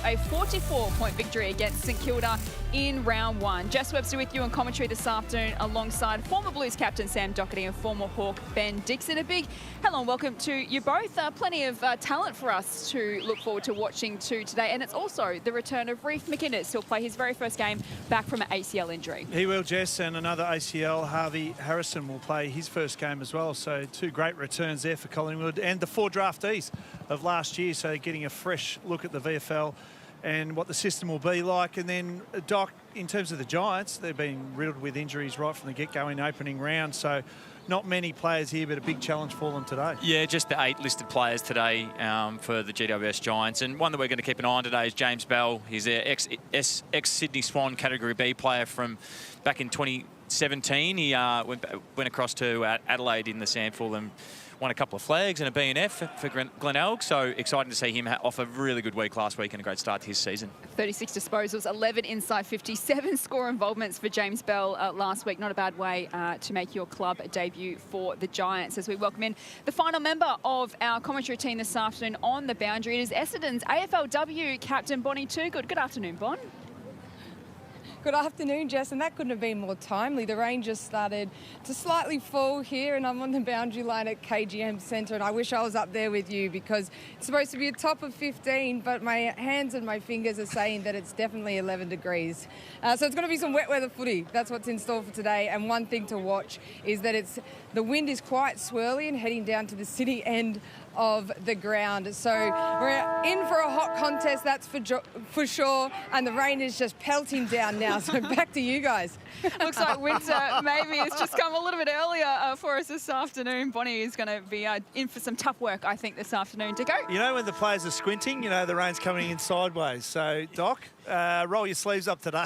a 44-point victory against St Kilda in round one. Jess Webster with you on commentary this afternoon alongside former Blues captain Sam Doherty and former Hawk Ben Dixon. A big hello and welcome to you both. Plenty of talent for us to look forward to watching today, and it's also the return of Reef McInnes. He'll play his very first game back from an ACL injury. He will, Jess, and another ACL. Harvey Harrison will play his first game as well. So two great returns there for Collingwood and the 4 draftees of last year. So getting a fresh look at the VFL and what the system will be like. And then, Doc, in terms of the Giants, they've been riddled with injuries right from the get-go in opening round. So not many players here, but a big challenge for them today. Yeah, just the 8 listed players today for the GWS Giants. And one that we're going to keep an eye on today is James Bell. He's an ex-Sydney Swan Category B player from back in 2017. He went across to Adelaide in the Sandful and won a couple of flags and a BNF for Glenelg. So exciting to see him off a really good week last week and a great start to his season. 36 disposals, 11 inside 57 score involvements for James Bell last week. Not a bad way to make your club debut for the Giants. As we welcome in the final member of our commentary team this afternoon on the boundary, it is Essendon's AFLW captain Bonnie Toogood. Good afternoon, Bon. Good afternoon, Jess, and that couldn't have been more timely. The rain just started to slightly fall here, and I'm on the boundary line at KGM Centre, and I wish I was up there with you because it's supposed to be a top of 15, but my hands and my fingers are saying that it's definitely 11 degrees. So it's going to be some wet weather footy. That's what's in store for today, and one thing to watch is that the wind is quite swirly and heading down to the city end of the ground. So we're in for a hot contest, that's for sure, and the rain is just pelting down now. So back to you guys. Looks like winter maybe has just come a little bit earlier for us this afternoon. Bonnie is going to be in for some tough work, I think, this afternoon to go. You know, when the players are squinting, you know the rain's coming in sideways. So, Doc, roll your sleeves up today.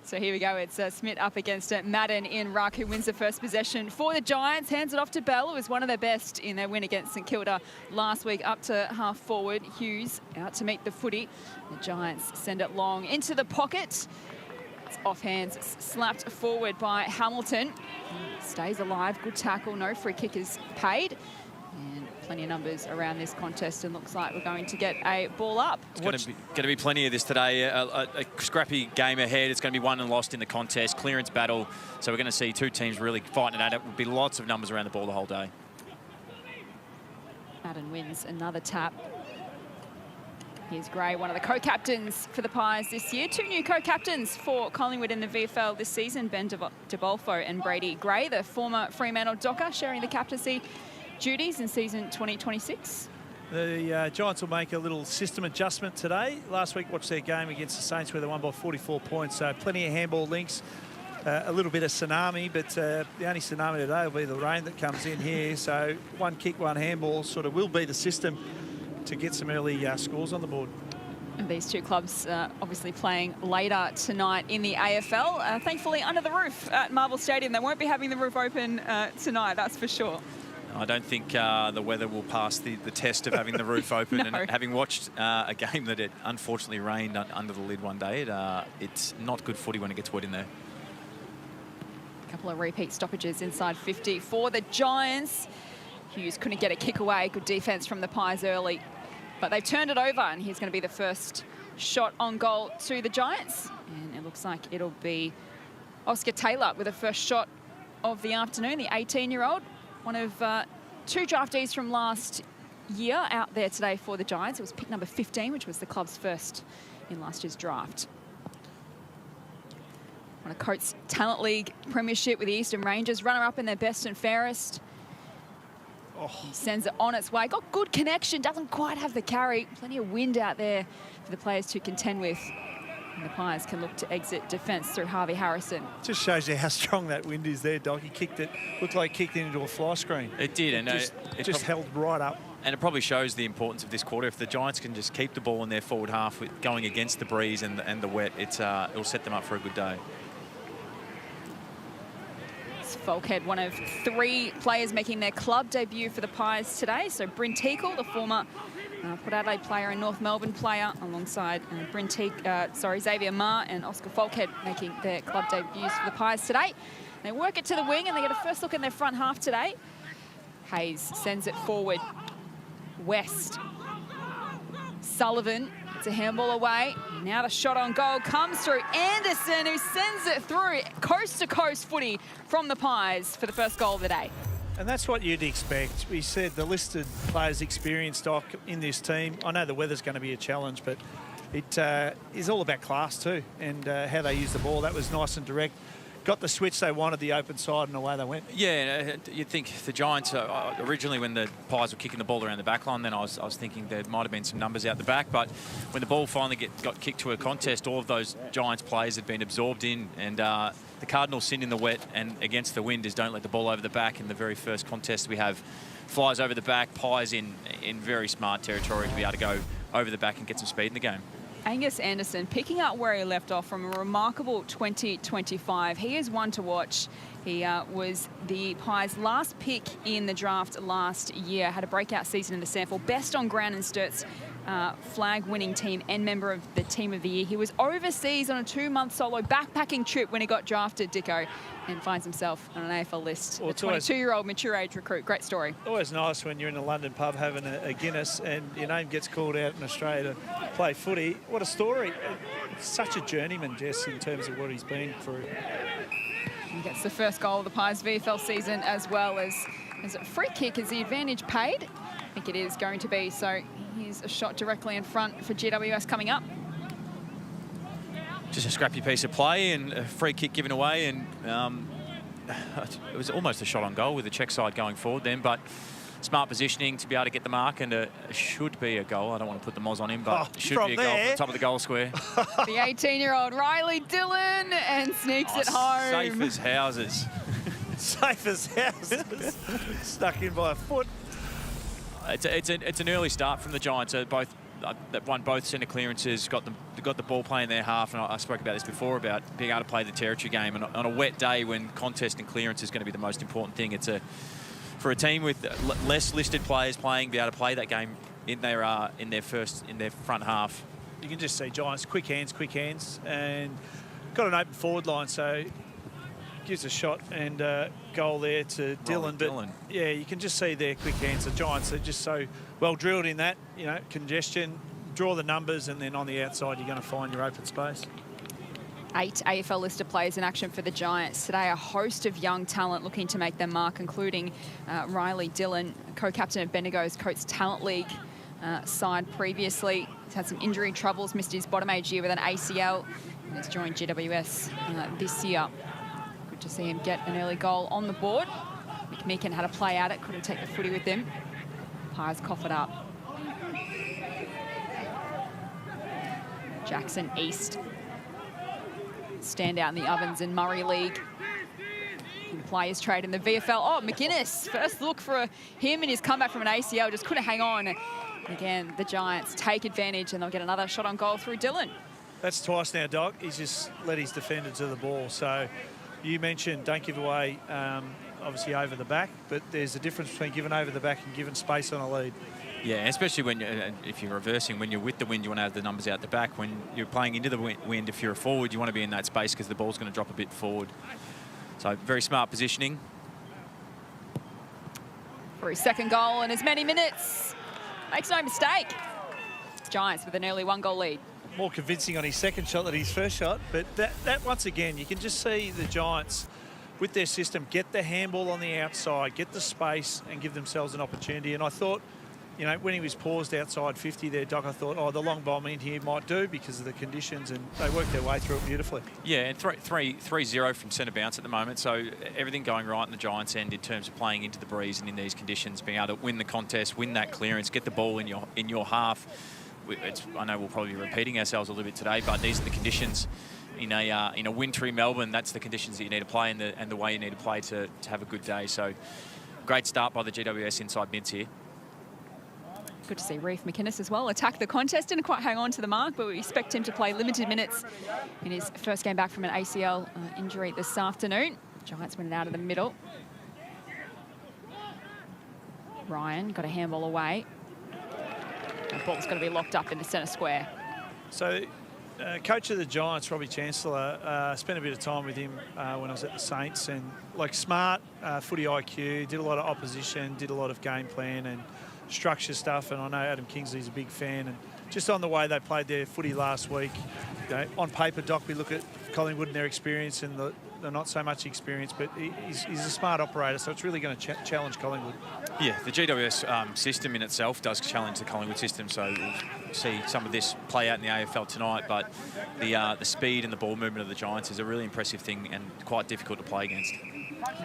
So here we go. It's Smith up against Madden in ruck, who wins the first possession for the Giants. Hands it off to Bell, who was one of their best in their win against St Kilda last week, up to half forward. Hughes out to meet the footy. The Giants send it long into the pocket. It's off hands, slapped forward by Hamilton. Stays alive, good tackle, no free kick is paid. And plenty of numbers around this contest, and looks like we're going to get a ball up. It's going to be plenty of this today. A scrappy game ahead. It's going to be won and lost in the contest. Clearance battle. So we're going to see two teams really fighting at it. Will be lots of numbers around the ball the whole day. Madden wins another tap. Here's Gray, one of the co-captains for the Pies this year. 2 new co-captains for Collingwood in the VFL this season, Ben DeBolfo and Brady Gray, the former Fremantle Docker, sharing the captaincy duties in season 2026. The Giants will make a little system adjustment today. Last week watched their game against the Saints where they won by 44 points. So plenty of handball links, a little bit of tsunami, but the only tsunami today will be the rain that comes in here. So 1 kick, 1 handball sort of will be the system to get some early scores on the board. And these two clubs obviously playing later tonight in the AFL. Thankfully under the roof at Marvel Stadium. They won't be having the roof open tonight, that's for sure. I don't think the weather will pass the test of having the roof open. No. And having watched a game that it unfortunately rained under the lid one day, it's not good footy when it gets wet in there. A couple of repeat stoppages inside 50 for the Giants. Hughes couldn't get a kick away. Good defence from the Pies early. But they've turned it over, and here's going to be the first shot on goal to the Giants. And it looks like it'll be Oscar Taylor with the first shot of the afternoon, the 18-year-old. One of 2 draftees from last year out there today for the Giants. It was pick number 15, which was the club's first in last year's draft. Won a Coates Talent League premiership with the Eastern Rangers, runner-up in their best and fairest. He sends it on its way. Got good connection, doesn't quite have the carry. Plenty of wind out there for the players to contend with. And the Pies can look to exit defence through Harvey Harrison. Just shows you how strong that wind is there, Doc. He kicked it, looked like he kicked it into a fly screen. It did, and it just held right up. And it probably shows the importance of this quarter. If the Giants can just keep the ball in their forward half with going against the breeze and the wet, it'll set them up for a good day. Falkhead, one of 3 players making their club debut for the Pies today. So Bryn Teakle, the former Port Adelaide player and North Melbourne player, alongside Xavier Marr and Oscar Falkhead making their club debuts for the Pies today. They work it to the wing and they get a first look in their front half today. Hayes sends it forward. West. Sullivan It's a handball away. Now the shot on goal comes through. Anderson, who sends it through. Coast-to-coast footy from the Pies for the first goal of the day. And that's what you'd expect. We said the listed players' experience, Doc, in this team. I know the weather's going to be a challenge, but it is all about class too, and how they use the ball. That was nice and direct. Got the switch they wanted, the open side, and away they went. Yeah, you'd think the Giants, originally when the Pies were kicking the ball around the back line, then I was thinking there might have been some numbers out the back, but when the ball finally got kicked to a contest, all of those Giants players had been absorbed in, and the Cardinal sin in the wet and against the wind is don't let the ball over the back. In the very first contest we have, flies over the back, Pies in very smart territory to be able to go over the back and get some speed in the game. Angus Anderson picking up where he left off from a remarkable 2025. He is one to watch. He was the Pies' last pick in the draft last year, had a breakout season in the SANFL, best on ground in Sturt's flag-winning team and member of the Team of the Year. He was overseas on a 2-month solo backpacking trip when he got drafted, Dicko, and finds himself on an AFL list. Well, a 22-year-old mature age recruit. Great story. Always nice when you're in a London pub having a Guinness and your name gets called out in Australia to play footy. What a story. It's such a journeyman, Jess, in terms of what he's been through. He gets the first goal of the Pies VFL season, as well as a free kick. Is the advantage paid? I think it is going to be. So here's a shot directly in front for GWS coming up. Just a scrappy piece of play and a free kick given away, and it was almost a shot on goal with the check side going forward then, but smart positioning to be able to get the mark, and it should be a goal. I don't want to put the moz on him, but it should be a goal from the top of the goal square. The 18-year-old Riley Dillon, and sneaks it home. Safe as houses. Safe as houses. Stuck in by a foot. It's an early start from the Giants. They've won both centre clearances, got the ball play in their half, and I spoke about this before about being able to play the territory game. And on a wet day when contest and clearance is going to be the most important thing, for a team with less listed players playing, be able to play that game in their front half. You can just see Giants quick hands, and got an open forward line, so gives a shot and goal there to Dillon. But yeah, you can just see their quick hands. The Giants are just so well drilled in that, congestion, draw the numbers, and then on the outside you're going to find your open space. 8 AFL listed players in action for the Giants today. A host of young talent looking to make their mark, including Riley Dillon, co-captain of Bendigo's Coates Talent League side previously. He's had some injury troubles, missed his bottom age year with an ACL, and has joined GWS this year. Good to see him get an early goal on the board. McMeekin had a play at it, couldn't take the footy with him. Pies cough it up. Jackson East. Stand out in the ovens in Murray League. Players trade in the VFL. Oh, McInnes, first look for him in his comeback from an ACL, just couldn't hang on. Again, the Giants take advantage and they'll get another shot on goal through Dillon. That's twice now, Doc. He's just led his defender to the ball. So you mentioned don't give away, obviously, over the back, but there's a difference between giving over the back and giving space on a lead. Yeah, especially when if you're reversing, when you're with the wind, you want to have the numbers out the back. When you're playing into the wind, if you're a forward, you want to be in that space because the ball's going to drop a bit forward. So very smart positioning. For his second goal in as many minutes. Makes no mistake. Giants with an early 1-goal lead. More convincing on his second shot than his first shot. But that once again, you can just see the Giants with their system get the handball on the outside, get the space and give themselves an opportunity. And I thought, when he was paused outside 50 there, Doc, I thought, the long bomb in here might do because of the conditions, and they worked their way through it beautifully. Yeah, and 3-0 from centre bounce at the moment, so everything going right in the Giants' end in terms of playing into the breeze and in these conditions, being able to win the contest, win that clearance, get the ball in your half. I know we'll probably be repeating ourselves a little bit today, but these are the conditions in a wintry Melbourne. That's the conditions that you need to play and the way you need to play to have a good day. So great start by the GWS inside mids here. Good to see Reef McInnes as well attack the contest. Didn't quite hang on to the mark, but we expect him to play limited minutes in his first game back from an ACL injury this afternoon. Giants went it out of the middle. Ryan got a handball away. The ball's going to be locked up in the centre square. So, coach of the Giants, Robbie Chancellor, spent a bit of time with him when I was at the Saints, and smart footy IQ, did a lot of opposition, did a lot of game plan and structure stuff, and I know Adam Kingsley's a big fan, and just on the way they played their footy last week. You know, on paper, Doc, we look at Collingwood and their experience and the not so much experience, but he's a smart operator, so it's really going to challenge Collingwood. Yeah, the GWS system in itself does challenge the Collingwood system, so we'll see some of this play out in the AFL tonight, but the speed and the ball movement of the Giants is a really impressive thing and quite difficult to play against.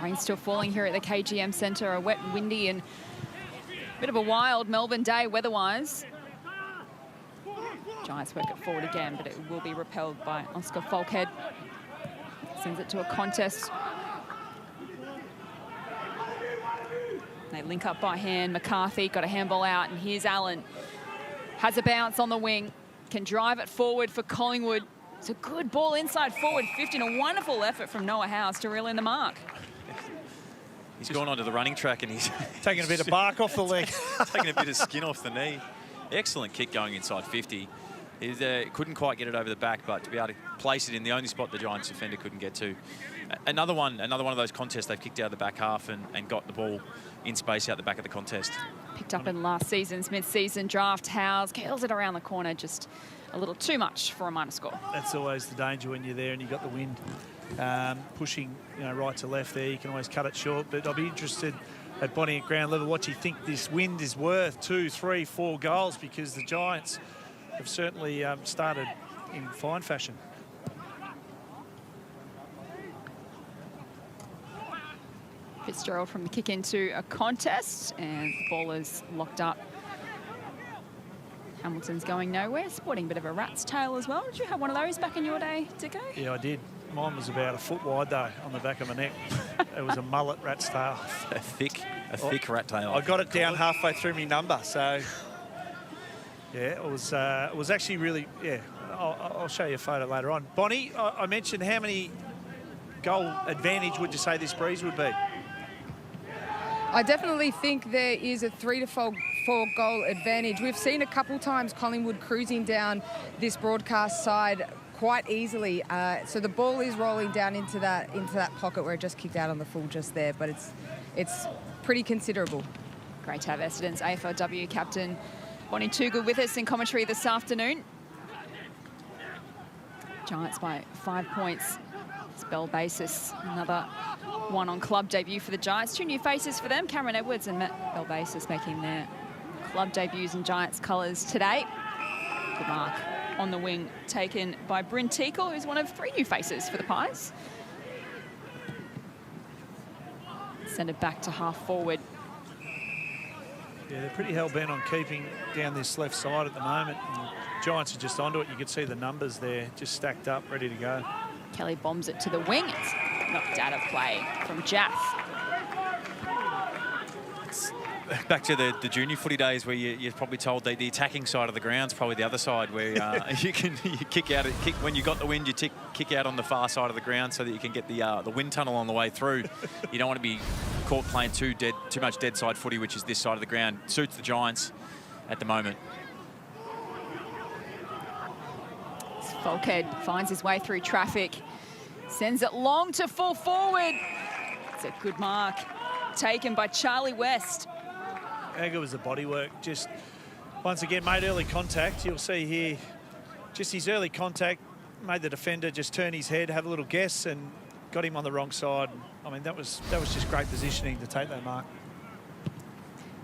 Rain still falling here at the KGM Centre, a wet, windy and a bit of a wild Melbourne day weather-wise. Giants work it forward again, but it will be repelled by Oscar Falkhead. Sends it to a contest. They link up by hand. McCarthy got a handball out, and here's Allen. Has a bounce on the wing. Can drive it forward for Collingwood. It's a good ball inside forward 50, and a wonderful effort from Noah House to reel in the mark. He's gone onto the running track and he's taking a bit of bark off the leg. Taking a bit of skin off the knee. Excellent kick going inside 50. He couldn't quite get it over the back, but to be able to place it in the only spot the Giants defender couldn't get to. Another one of those contests they've kicked out of the back half and got the ball in space out the back of the contest. Picked up in last season's mid-season draft. Howes curls it around the corner, just a little too much for a minor score. That's always the danger when you're there and you've got the wind pushing, you know, right to left there. You can always cut it short, but I'll be interested at Bonnie at ground level what you think this wind is worth, 2, 3, 4 goals, because the Giants have certainly started in fine fashion. Fitzgerald from the kick into a contest, and the ball is locked up. Hamilton's going nowhere, sporting a bit of a rat's tail as well. Did you have one of those back in your day, Dicko? Yeah, I did. Mine was about a foot wide, though, on the back of my neck. It was a mullet rat's tail. A thick rat tail. I got it down halfway through my number, so... Yeah, it was actually really, yeah, I'll show you a photo later on. Bonnie, I mentioned how many goal advantage would you say this breeze would be? I definitely think there is a 3 to 4 goal advantage. We've seen a couple times Collingwood cruising down this broadcast side quite easily. So the ball is rolling down into that pocket where it just kicked out on the full just there, but it's pretty considerable. Great to have Essendon's AFLW captain Bonnie Toogood with us in commentary this afternoon. Giants by 5 points. Spell basis, another one on club debut for the Giants. 2 new faces for them, Cameron Edwards and Matt Belbasis making their club debuts in Giants colours today. Good mark on the wing taken by Bryn Teakle, who's one of 3 new faces for the Pies. Send it back to half forward. Yeah, they're pretty hell-bent on keeping down this left side at the moment. And Giants are just onto it. You can see the numbers there, just stacked up, ready to go. Kelly bombs it to the wing. It's knocked out of play from Jaff. Back to the junior footy days where you're probably told the attacking side of the ground's probably the other side where you kick out. When you got the wind, you kick out on the far side of the ground so that you can get the wind tunnel on the way through. You don't want to be caught playing too much dead side footy, which is this side of the ground. Suits the Giants at the moment. Falkhead finds his way through traffic, sends it long to full forward. It's a good mark taken by Charlie West. How good was the bodywork? Just once again made early contact. You'll see here, just his early contact made the defender just turn his head, have a little guess, and got him on the wrong side. I mean, that was just great positioning to take that mark.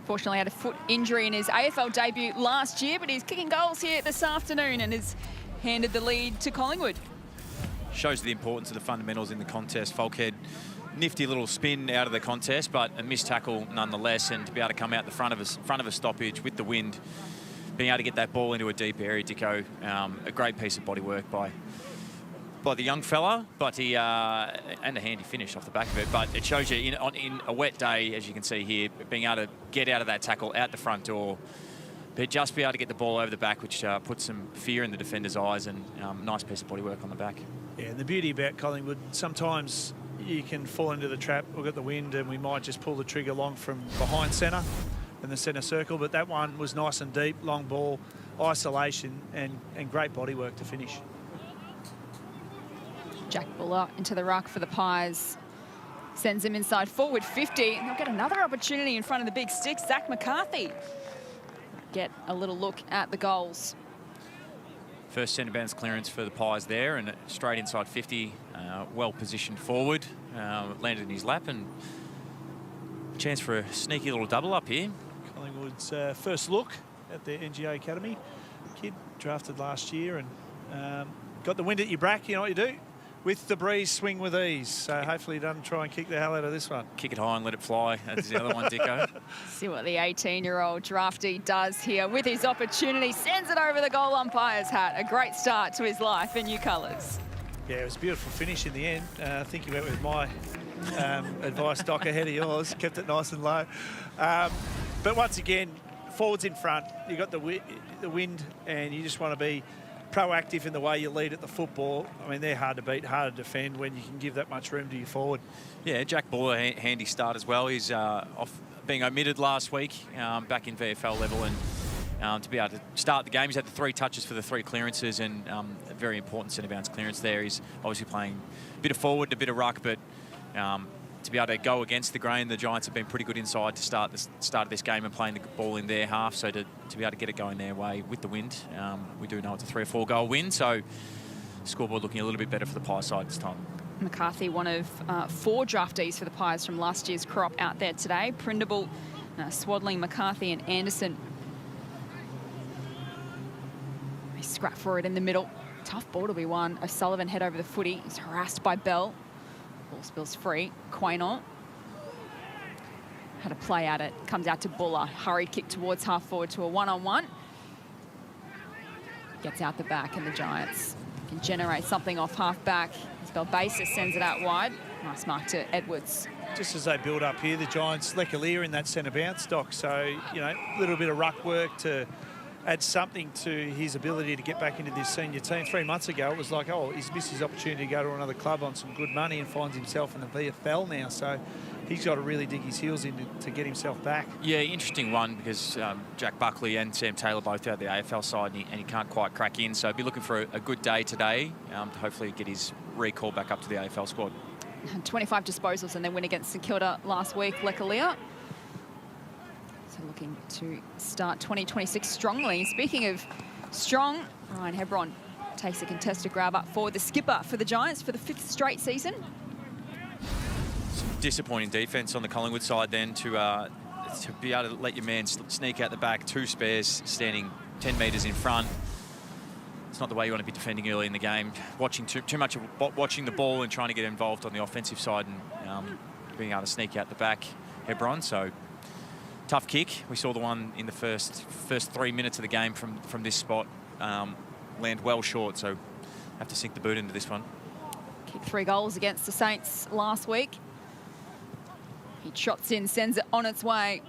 Fortunately, had a foot injury in his AFL debut last year, but he's kicking goals here this afternoon and has handed the lead to Collingwood. Shows the importance of the fundamentals in the contest. Falkhead, nifty little spin out of the contest, but a missed tackle nonetheless, and to be able to come out the front of a stoppage with the wind, being able to get that ball into a deep area, Dicko, a great piece of bodywork by the young fella, but he and a handy finish off the back of it. But it shows you in a wet day, as you can see here, being able to get out of that tackle out the front door, but just be able to get the ball over the back, which puts some fear in the defender's eyes, and nice piece of bodywork on the back. Yeah, and the beauty about Collingwood, sometimes you can fall into the trap. We've got the wind and we might just pull the trigger long from behind centre in the centre circle, but that one was nice and deep, long ball, isolation, and great bodywork to finish. Jack Buller into the ruck for the Pies. Sends him inside forward 50, and they'll get another opportunity in front of the big stick. Zach McCarthy get a little look at the goals. First centre bounce clearance for the Pies there, and straight inside 50, well positioned forward, landed in his lap, and chance for a sneaky little double up here. Collingwood's first look at their NGA Academy. Kid drafted last year and got the wind at your back. You know what you do? With the breeze, swing with ease. So hopefully he doesn't try and kick the hell out of this one. Kick it high and let it fly. That's the other one, Dicko. See what the 18-year-old draftee does here with his opportunity. Sends it over the goal umpire's hat. A great start to his life in new colours. Yeah, it was a beautiful finish in the end. I think he went with my advice, Doc, ahead of yours. Kept it nice and low. But once again, forwards in front. You got the wind, and you just want to be proactive in the way you lead at the football. I mean, they're hard to beat, hard to defend when you can give that much room to your forward. Yeah, Jack Buller, handy start as well. He's off being omitted last week, back in VFL level, and to be able to start the game, he's had the 3 touches for the 3 clearances, and a very important centre bounce clearance there. He's obviously playing a bit of forward and a bit of ruck, but to be able to go against the grain, the Giants have been pretty good inside to start of this game and playing the ball in their half. So to be able to get it going their way with the wind, we do know it's a 3 or 4 goal win. So scoreboard looking a little bit better for the Pies side this time. McCarthy, one of 4 draftees for the Pies from last year's crop out there today. Prindable, Swadling, McCarthy and Anderson. They scrap for it in the middle. Tough ball to be won. O'Sullivan head over the footy. He's harassed by Bell. Ball spills free. Quaynor had a play at it. Comes out to Buller. Hurried kick towards half forward to a 1-on-1. Gets out the back, and the Giants can generate something off half back. Belbasis sends it out wide. Nice mark to Edwards. Just as they build up here, the Giants, Lecalier in that centre bounce, Doc. So, you know, a little bit of ruck work to add something to his ability to get back into this senior team. 3 months ago, it was like, oh, he's missed his opportunity to go to another club on some good money, and finds himself in the VFL now. So he's got to really dig his heels in to get himself back. Yeah, interesting one, because Jack Buckley and Sam Taylor both out the AFL side, and he can't quite crack in. So be looking for a good day today to hopefully get his recall back up to the AFL squad. 25 disposals and then win against St Kilda last week, Lecalier. So looking to start 2026 strongly. Speaking of strong, Ryan Hebron takes a contested grab up forward. The skipper for the Giants for the 5th straight season. Some disappointing defence on the Collingwood side then to be able to let your man sneak out the back. 2 spares standing 10 metres in front. It's not the way you want to be defending early in the game. Watching too much of watching the ball and trying to get involved on the offensive side, and being able to sneak out the back, Hebron. So tough kick. We saw the one in the first 3 minutes of the game from this spot land well short. So have to sink the boot into this one. Kicked 3 goals against the Saints last week. He shots in, sends it on its way.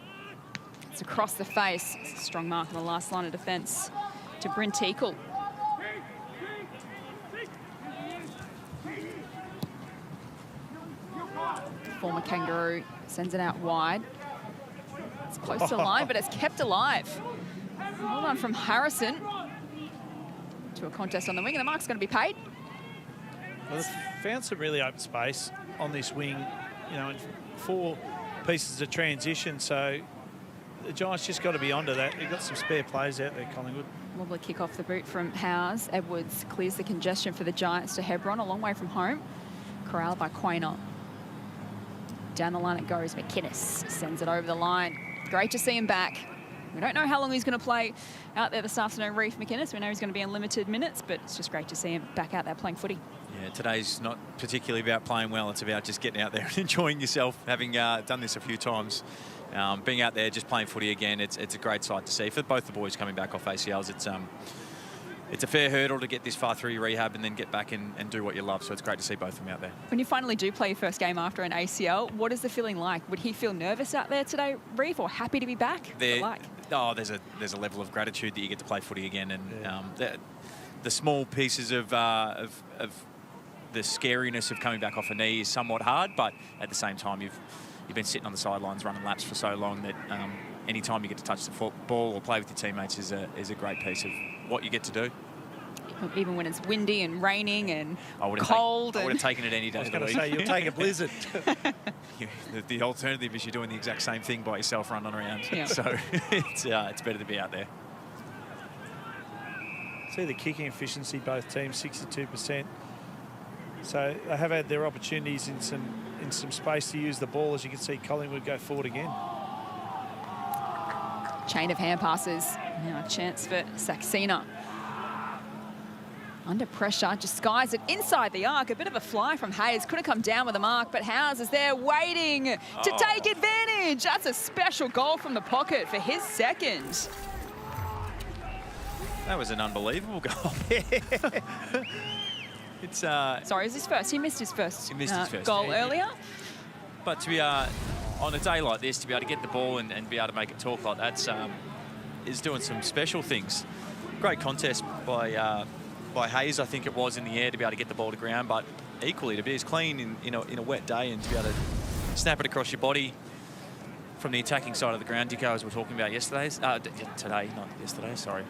It's across the face. It's a strong mark on the last line of defence to Bryn Teakle. Former Kangaroo sends it out wide. It's close to line, but it's kept alive. Well done from Harrison to a contest on the wing, and the mark's going to be paid. Well, they've found some really open space on this wing, you know, in 4 pieces of transition. So the Giants just got to be onto that. They've got some spare plays out there, Collingwood. Wobbly kick off the boot from Howes. Edwards clears the congestion for the Giants to Hebron, a long way from home. Corralled by Quaynor. Down the line it goes. McInnes sends it over the line. Great to see him back. We don't know how long he's going to play out there this afternoon, Reef McInnes. We know he's going to be in limited minutes, but it's just great to see him back out there playing footy. Yeah, today's not particularly about playing well. It's about just getting out there and enjoying yourself, having done this a few times. Being out there, just playing footy again, it's a great sight to see. For both the boys coming back off ACLs, it's a fair hurdle to get this far through your rehab and then get back and do what you love. So it's great to see both of them out there. When you finally do play your first game after an ACL, what is the feeling like? Would he feel nervous out there today, Reef, or happy to be back? There's a level of gratitude that you get to play footy again, and the small pieces of the scariness of coming back off a knee is somewhat hard, but at the same time you've been sitting on the sidelines running laps for so long that any time you get to touch the football or play with your teammates is a great piece of what you get to do. Even when it's windy and raining and cold. I would have taken it any day. I was going to say, you'll take a blizzard. The alternative is you're doing the exact same thing by yourself running around. Yeah. So it's better to be out there. See the kicking efficiency, both teams, 62%. So they have had their opportunities in some space to use the ball. As you can see, Collingwood go forward again. Chain of hand passes. Now a chance for Saxena. Under pressure, just skies it inside the arc. A bit of a fly from Hayes. Couldn't come down with the mark, but Howes is there waiting to take advantage. That's a special goal from the pocket for his second. That was an unbelievable goal. It's Sorry, is his first? He missed his first, He missed his first, goal yeah. earlier. But to be on a day like this, to be able to get the ball and be able to make it talk like that's is doing some special things. Great contest by Hayes, I think it was, in the air to be able to get the ball to ground, but equally to be as clean in a wet day and to be able to snap it across your body from the attacking side of the ground, Dicko, as we were talking about today, not yesterday, sorry.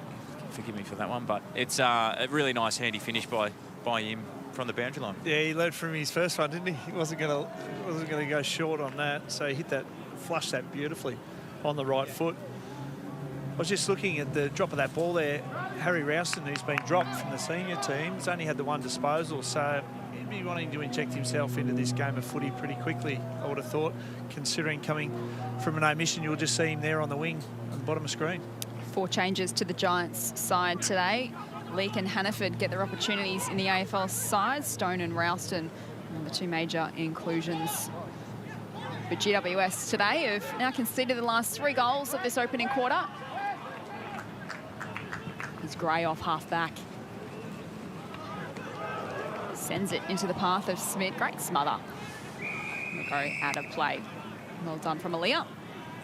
Forgive me for that one, but it's a really nice handy finish by him from the boundary line. Yeah, he led from his first one, didn't he? He wasn't going to go short on that, so he hit that, flushed that beautifully on the right foot. I was just looking at the drop of that ball there. Harry Ralston, who's been dropped from the senior team, has only had the one disposal, so he'd be wanting to inject himself into this game of footy pretty quickly, I would have thought, considering coming from an omission. You'll just see him there on the wing on the bottom of the screen. 4 changes to the Giants side today. Leake and Hannaford get their opportunities in the AFL side. Stone and Ralston are the 2 major inclusions for GWS today, who've now conceded the last 3 goals of this opening quarter. He's Gray off half back. Sends it into the path of Smith. Great smother. Will go out of play. Well done from Aaliyah.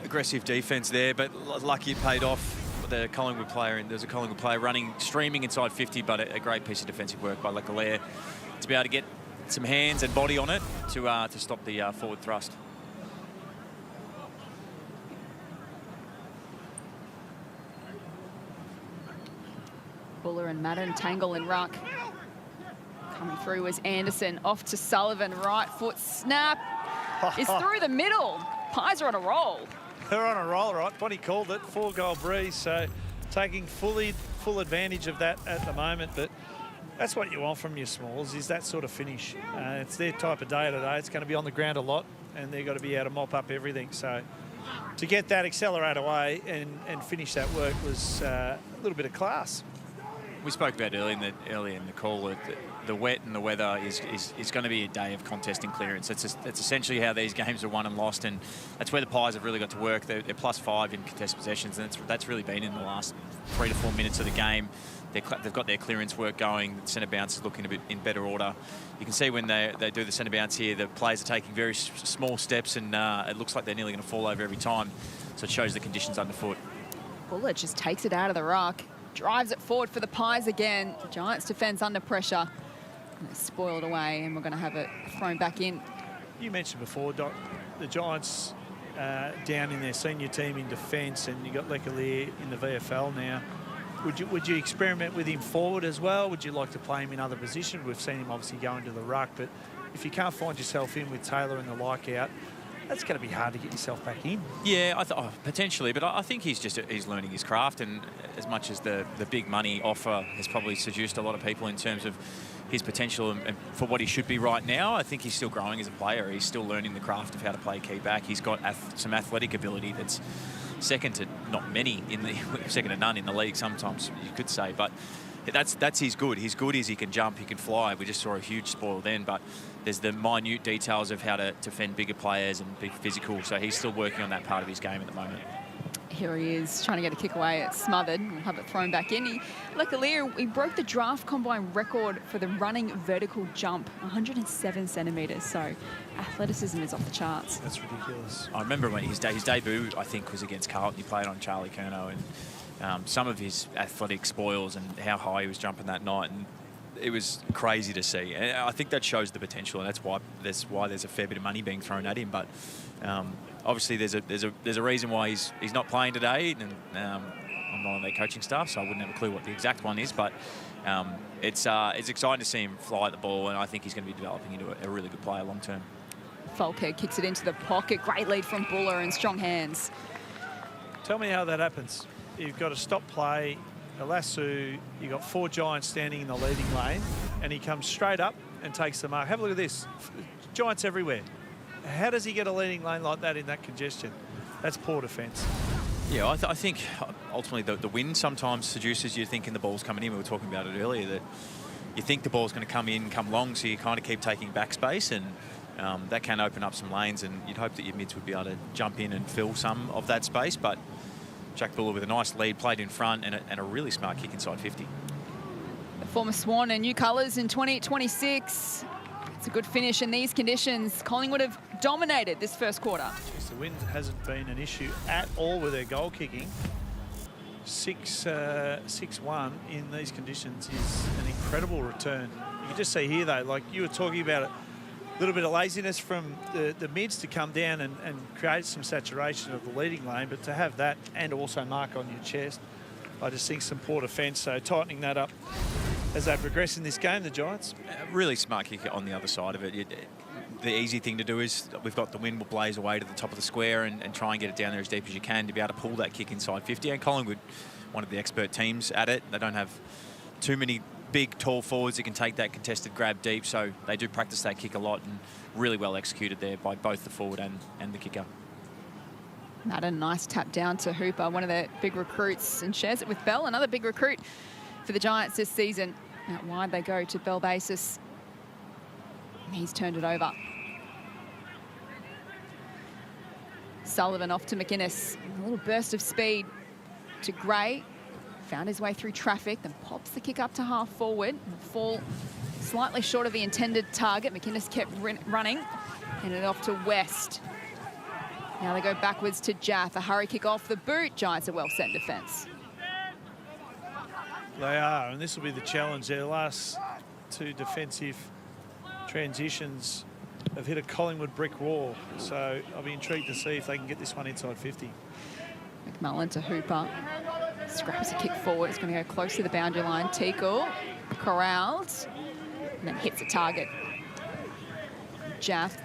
Aggressive defence there, but lucky it paid off. The Collingwood player, and there's a Collingwood player streaming inside 50, but a great piece of defensive work by Leclerc to be able to get some hands and body on it to stop the forward thrust. Buller and Madden tangle in ruck. Coming through was Anderson, off to Sullivan, right foot snap. Is through the middle. Pies are on a roll. They're on a roll, right? Bonnie called it, 4-goal breeze, so taking full advantage of that at the moment. But that's what you want from your smalls, is that sort of finish. It's their type of day today. It's going to be on the ground a lot, and they've got to be able to mop up everything. So to get that accelerate away and finish that work was a little bit of class. We spoke about earlier in the call that the wet and the weather is going to be a day of contest and clearance. That's essentially how these games are won and lost, and that's where the Pies have really got to work. They're +5 in contest possessions, and that's really been in the last 3 to 4 minutes of the game. They've got their clearance work going. The centre bounce is looking a bit in better order. You can see when they do the centre bounce here, the players are taking very small steps, and it looks like they're nearly going to fall over every time. So it shows the conditions underfoot. Buller just takes it out of the ruck. Drives it forward for the Pies again. The Giants defends under pressure. And it's spoiled away, and we're going to have it thrown back in. You mentioned before, Doc, the Giants down in their senior team in defence, and you got Leclerc in the VFL now. Would you experiment with him forward as well? Would you like to play him in other positions? We've seen him obviously go into the ruck, but if you can't find yourself in with Taylor and the like out, that's going to be hard to get yourself back in. Yeah, potentially, but I think he's learning his craft, and as much as the big money offer has probably seduced a lot of people in terms of his potential and for what he should be right now, I think he's still growing as a player. He's still learning the craft of how to play key back. He's got some athletic ability that's second to not many second to none in the league. Sometimes you could say, but that's his good. His good is he can jump, he can fly. We just saw a huge spoil then, but there's the minute details of how to defend bigger players and be physical. So he's still working on that part of his game at the moment. Here he is, trying to get a kick away. It's smothered. We'll have it thrown back in. Leclerc, he broke the draft combine record for the running vertical jump, 107 centimetres. So athleticism is off the charts. That's ridiculous. I remember when his debut, I think, was against Carlton. He played on Charlie Curnow, and some of his athletic spoils and how high he was jumping that night. And it was crazy to see. And I think that shows the potential, and that's why there's a fair bit of money being thrown at him. But obviously there's a reason why he's not playing today, and I'm not on their coaching staff, so I wouldn't have a clue what the exact one is. But it's exciting to see him fly at the ball, and I think he's going to be developing into a really good player long term. Falco kicks it into the pocket. Great lead from Buller and strong hands. Tell me how that happens. You've got to stop play, Elasu, you got 4 Giants standing in the leading lane, and he comes straight up and takes the mark. Have a look at this. Giants everywhere. How does he get a leading lane like that in that congestion? That's poor defence. Yeah, I think ultimately the wind sometimes seduces you, thinking the ball's coming in. We were talking about it earlier, that you think the ball's going to come in, come long, so you kind of keep taking backspace, and that can open up some lanes, and you'd hope that your mids would be able to jump in and fill some of that space. But Jack Buller with a nice lead, played in front, and a really smart kick inside 50. The former Swan and new colours in 2026. It's a good finish in these conditions. Collingwood have dominated this first quarter. Jeez, the wind hasn't been an issue at all with their goal kicking. 6-1 in these conditions is an incredible return. You can just see here, though, like you were talking about, a little bit of laziness from the mids to come down and create some saturation of the leading lane, but to have that and also mark on your chest, I just think some poor defence. So tightening that up as they progress in this game, the Giants. Really smart kick on the other side of it. The easy thing to do is, we've got the wind will blaze away to the top of the square and try and get it down there as deep as you can to be able to pull that kick inside 50. And Collingwood, one of the expert teams at it. They don't have too many big, tall forwards that can take that contested grab deep, so they do practice that kick a lot, and really well executed there by both the forward and the kicker. That a nice tap down to Hooper, one of their big recruits, and shares it with Bell, another big recruit for the Giants this season. Out wide they go to Bell Basis. And he's turned it over. Sullivan off to McInnes. A little burst of speed to Gray. Found his way through traffic, then pops the kick up to half forward. Fall slightly short of the intended target. McInnes kept running. And it off to West. Now they go backwards to Jaff. A hurry kick off the boot. Giants are well set in defence. They are, and this will be the challenge. Their last 2 defensive transitions have hit a Collingwood brick wall. So I'll be intrigued to see if they can get this one inside 50. McMullen to Hooper. Scraps a kick forward. It's going to go close to the boundary line. Tickle, corralled, and then hits a target. Jaff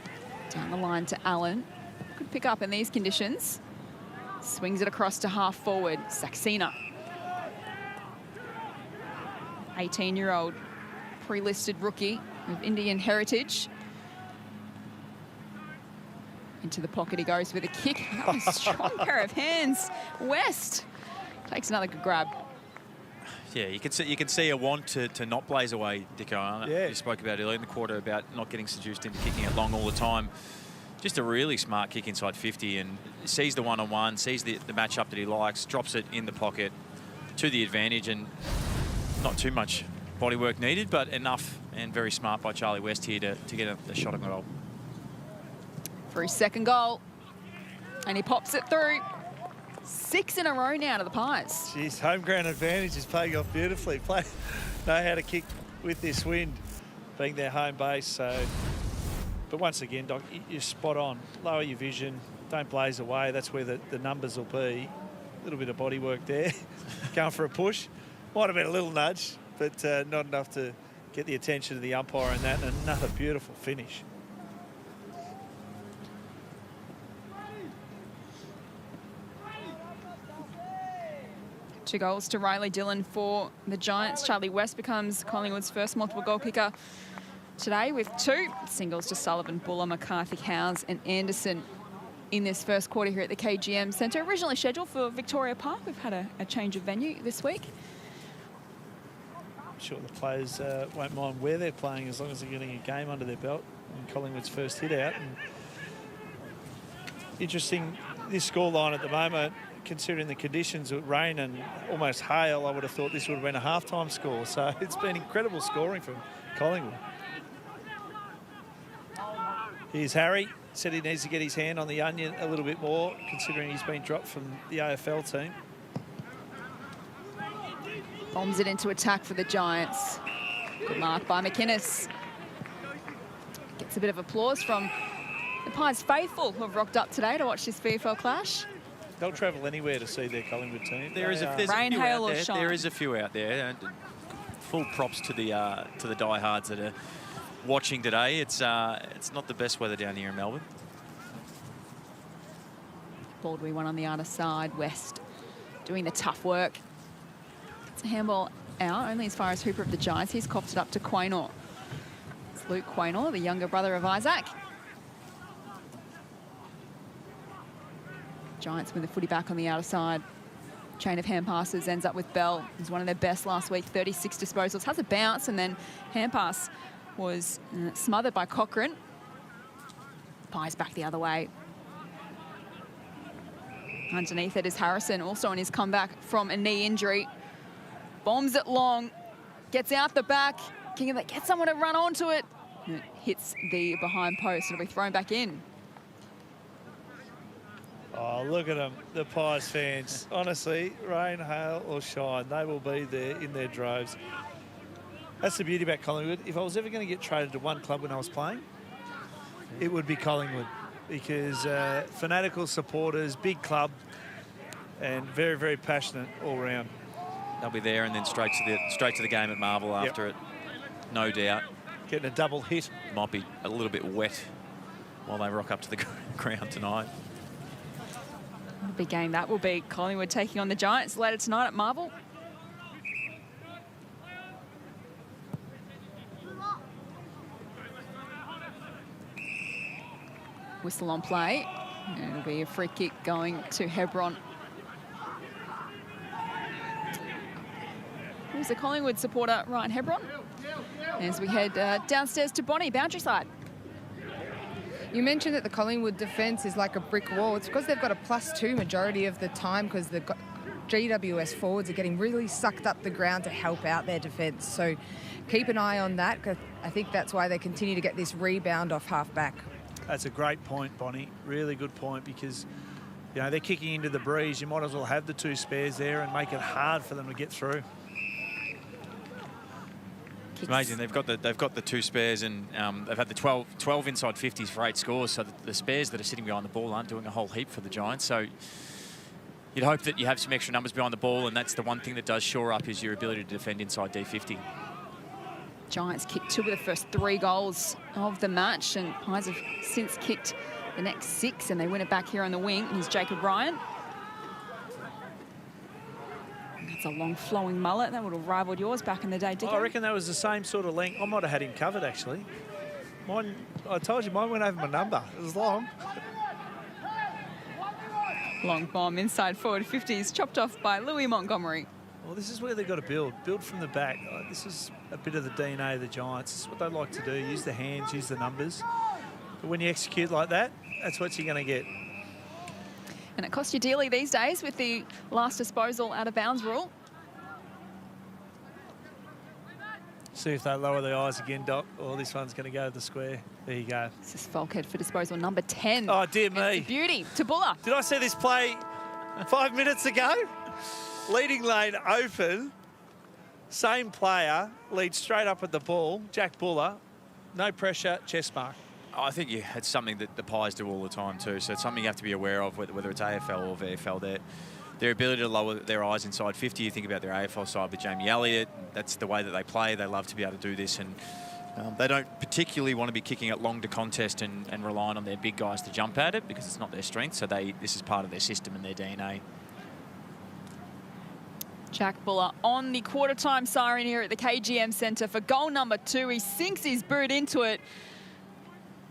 down the line to Allen. Could pick up in these conditions. Swings it across to half forward. Saxena. 18-year-old pre-listed rookie of Indian heritage. Into the pocket he goes with a kick. That was a strong pair of hands. West takes another good grab. Yeah, you can see a want to not blaze away, Dicko. Yeah. You spoke about earlier in the quarter about not getting seduced into kicking it long all the time. Just a really smart kick inside 50, and sees the one-on-one, sees the matchup that he likes, drops it in the pocket to the advantage, and not too much body work needed, but enough, and very smart by Charlie West here to get a shot on goal. For his second goal, and he pops it through. 6 in a row now to the Pies. Jeez, home ground advantage is paying off beautifully. Know how to kick with this wind, being their home base. So, but once again, Doc, you're spot on. Lower your vision, don't blaze away. That's where the numbers will be. A little bit of body work there. Going for a push. Might have been a little nudge, but not enough to get the attention of the umpire in that. And another beautiful finish. Two goals to Riley Dillon for the Giants. Charlie West becomes Collingwood's first multiple goal kicker today with 2. Singles to Sullivan, Buller, McCarthy, Howes and Anderson in this first quarter here at the KGM Centre. Originally scheduled for Victoria Park. We've had a change of venue this week. I'm sure the players won't mind where they're playing as long as they're getting a game under their belt. And Collingwood's first hit out. And interesting, this scoreline at the moment, considering the conditions with rain and almost hail, I would have thought this would have been a halftime score. So it's been incredible scoring from Collingwood. Here's Harry. Said he needs to get his hand on the onion a little bit more, considering he's been dropped from the AFL team. Bombs it into attack for the Giants. Good mark by McInnes. Gets a bit of applause from the Pies faithful who have rocked up today to watch this VFL clash. They'll travel anywhere to see their Collingwood team. There's Rain, a few hail out or there. shine. There is a few out there. And full props to the diehards that are watching today. It's not the best weather down here in Melbourne. Baldwin one on the other side. West doing the tough work. It's a handball out, only as far as hooper of the Giants. He's coughed it up to Quaynor. It's Luke Quaynor, the younger brother of Isaac. Giants win the footy back on the outer side. Chain of hand passes ends up with Bell. He's one of their best last week, 36 disposals. Has a bounce, and then hand pass was smothered by Cochrane. Pies back the other way. Underneath it is Harrison, also on his comeback from a knee injury. Bombs it long, gets out the back. King of that, gets someone to run onto it. And it hits the behind post. It'll be thrown back in. Oh, look at them, the Pies fans. Honestly, rain, hail or shine, they will be there in their droves. That's the beauty about Collingwood. If I was ever going to get traded to one club when I was playing, it would be Collingwood, because fanatical supporters, big club, and very, very passionate all round. They'll be there and then straight to the game at Marvel after it, no doubt. Getting a double hit. Might be a little bit wet while they rock up to the ground tonight. What a big game that will be. Collingwood taking on the Giants later tonight at Marvel. Whistle on play. And it'll be a free kick going to Hebron. Here's a Collingwood supporter, Ryan Hebron. As we head downstairs to Bonnie, boundary side. You mentioned that the Collingwood defence is like a brick wall. It's because they've got a +2 majority of the time, because the GWS forwards are getting really sucked up the ground to help out their defence. So keep an eye on that, because I think that's why they continue to get this rebound off half-back. That's a great point, Bonnie. Really good point, because you know they're kicking into the breeze. You might as well have the 2 spares there and make it hard for them to get through. It's amazing. They've got the 2 spares, and they've had the 12 inside 50s for 8 scores. So the spares that are sitting behind the ball aren't doing a whole heap for the Giants. So you'd hope that you have some extra numbers behind the ball, and that's the one thing that does shore up is your ability to defend inside D50. Giants kicked 2 of the first 3 goals of the match, and Pies have since kicked the next 6, and they win it back here on the wing. Here's Jacob Ryan. That's a long flowing mullet. That would have rivaled yours back in the day, Dicko. I reckon that was the same sort of length. I might have had him covered, actually. Mine, I told you, mine went over my number. It was long. Long bomb inside forward 50s, chopped off by Louis Montgomery. Well, this is where they've got to build. Build from the back. This is a bit of the DNA of the Giants. This is what they like to do. Use the hands, use the numbers. But when you execute like that, that's what you're going to get. And it costs you dearly these days with the last disposal out of bounds rule. See if they lower the eyes again, Doc. Oh, this one's going to go to the square. There you go. This is Falkhead for disposal number 10. Oh, dear me. It's a beauty. Tabula. Did I see this play 5 minutes ago? Leading lane open. Same player. Leads straight up at the ball. Jack Buller. No pressure. Chest mark. I think it's something that the Pies do all the time too. So it's something you have to be aware of, whether it's AFL or VFL. Their ability to lower their eyes inside 50. You think about their AFL side with Jamie Elliott. That's the way that they play. They love to be able to do this, and they don't particularly want to be kicking it long to contest and relying on their big guys to jump at it, because it's not their strength. So this is part of their system and their DNA. Jack Buller on the quarter-time siren here at the KGM Centre for goal number 2. He sinks his boot into it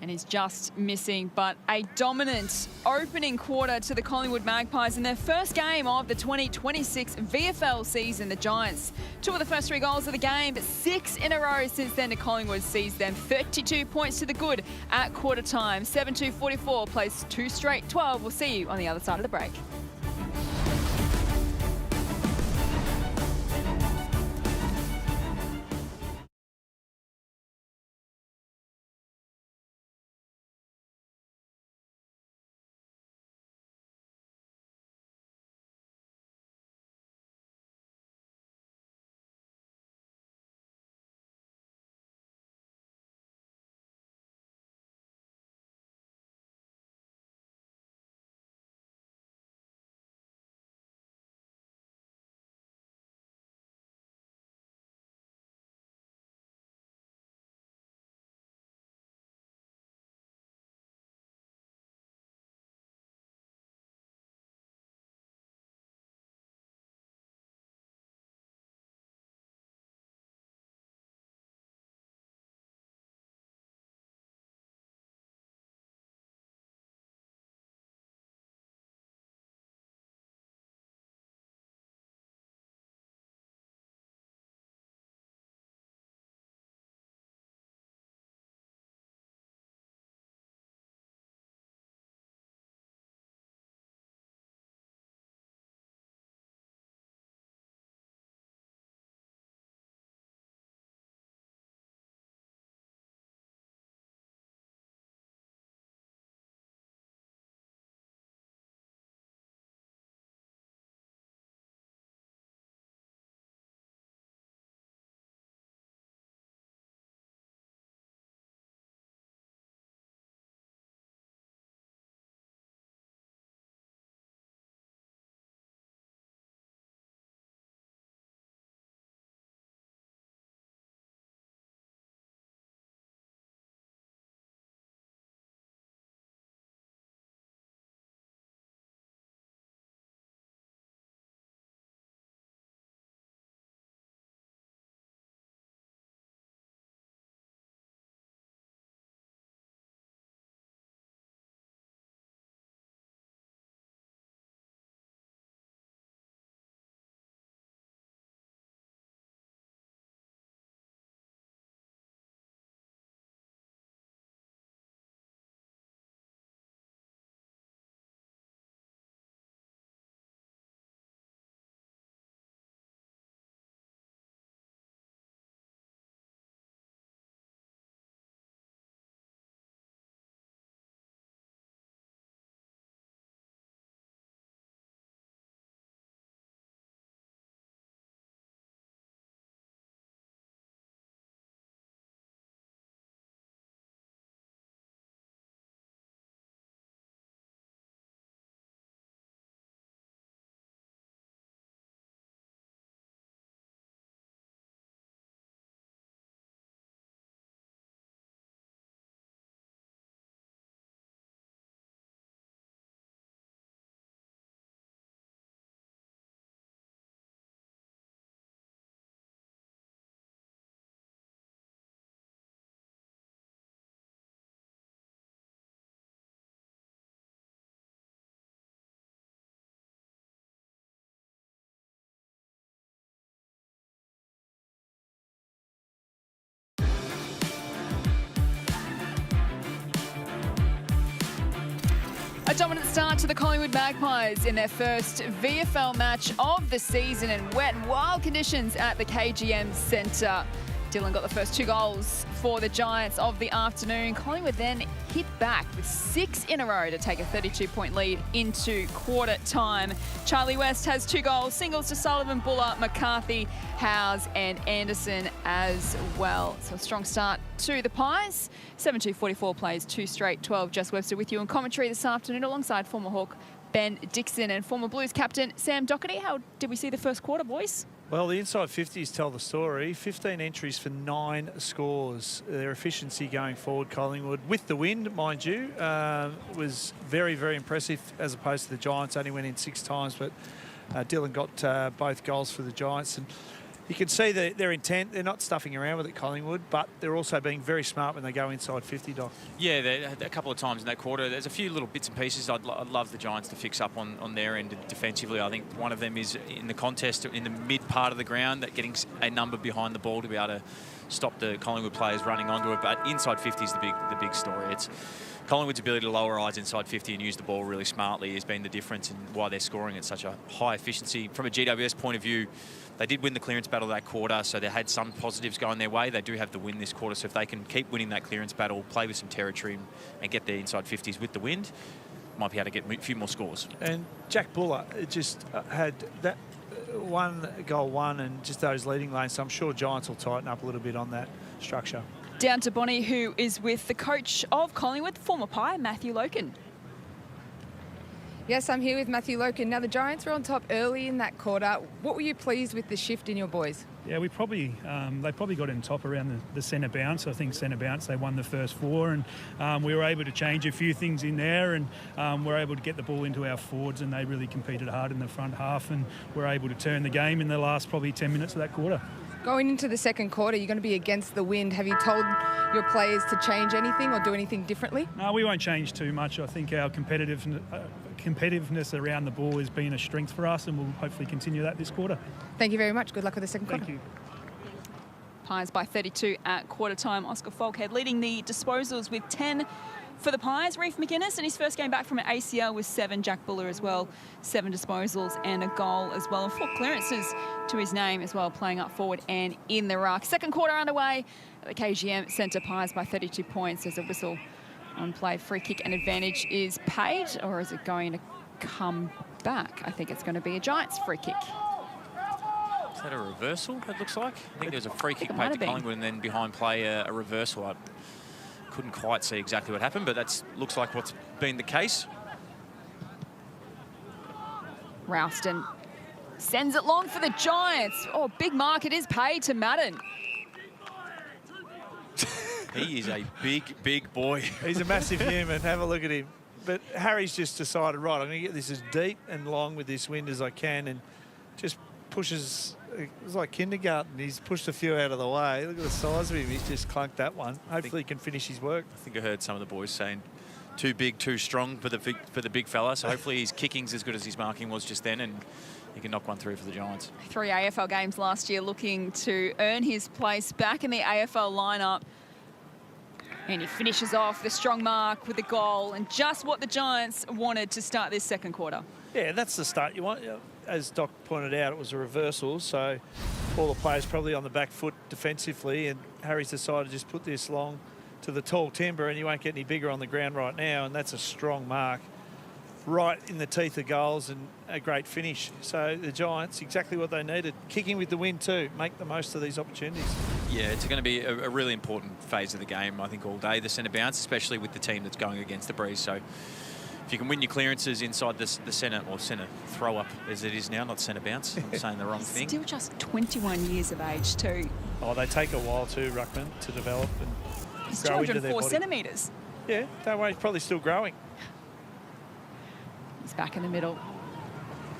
and is just missing, but a dominant opening quarter to the Collingwood Magpies in their first game of the 2026 VFL season. The Giants, 2 of the first 3 goals of the game, but 6 in a row since then to Collingwood sees them 32 points to the good at quarter time. 7-2-44 plays 2 straight 12. We'll see you on the other side of the break. A dominant start to the Collingwood Magpies in their first VFL match of the season in wet and wild conditions at the KGM Centre. Dylan got the first 2 goals for the Giants of the afternoon. Collingwood then hit back with 6 in a row to take a 32-point lead into quarter time. Charlie West has 2 goals, singles to Sullivan, Buller, McCarthy, Howes and Anderson as well. So a strong start to the Pies. 7-2-44 plays 2 straight 12. Jess Webster with you on commentary this afternoon alongside former Hawk Ben Dixon and former Blues captain Sam Doherty. How did we see the first quarter, boys? Well, the inside 50s tell the story. 15 entries for 9 scores. Their efficiency going forward, Collingwood, with the wind, mind you, was very, very impressive as opposed to the Giants. Only went in 6 times, but Dylan got both goals for the Giants. And you can see their intent. They're not stuffing around with it, Collingwood, but they're also being very smart when they go inside 50, Doc. Yeah, a couple of times in that quarter. There's a few little bits and pieces I'd love the Giants to fix up on their end defensively. I think one of them is in the contest in the mid part of the ground, that getting a number behind the ball to be able to stop the Collingwood players running onto it. But inside 50 is the big story. It's Collingwood's ability to lower eyes inside 50 and use the ball really smartly has been the difference in why they're scoring at such a high efficiency. From a GWS point of view, they did win the clearance battle that quarter, so they had some positives going their way. They do have the win this quarter, so if they can keep winning that clearance battle, play with some territory and get their inside 50s with the wind, might be able to get a few more scores. And Jack Buller just had that one goal and just those leading lanes, so I'm sure Giants will tighten up a little bit on that structure. Down to Bonnie, who is with the coach of Collingwood, former Pie, Matthew Loken. Yes, I'm here with Matthew Loken. Now, the Giants were on top early in that quarter. What were you pleased with the shift in your boys? Yeah, they probably got in top around the centre bounce. I think centre bounce, they won the first 4, and we were able to change a few things in there, and we're able to get the ball into our forwards, and they really competed hard in the front half, and we're able to turn the game in the last probably 10 minutes of that quarter. Going into the second quarter, you're going to be against the wind. Have you told your players to change anything or do anything differently? No, we won't change too much. I think our competitiveness around the ball has been a strength for us, and we'll hopefully continue that this quarter. Thank you very much. Good luck with the second quarter. Thank you. Pies by 32 at quarter time. Oscar Falkhead leading the disposals with 10 for the Pies. Reef McInnes in his first game back from an ACL with 7. Jack Buller as well, 7 disposals and a goal as well, and 4 clearances to his name as well, playing up forward and in the ruck. Second quarter underway at the KGM Centre. Pies by 32 points. There's a whistle on play. Free kick and advantage is paid, or is it going to come back? I think it's going to be a Giants free kick. Is that a reversal, it looks like? I think there's a free kick paid to Collingwood and then behind play a reversal. I couldn't quite see exactly what happened, but that looks like what's been the case. Ralston sends it long for the Giants. Oh, big mark. It is paid to Madden. He is a big boy. He's a massive human. Have a look at him. But Harry's just decided, right, I'm going to get this as deep and long with this wind as I can, and just pushes. It's like kindergarten. He's pushed a few out of the way. Look at the size of him. He's just clunked that one. Hopefully he can finish his work. I think I heard some of the boys saying too big, too strong for the big fella. So hopefully his kicking's as good as his marking was just then, and he can knock one through for the Giants. 3 AFL games last year, looking to earn his place back in the AFL lineup. And he finishes off the strong mark with the goal, and just what the Giants wanted to start this second quarter. Yeah, that's the start you want. As Doc pointed out, it was a reversal, so all the players probably on the back foot defensively, and Harry's decided to just put this long to the tall timber, and you won't get any bigger on the ground right now, and that's a strong mark right in the teeth of goals and a great finish. So the Giants, exactly what they needed. Kicking with the wind too, make the most of these opportunities. Yeah, it's going to be a really important phase of the game, I think, all day, the centre bounce, especially with the team that's going against the breeze. So if you can win your clearances inside the centre, or centre throw up as it is now, not centre bounce. I'm saying the wrong thing. Still just 21 years of age too. Oh, they take a while too, Ruckman, to develop and He's grow into their 204 body. centimetres. Yeah, don't worry, he's probably still growing. He's back in the middle,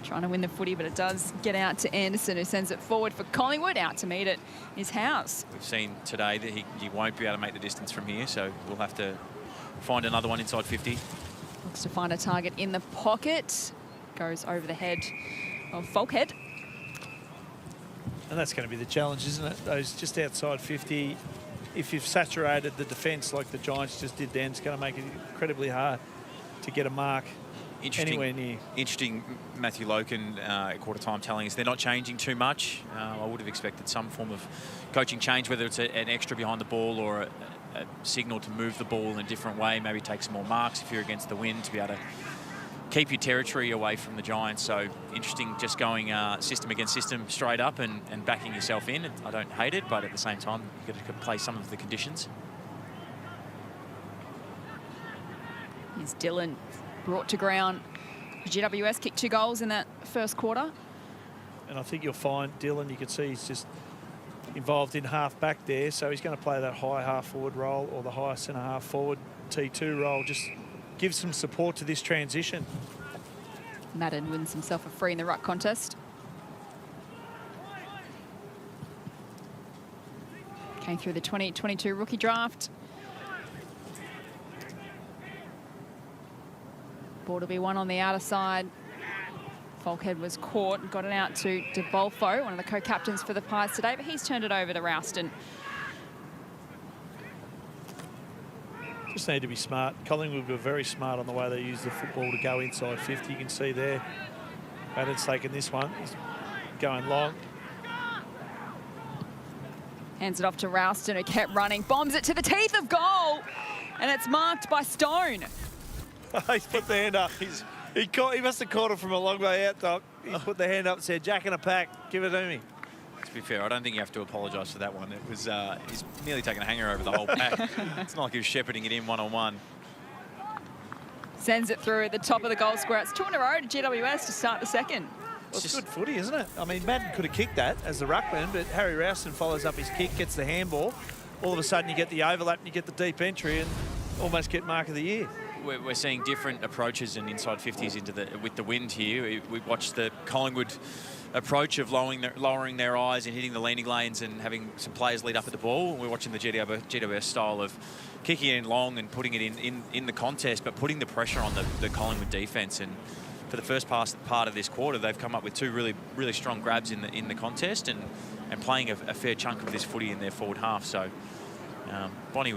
trying to win the footy, but it does get out to Anderson, who sends it forward for Collingwood. Out to meet it is Howes. We've seen today that he won't be able to make the distance from here, so we'll have to find another one inside 50. Looks to find a target in the pocket. Goes over the head of Falkhead. And that's going to be the challenge, isn't it? Those just outside 50, if you've saturated the defence like the Giants just did then, it's going to make it incredibly hard to get a mark anywhere near. Interesting, Matthew Loken at quarter time telling us they're not changing too much. I would have expected some form of coaching change, whether it's an extra behind the ball or a signal to move the ball in a different way, maybe take some more marks if you're against the wind to be able to keep your territory away from the Giants. So interesting, just going system against system straight up and backing yourself in. I don't hate it, but at the same time, you've got to play some of the conditions. Here's Dylan brought to ground. GWS kicked 2 goals in that first quarter. And I think you'll find Dylan, you can see he's just involved in half back there, so he's going to play that high half forward role or the high centre half forward T2 role. Just give some support to this transition. Madden wins himself a free in the ruck contest. Came through the 2022 rookie draft. Ball to be won on the outer side. Falkhead was caught and got it out to DeBolfo, one of the co-captains for the Pies today, but he's turned it over to Rouston. Just need to be smart. Collingwood were very smart on the way they used the football to go inside 50. You can see there, Madden's taken this one. He's going long. Hands it off to Rouston, who kept running, bombs it to the teeth of goal, and it's marked by Stone. He's put the hand up. He must have caught it from a long way out, Doc. He put the hand up and said, "Jack in a pack, give it to me." To be fair, I don't think you have to apologise for that one. It was he's nearly taken a hanger over the whole pack. It's not like he was shepherding it in one-on-one. Sends it through at the top of the goal square. It's 2 in a row to GWS to start the second. Well, it's good footy, isn't it? I mean, Madden could have kicked that as the ruckman, but Harry Rouston follows up his kick, gets the handball. All of a sudden, you get the overlap and you get the deep entry and almost get mark of the year. We're seeing different approaches and inside 50s with the wind here. We watched the Collingwood approach of lowering their eyes and hitting the leaning lanes and having some players lead up at the ball. We're watching the GWS style of kicking it in long and putting it in the contest, but putting the pressure on the Collingwood defence. And for the first part of this quarter, they've come up with 2 really strong grabs in the contest and playing a fair chunk of this footy in their forward half. So Bonnie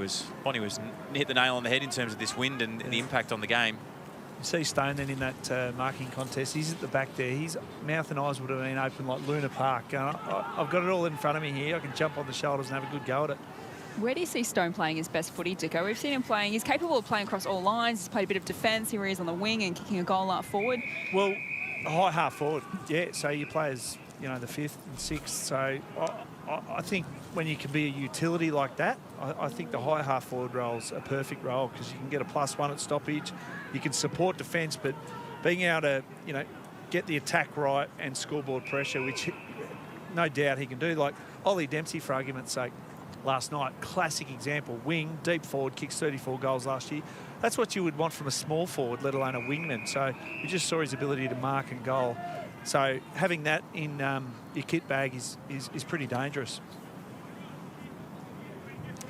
hit the nail on the head in terms of this wind and the impact on the game. You see Stone then in that marking contest. He's at the back there. His mouth and eyes would have been open like Luna Park. I've got it all in front of me here. I can jump on the shoulders and have a good go at it. Where do you see Stone playing his best footy, Dicko? We've seen him playing. He's capable of playing across all lines. He's played a bit of defence. Here he is on the wing and kicking a goal out forward. Well, a high half forward. Yeah, so you play as, the 5th and 6th. So I think when you can be a utility like that, I think the high half forward role's a perfect role because you can get a +1 at stoppage. You can support defence, but being able to, get the attack right and scoreboard pressure, which no doubt he can do. Like Ollie Dempsey, for argument's sake, last night, classic example, wing, deep forward, kicks 34 goals last year. That's what you would want from a small forward, let alone a wingman. So you just saw his ability to mark and goal. So having that in your kit bag is pretty dangerous.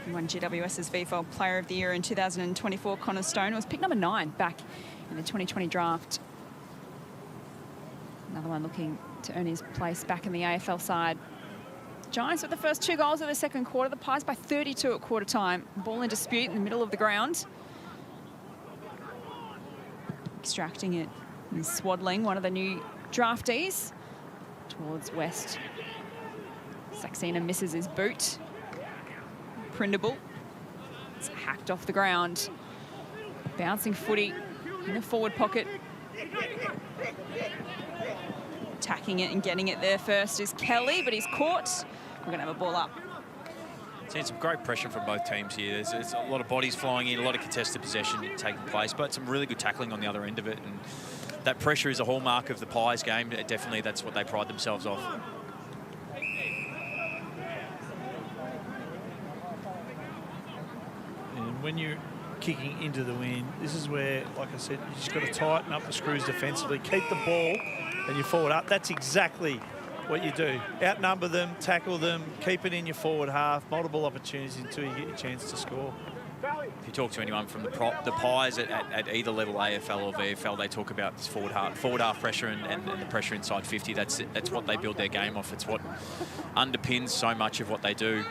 He won GWS's VFL Player of the Year in 2024. Connor Stone was pick number 9 back in the 2020 draft. Another one looking to earn his place back in the AFL side. Giants with the first 2 goals of the second quarter. The Pies by 32 at quarter time. Ball in dispute in the middle of the ground. Extracting it and Swaddling, one of the new draftees, towards West. Saxena misses his boot. Prindable. It's hacked off the ground. Bouncing footy in the forward pocket. Attacking it and getting it there first is Kelly, but he's caught. We're going to have a ball up. Seen some great pressure from both teams here. There's a lot of bodies flying in, a lot of contested possession taking place, but some really good tackling on the other end of it. And that pressure is a hallmark of the Pies game. Definitely, that's what they pride themselves off. And when you're kicking into the wind, this is where, like I said, you just got to tighten up the screws defensively, keep the ball and your forward up. That's exactly what you do. Outnumber them, tackle them, keep it in your forward half, multiple opportunities until you get your chance to score. If you talk to anyone from the Pies at either level, AFL or VFL, they talk about this forward half pressure and the pressure inside 50. That's what they build their game off. It's what underpins so much of what they do.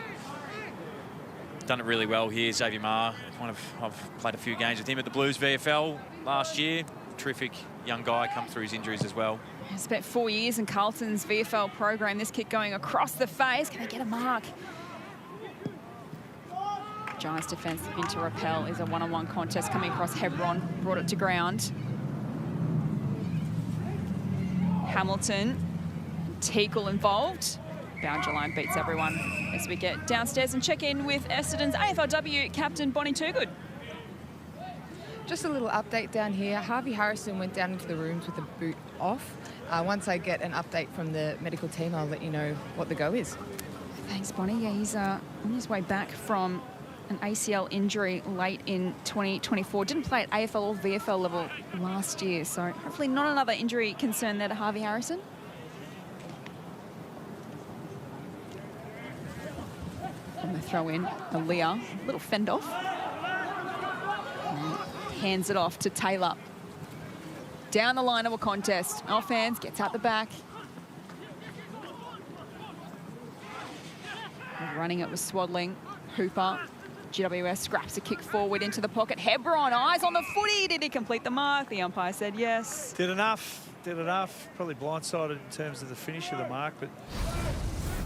done it really well here. Xavier Marr, I've played a few games with him at the Blues VFL last year. Terrific young guy, come through his injuries as well. He spent 4 years in Carlton's VFL program. This kick going across the face. Can they get a mark? Giants defence into repel is a one-on-one contest coming across Hebron. Brought it to ground. Hamilton, Teagle involved. Boundary line beats everyone as we get downstairs and check in with Essendon's AFLW captain Bonnie Toogood. Just a little update down here. Harvey Harrison went down into the rooms with the boot off. Once I get an update from the medical team, I'll let you know what the go is. Thanks, Bonnie. Yeah, he's on his way back from an ACL injury late in 2024. Didn't play at AFL or VFL level last year, so hopefully not another injury concern there to Harvey Harrison. And the throw in, Aaliyah, a little fend off. And hands it off to Taylor. Down the line of a contest. Offhands, gets out the back. Running it was Swaddling. Hooper. GWS scraps a kick forward into the pocket. Hebron, eyes on the footy. Did he complete the mark? The umpire said yes. Did enough. Did enough. Probably blindsided in terms of the finish of the mark, but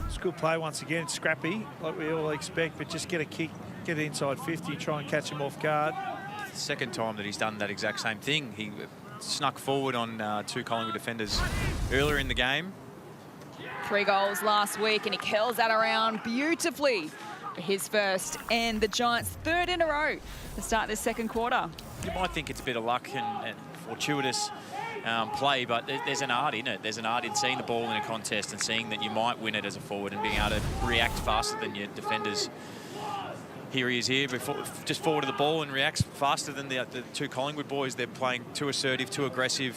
it's good play once again. Scrappy, like we all expect, but just get a kick, get it inside 50, try and catch him off guard. Second time that he's done that exact same thing. He snuck forward on 2 Collingwood defenders earlier in the game. 3 goals last week, and he curls that around beautifully for his first and the Giants' 3rd in a row to start this second quarter. You might think it's a bit of luck and fortuitous play, but there's an art in it. There's an art in seeing the ball in a contest and seeing that you might win it as a forward and being able to react faster than your defenders. Here he is here, just forward of the ball and reacts faster than the 2 Collingwood boys. They're playing too assertive, too aggressive.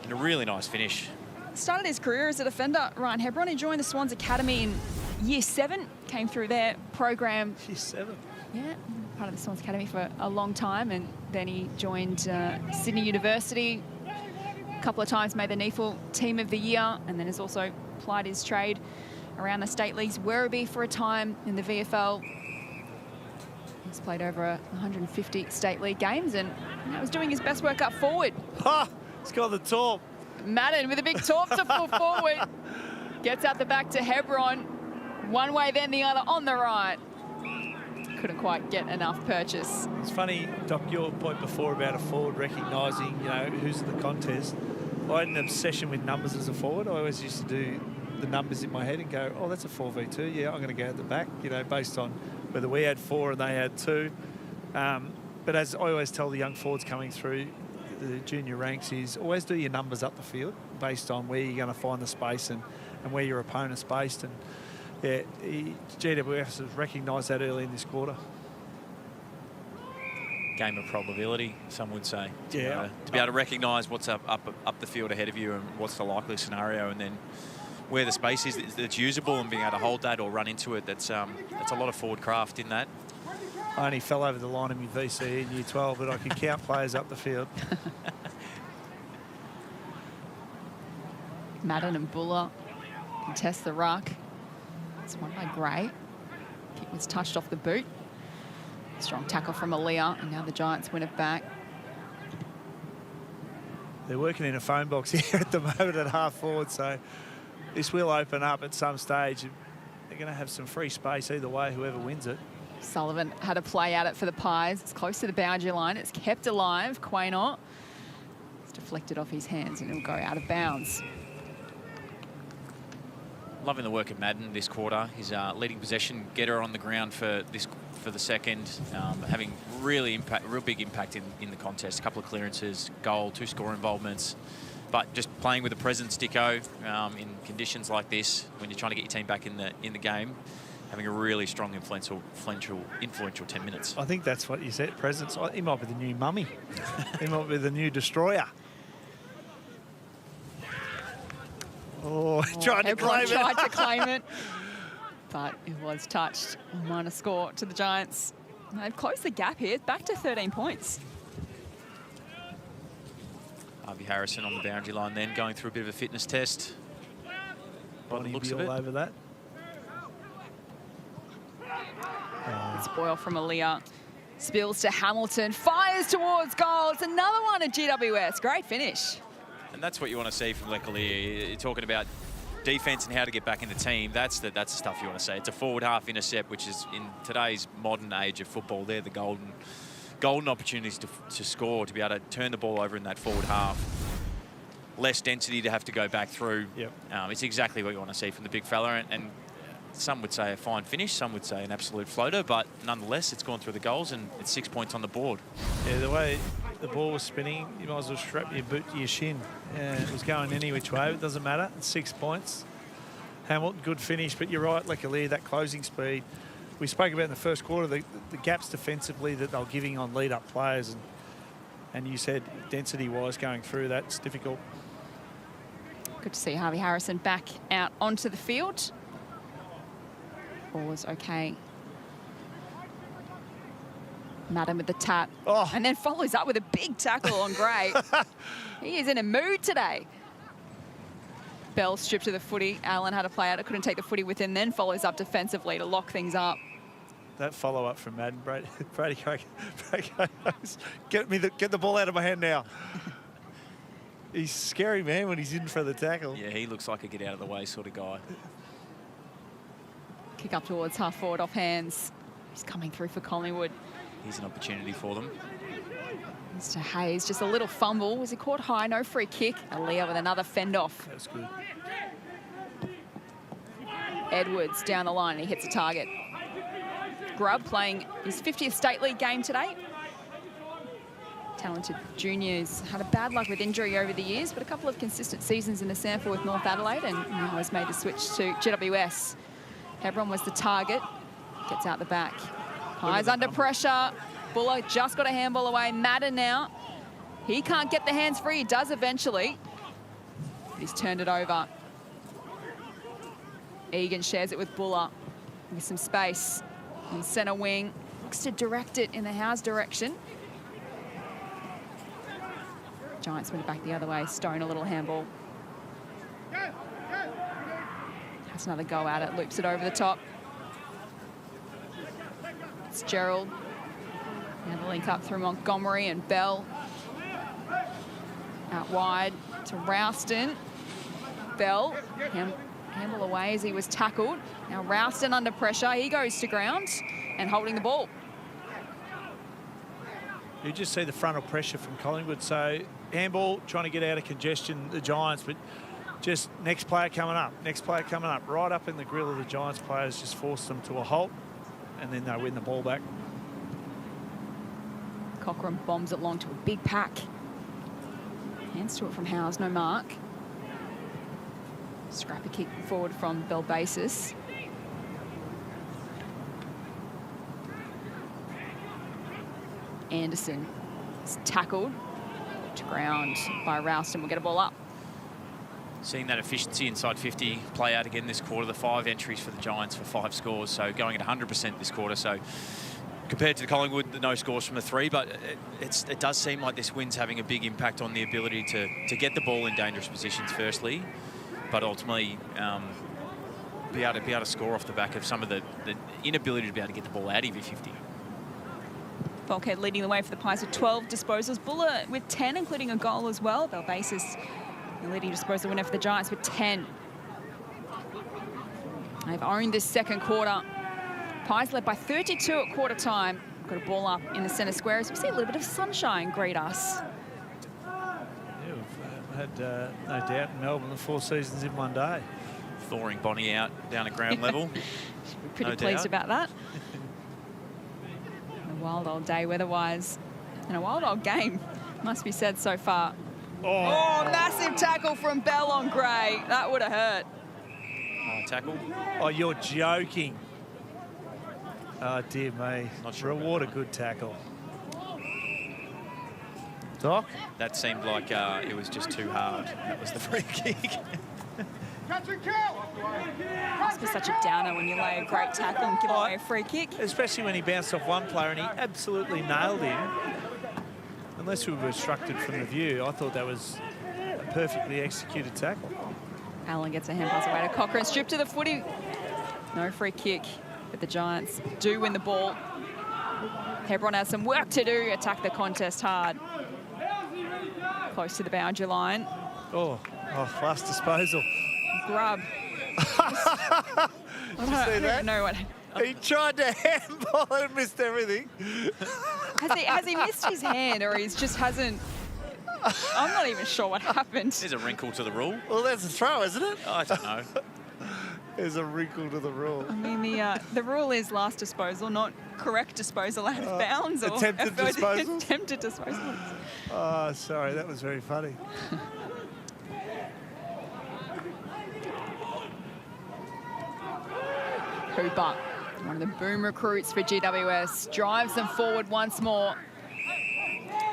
And a really nice finish. Started his career as a defender, Ryan Hebron. He joined the Swans Academy in Year 7, came through their program. Year 7? Yeah, part of the Swans Academy for a long time, and then he joined Sydney University. A couple of times made the NEFL Team of the Year, and then has also plied his trade around the state leagues. Werribee for a time in the VFL. He's played over 150 state league games, and now was doing his best work up forward. Ha! He's got the top. Madden with a big torp to pull forward. Gets out the back to Hebron. One way, then the other on the right. Couldn't quite get enough purchase. It's funny, Doc, your point before about a forward recognising, you know, who's in the contest. I had an obsession with numbers as a forward. I always used to do the numbers in my head and go, oh, that's a 4v2. Yeah, I'm going to go at the back, you know, based on whether we had 4 and they had 2. But as I always tell the young forwards coming through the junior ranks is always do your numbers up the field based on where you're going to find the space and where your opponent's based. And yeah, GWS has recognised that early in this quarter. Game of probability, some would say. Yeah. To be able to recognise what's up the field ahead of you and what's the likely scenario, and then where the space is that's usable and being able to hold that or run into it. That's a lot of forward craft in that. I only fell over the line in my VCE in Year 12, but I can count players up the field. Madden and Buller contest the ruck. It's won by Gray. Kick was touched off the boot. Strong tackle from Aaliyah, and now the Giants win it back. They're working in a phone box here at the moment at half forward, so this will open up at some stage. They're going to have some free space either way, whoever wins it. Sullivan had to play at it for the Pies. It's close to the boundary line. It's kept alive. Quaynor. It's deflected off his hands and it'll go out of bounds. Loving the work of Madden this quarter. He's leading possession getter on the ground for the second, having real big impact in the contest. A couple of clearances, goal, 2 score involvements, but just playing with a presence, Dicko, in conditions like this when you're trying to get your team back in the game. Having a really strong, influential 10 minutes. I think that's what you said, presence. He might be the new mummy. He might be the new destroyer. Oh, he tried to claim it, but it was touched. Minor score to the Giants. They've closed the gap here. It's back to 13 points. Harvey Harrison on the boundary line then, going through a bit of a fitness test. Bonnie be all over that. It's Boyle from Aaliyah. Spills to Hamilton, fires towards goal. It's another one at GWS. Great finish. And that's what you want to see from Leclerc. You're talking about defense and how to get back in the team. That's the stuff you want to see. It's a forward half intercept, which is in today's modern age of football, they're the golden opportunities to score, to be able to turn the ball over in that forward half. Less density to have to go back through. Yep. It's exactly what you want to see from the big fella. And some would say a fine finish, some would say an absolute floater, but nonetheless, it's gone through the goals and it's 6 points on the board. Yeah, the way the ball was spinning, you might as well strap your boot to your shin. It was going any which way, it doesn't matter. It's 6 points. Hamilton, good finish, but you're right, Leclerc, that closing speed. We spoke about in the first quarter, the gaps defensively that they're giving on lead-up players, and you said density-wise going through, that's difficult. Good to see Harvey Harrison back out onto the field. Ball was okay. Madden with the tap. Oh. And then follows up with a big tackle on Gray. He is in a mood today. Bell stripped to the footy. Allen had a play out. Couldn't take the footy with him. Then follows up defensively to lock things up. That follow-up from Madden, Brady goes, get the ball out of my hand now. He's a scary man when he's in for the tackle. Yeah, he looks like a get-out-of-the-way sort of guy. Kick up towards half forward off hands. He's coming through for Collingwood. Here's an opportunity for them. Mr. Hayes, just a little fumble. Was he caught high? No free kick. Aaliyah with another fend off. That's good. Edwards down the line and he hits a target. Grubb playing his 50th State League game today. Talented juniors, had a bad luck with injury over the years, but a couple of consistent seasons in the sample with North Adelaide, and now has made the switch to GWS. Hebron was the target. Gets out the back. Pies under pressure. Buller just got a handball away. Madden now. He can't get the hands free. He does eventually. But he's turned it over. Egan shares it with Buller with some space. In centre wing. Looks to direct it in the Howe's direction. Giants went back the other way. Stone a little handball. Has another go at it. Loops it over the top. It's Gerald. Now the link up through Montgomery and Bell. Out wide to Rouston. Bell. Handball away as he was tackled. Now Rouston under pressure. He goes to ground and holding the ball. You just see the frontal pressure from Collingwood. So handball, trying to get out of congestion, the Giants, but just next player coming up, right up in the grill of the Giants players, just force them to a halt, and then they win the ball back. Cochrane bombs it long to a big pack. Hands to it from Howes, no mark. Scrappy kick forward from Belbasis. Anderson is tackled to ground by Rouston. We'll get a ball up. Seeing that efficiency inside 50 play out again this quarter, the 5 entries for the Giants for 5 scores, so going at 100% this quarter. So compared to the Collingwood, the no scores from the 3, but it does seem like this win's having a big impact on the ability to get the ball in dangerous positions firstly, but ultimately be able to score off the back of some of the inability to be able to get the ball out of your 50. Bulkhead leading the way for the Pies with 12 disposals. Buller with 10, including a goal as well. Belbasis, the leading disposal winner for the Giants with 10. They've owned this second quarter. Pies led by 32 at quarter time. Got a ball up in the centre square as we see a little bit of sunshine greet us. Yeah, we've had no doubt in Melbourne the 4 seasons in one day. Thawing Bonnie out down at ground level. We're pretty pleased about that. A wild old day weather-wise. And a wild old game, must be said so far. Oh, massive tackle from Bell on Gray. That would have hurt. Tackle. Oh, you're joking. Oh, dear me. Not sure Reward a good tackle. Doc? That seemed like it was just too hard. That was the free kick. Must be such a downer when you lay a great tackle and give away a free kick. Especially when he bounced off one player and he absolutely nailed him. Unless we were obstructed from the view, I thought that was a perfectly executed tackle. Allen gets a hand pass away to Cochrane. Strip to the footy. No free kick. But the Giants do win the ball. Hebron has some work to do, attack the contest hard. Close to the boundary line. Oh, fast disposal. Grub. I don't even know what... He tried to handball and missed everything. Has he missed his hand, or he just hasn't... I'm not even sure what happened. There's a wrinkle to the rule. Well, that's a throw, isn't it? I don't know. There's a wrinkle to the rule. I mean, the rule is last disposal, not correct disposal out of bounds. Or attempted disposal? Attempted disposal. Oh, sorry, that was very funny. Cooper, one of the boom recruits for GWS, drives them forward once more.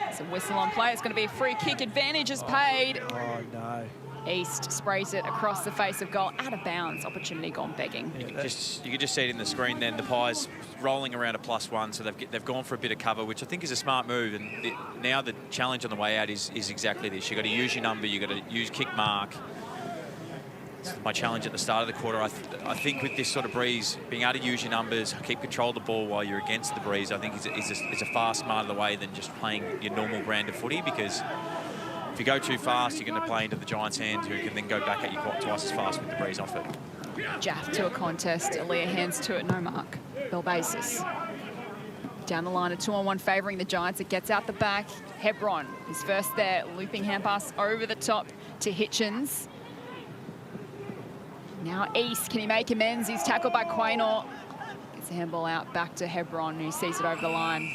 It's a whistle on play. It's going to be a free kick. Advantage is paid. Oh, no. East sprays it across the face of goal. Out of bounds. Opportunity gone begging. You can just see it in the screen then. The Pies rolling around a +1, so they've gone for a bit of cover, which I think is a smart move. And now the challenge on the way out is exactly this. You've got to use your number. You've got to use kick mark. It's my challenge at the start of the quarter. I think with this sort of breeze, being able to use your numbers, keep control of the ball while you're against the breeze, I think is a far smarter way than just playing your normal brand of footy, because if you go too fast, you're going to play into the Giants' hand, who can then go back at you twice as fast with the breeze off it. Jaff to a contest. Aaliyah hands to it. No mark. Belbasis. Down the line, a 2-on-1 favouring the Giants. It gets out the back. Hebron is first there. Looping hand pass over the top to Hitchens. Now East, can he make amends? He's tackled by Quaynor. Gets the handball out back to Hebron, who sees it over the line.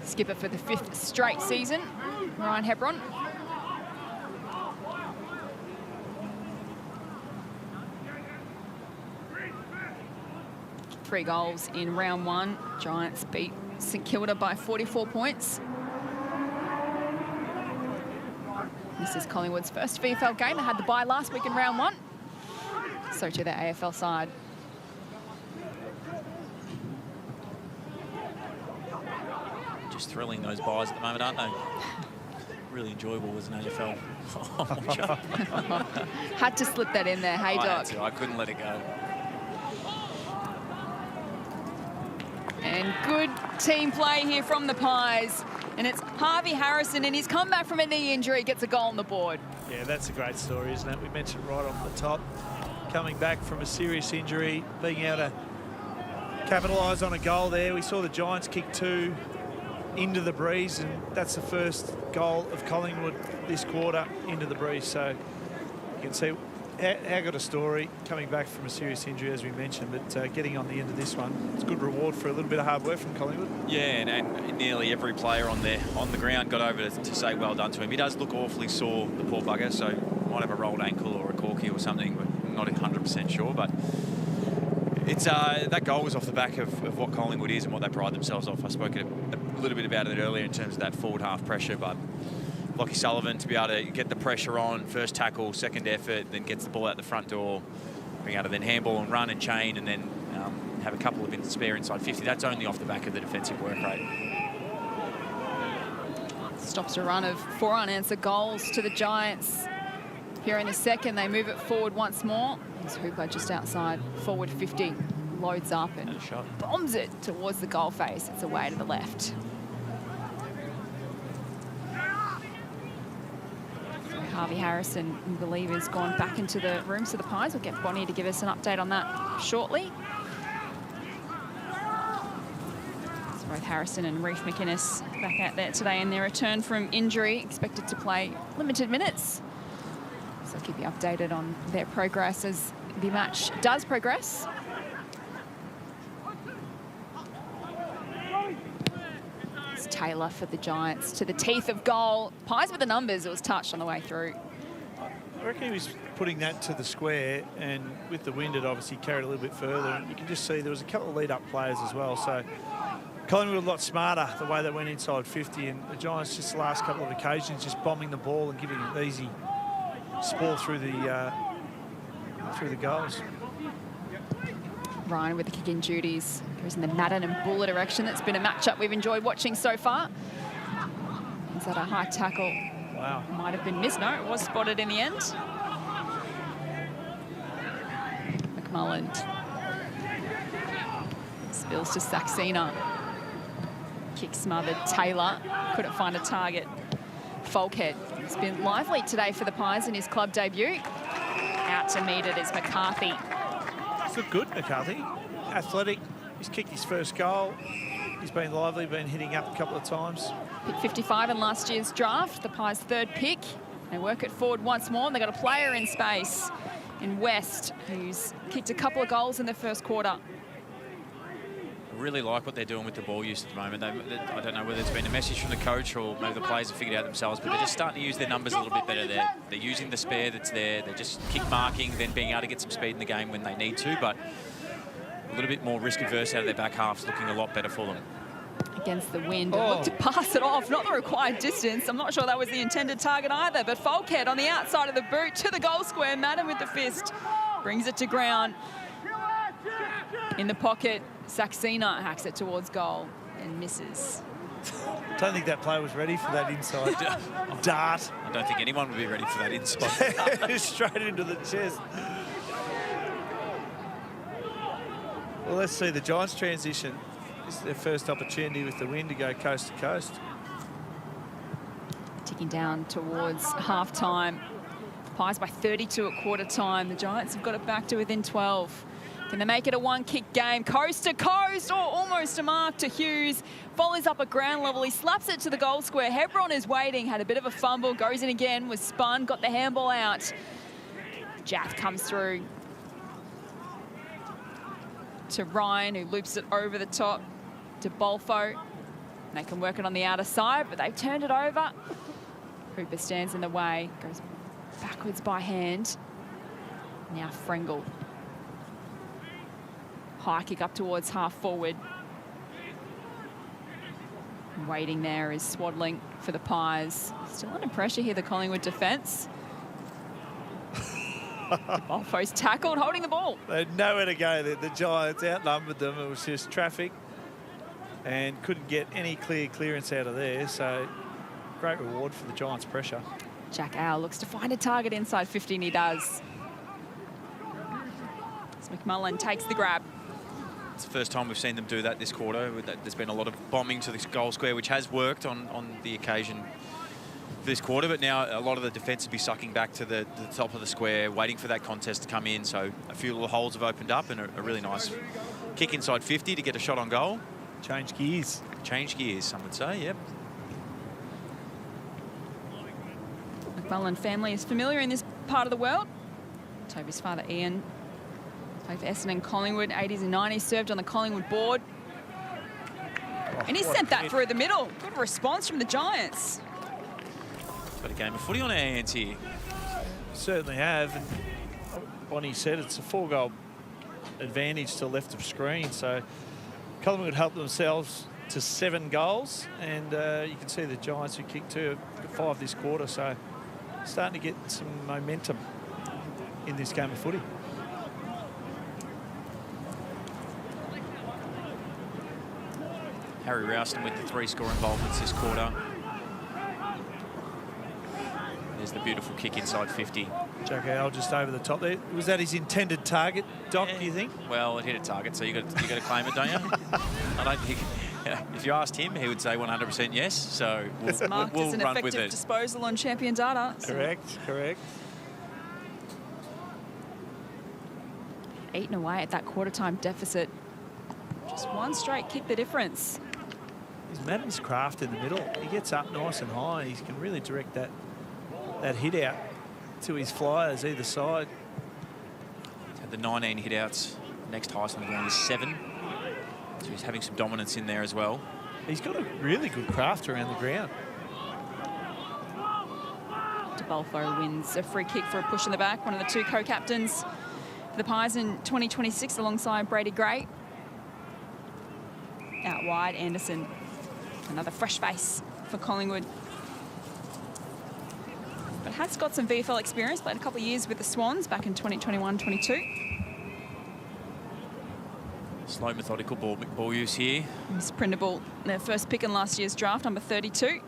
Skipper for the 5th straight season, Ryan Hebron. Three goals in round 1. Giants beat St Kilda by 44 points. This is Collingwood's first VFL game. They had the bye last week in round 1. So to their AFL side. Just thrilling, those buys at the moment, aren't they? Really enjoyable as an AFL. Had to slip that in there, hey Doc. I couldn't let it go. And good team play here from the Pies. And it's Harvey Harrison, and he's come back from a knee injury, gets a goal on the board. Yeah, that's a great story, isn't it? We mentioned right off the top, coming back from a serious injury, being able to capitalise on a goal there. We saw the Giants kick 2 into the breeze, and that's the first goal of Collingwood this quarter into the breeze. So you can see how good a story, coming back from a serious injury, as we mentioned, but getting on the end of this one, it's a good reward for a little bit of hard work from Collingwood. Yeah, and nearly every player on the ground got over to say well done to him. He does look awfully sore, the poor bugger, so might have a rolled ankle or a corky or something, but not 100% sure. But it's that goal was off the back of what Collingwood is and what they pride themselves off. I spoke a little bit about it earlier in terms of that forward half pressure, but Lockie Sullivan to be able to get the pressure on, first tackle, second effort, then gets the ball out the front door, being able to then handball and run and chain, and then have a couple of spare inside 50. That's only off the back of the defensive work rate. Stops a run of 4 unanswered goals to the Giants. Here in the second, they move it forward once more. There's Hooper just outside, forward 50, loads up and bombs it towards the goal face. It's away to the left. Harvey Harrison, we believe, has gone back into the room, so the Pies will get Bonnie to give us an update on that shortly. So both Harrison and Reef McInnes back out there today in their return from injury, expected to play limited minutes. So I'll keep you updated on their progress as the match does progress. Taylor for the Giants to the teeth of goal. Pies with the numbers. It was touched on the way through. I reckon he was putting that to the square, and with the wind it obviously carried a little bit further, and you can just see there was a couple of lead-up players as well. So Collingwood a lot smarter the way they went inside 50, and the Giants just the last couple of occasions just bombing the ball and giving an easy spoil through the goals. Ryan with the kick-in duties. Goes in the Madden and Buller direction. It's been a matchup we've enjoyed watching so far. Is that a high tackle? Wow. Might have been missed. No, it was spotted in the end. McMullen. Spills to Saxena. Kick smothered. Taylor couldn't find a target. Falkhead has been lively today for the Pies in his club debut. Out to meet it is McCarthy. He's looked good, McCarthy. Athletic. He's kicked his first goal. He's been lively, been hitting up a couple of times. Pick 55 in last year's draft, the Pies' third pick. They work it forward once more. They've got a player in space in West, who's kicked a couple of goals in the first quarter. I really like what they're doing with the ball use at the moment. I don't know whether it's been a message from the coach or maybe the players have figured it out themselves, but they're just starting to use their numbers a little bit better there. They're using the spare that's there. They're just kick marking, then being able to get some speed in the game when they need to, but a little bit more risk averse out of their back half's looking a lot better for them. Against the wind, looked to pass it off, not the required distance. I'm not sure that was the intended target either, but Falkhead on the outside of the boot to the goal square. Madden with the fist brings it to ground. In the pocket, Saxena hacks it towards goal and misses. Don't think that player was ready for that inside dart. I don't think anyone would be ready for that inside. Straight into the chest. Well, let's see the Giants transition. This is their first opportunity with the wind to go coast to coast. Ticking down towards half-time. Pies by 32 at quarter-time. The Giants have got it back to within 12. Can they make it a one-kick game? Coast to coast, or almost a mark to Hughes. Volleys up at ground level. He slaps it to the goal square. Hebron is waiting, had a bit of a fumble, goes in again, was spun, got the handball out. Jath comes through to Ryan, who loops it over the top to Bolfo. They can work it on the outer side, but they've turned it over. Hooper stands in the way, goes backwards by hand. Now Frengel. High kick up towards half forward. Waiting there is Swadling for the Pies. Still under pressure here, the Collingwood defence. Bolfo's tackled, holding the ball. They had nowhere to go there. The Giants outnumbered them. It was just traffic and couldn't get any clearance out of there. So great reward for the Giants' pressure. Jack Owl looks to find a target inside 50, and he does. As McMullen takes the grab. It's the first time we've seen them do that this quarter. There's been a lot of bombing to this goal square, which has worked on the occasion for this quarter, but now a lot of the defence will be sucking back to the top of the square, waiting for that contest to come in. So a few little holes have opened up, and a really nice kick inside 50 to get a shot on goal. Change gears. Change gears, some would say, yep. McMullen family is familiar in this part of the world. Toby's father, Ian, played for Essendon, Collingwood, 80s and 90s, served on the Collingwood board. And he sent that through the middle. Good response from the Giants. Got a game of footy on our hands here. Certainly have. And Bonnie said it's a 4-goal advantage to left of screen. So Collingwood helped themselves to 7 goals. And you can see the Giants who kicked 2 got 5 this quarter. So starting to get some momentum in this game of footy. Harry Rouston with the 3 score involvements this quarter. There's the beautiful kick inside 50. Jack Owl just over the top there. Was that his intended target, Doc, do you think? Well, it hit a target, so you got to claim it, don't you? I don't think. If you asked him, he would say 100% yes. So It's marked as an run with effective it. disposal on champion data. So Correct. eaten away at that quarter-time deficit. Just one straight kick the difference. He's Madden's craft in the middle. He gets up nice and high. He can really direct that hit out to his flyers either side. He's had the 19 hit outs. Next highest on the ground is 7. So he's having some dominance in there as well. He's got a really good craft around the ground. DeBolfo wins a free kick for a push in the back. One of the 2 co-captains for the Pies in 2026 alongside Brady Gray. Out wide, Anderson. Another fresh face for Collingwood. But has got some VFL experience, played a couple of years with the Swans back in 2021-22. Slow, methodical ball use here. Miss Prindable, their first pick in last year's draft, number 32.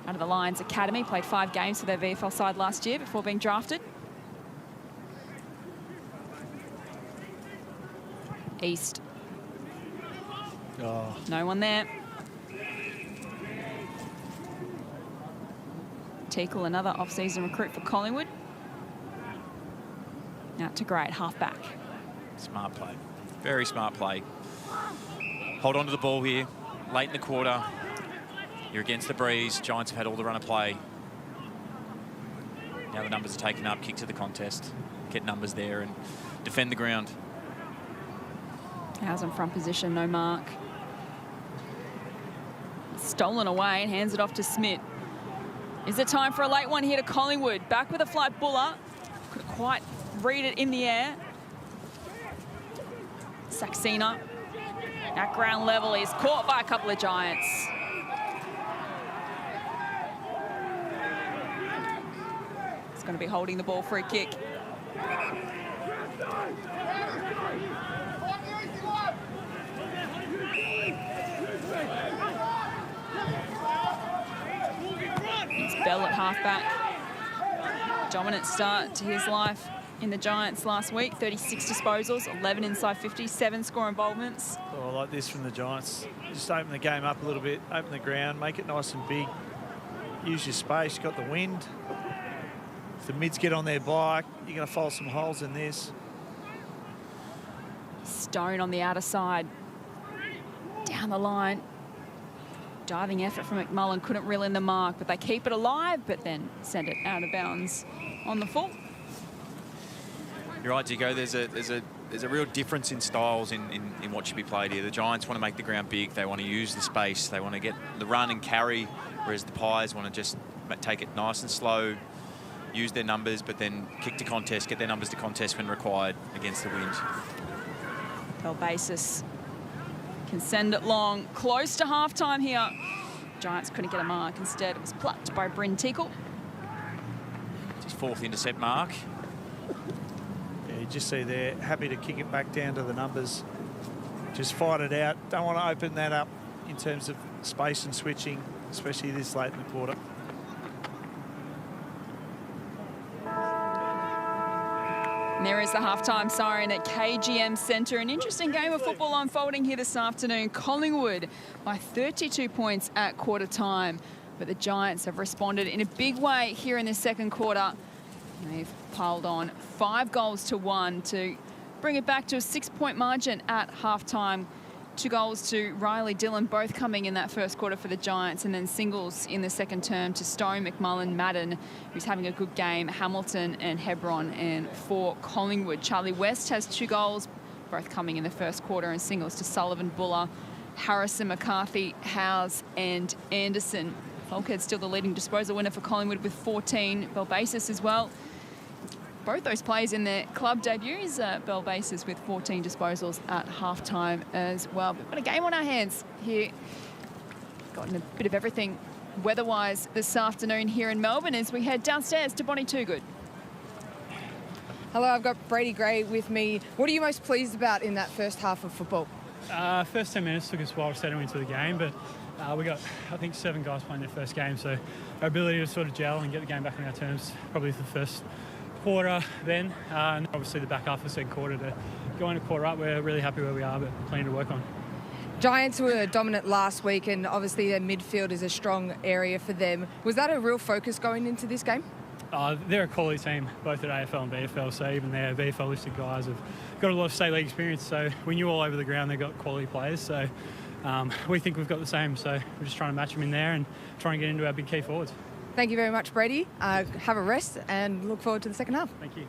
Out of the Lions Academy, played 5 games for their VFL side last year before being drafted. East. Oh. No one there. Teakle, another off-season recruit for Collingwood. Out to Gray at half-back. Smart play. Very smart play. Hold on to the ball here. Late in the quarter. You're against the breeze. Giants have had all the run of play. Now the numbers are taken up. Kick to the contest. Get numbers there and defend the ground. How's in front position, no mark. Stolen away and hands it off to Smith. Is it time for a late one here to Collingwood? Back with a flight Buller. Couldn't quite read it in the air. Saxena at ground level is caught by a couple of Giants. It's going to be holding the ball for a kick. It's Bell at halfback. Dominant start to his life in the Giants last week. 36 disposals, 11 inside 50, 7 score involvements. Oh, I like this from the Giants. Just open the game up a little bit, open the ground, make it nice and big. Use your space, you've got the wind. If the mids get on their bike, you're going to fold some holes in this. Stone on the outer side. Down the line. Diving effort from McMullen, couldn't reel in the mark, but they keep it alive, but then send it out of bounds on the full. You're right, Digo. There's a real difference in styles in what should be played here. The Giants want to make the ground big. They want to use the space. They want to get the run and carry, whereas the Pies want to just take it nice and slow, use their numbers, but then kick to contest, get their numbers to contest when required against the wind. Bell Basis can send it long, close to halftime here. Giants couldn't get a mark. Instead, it was plucked by Bryn Teakle. It's his 4th intercept mark. Yeah, you just see there, happy to kick it back down to the numbers. Just fight it out. Don't want to open that up in terms of space and switching, especially this late in the quarter. And there is the halftime siren at KGM Centre. An interesting game of football unfolding here this afternoon. Collingwood by 32 points at quarter time. But the Giants have responded in a big way here in the second quarter. And they've piled on 5 goals to 1 to bring it back to a 6-point margin at halftime. 2 goals to Riley Dillon, both coming in that first quarter for the Giants, and then singles in the second term to Stone, McMullen, Madden, who's having a good game, Hamilton and Hebron, and for Collingwood. Charlie West has 2 goals, both coming in the first quarter, and singles to Sullivan, Buller, Harrison, McCarthy, Howes and Anderson. Falkhead still the leading disposal winner for Collingwood with 14. Belbasis as well. Both those players in their club debuts. Belbasis with 14 disposals at halftime as well. We've got a game on our hands here. Gotten a bit of everything weather-wise this afternoon here in Melbourne as we head downstairs to Bonnie Toogood. Hello, I've got Brady Gray with me. What are you most pleased about in that first half of football? First 10 minutes took us a while to settle into the game, but we got, I think, 7 guys playing their first game, so our ability to sort of gel and get the game back on our terms probably the first quarter then, and obviously the back half of the second quarter to go into quarter up. We're really happy where we are, but plenty to work on. Giants were dominant last week, and obviously their midfield is a strong area for them. Was that a real focus going into this game? They're a quality team, both at AFL and VFL, so even their VFL listed guys have got a lot of state league experience, so we knew all over the ground they've got quality players, so we think we've got the same, so we're just trying to match them in there and try and get into our big key forwards. Thank you very much, Brady. Have a rest and look forward to the second half. Thank you.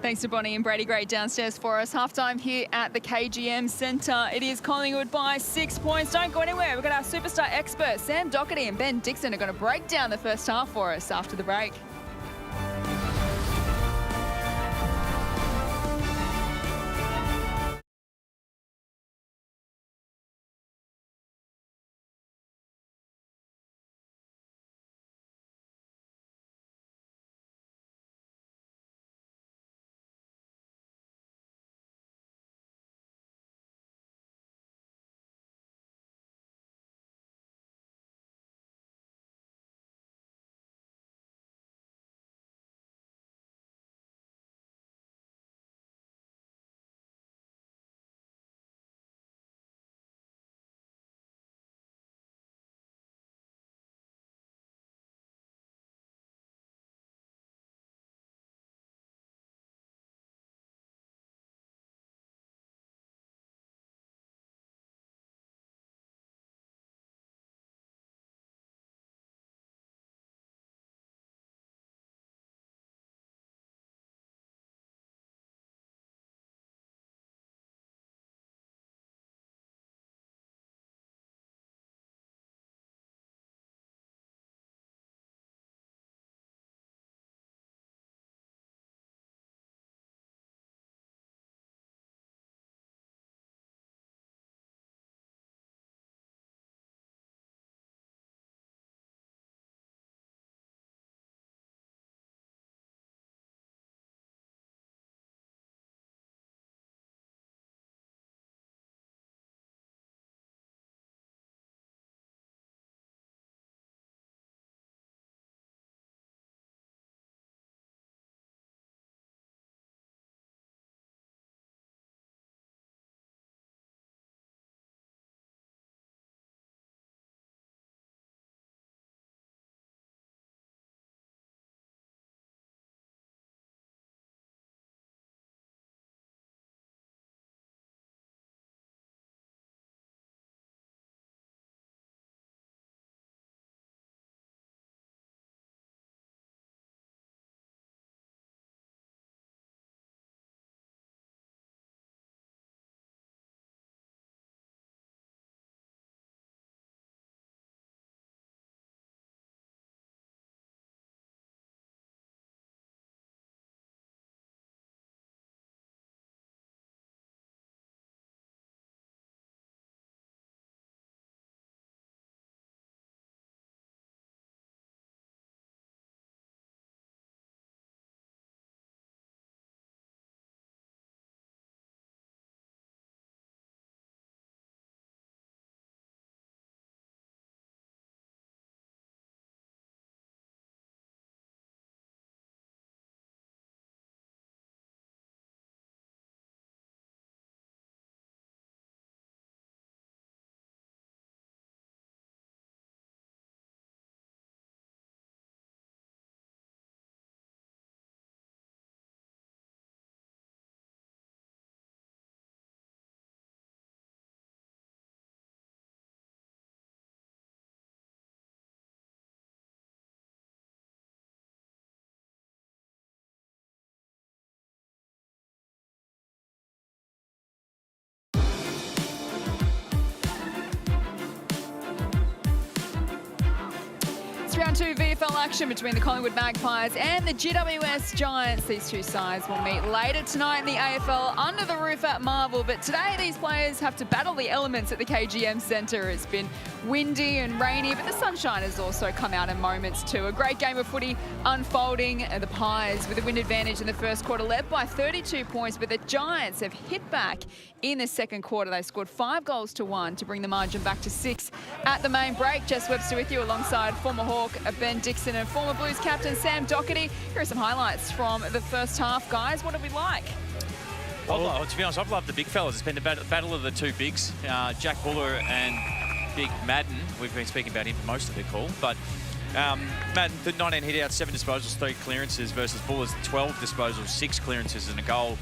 Thanks to Bonnie and Brady Gray downstairs for us. Halftime here at the KGM Centre. It is Collingwood by 6 points. Don't go anywhere. We've got our superstar experts, Sam Doherty and Ben Dixon, are going to break down the first half for us after the break. Round 2 VFL action between the Collingwood Magpies and the GWS Giants. These two sides will meet later tonight in the AFL under the roof at Marvel. But today these players have to battle the elements at the KGM Centre. It's been windy and rainy, but the sunshine has also come out in moments too. A great game of footy unfolding. The Pies with a win advantage in the first quarter, led by 32 points, but the Giants have hit back in the second quarter. They scored 5 goals to 1 to bring the margin back to 6 at the main break. Jess Webster with you alongside former Hawk Ben Dixon and former Blues captain Sam Doherty. Here are some highlights from the first half, guys. What did we like? Well, to be honest, I've loved the big fellas. It's been the battle of the two bigs, Jack Buller and Big Madden. We've been speaking about him for most of the call, but Madden, 19 hit-outs, 7 disposals, 3 clearances versus Buller's 12 disposals, 6 clearances and a goal.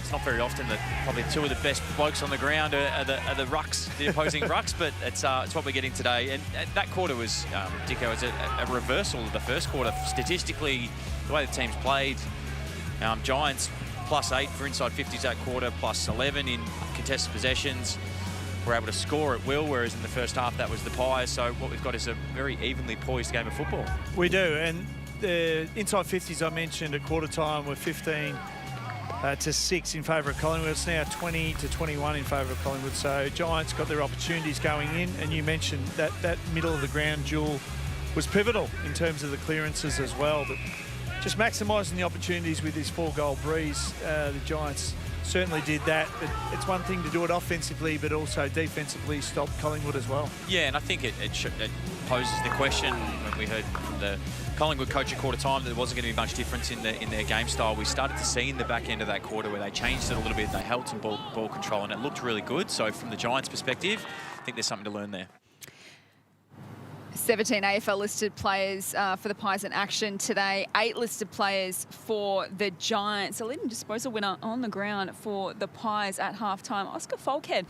It's not very often that probably 2 of the best blokes on the ground are the rucks, the opposing rucks, but it's what we're getting today. And that quarter was, Dicko, was a reversal of the first quarter. Statistically, the way the teams played, Giants +8 for inside 50s that quarter, +11 in contested possessions. Were able to score at will, whereas in the first half that was the Pies. So what we've got is a very evenly poised game of football. We do, and the inside 50s I mentioned at quarter time were 15 to 6 in favour of Collingwood. It's now 20 to 21 in favour of Collingwood. So Giants got their opportunities going in, and you mentioned that middle of the ground duel was pivotal in terms of the clearances as well. But just maximising the opportunities with this 4-goal breeze, the Giants certainly did that. But it's one thing to do it offensively, but also defensively stop Collingwood as well. Yeah, and I think it poses the question when we heard from the Collingwood coach at quarter time that there wasn't going to be much difference in their game style. We started to see in the back end of that quarter where they changed it a little bit. They held some ball control, and it looked really good. So from the Giants' perspective, I think there's something to learn there. 17 AFL listed players for the Pies in action today. 8 listed players for the Giants. A leading disposal winner on the ground for the Pies at halftime. Oscar Folkhead,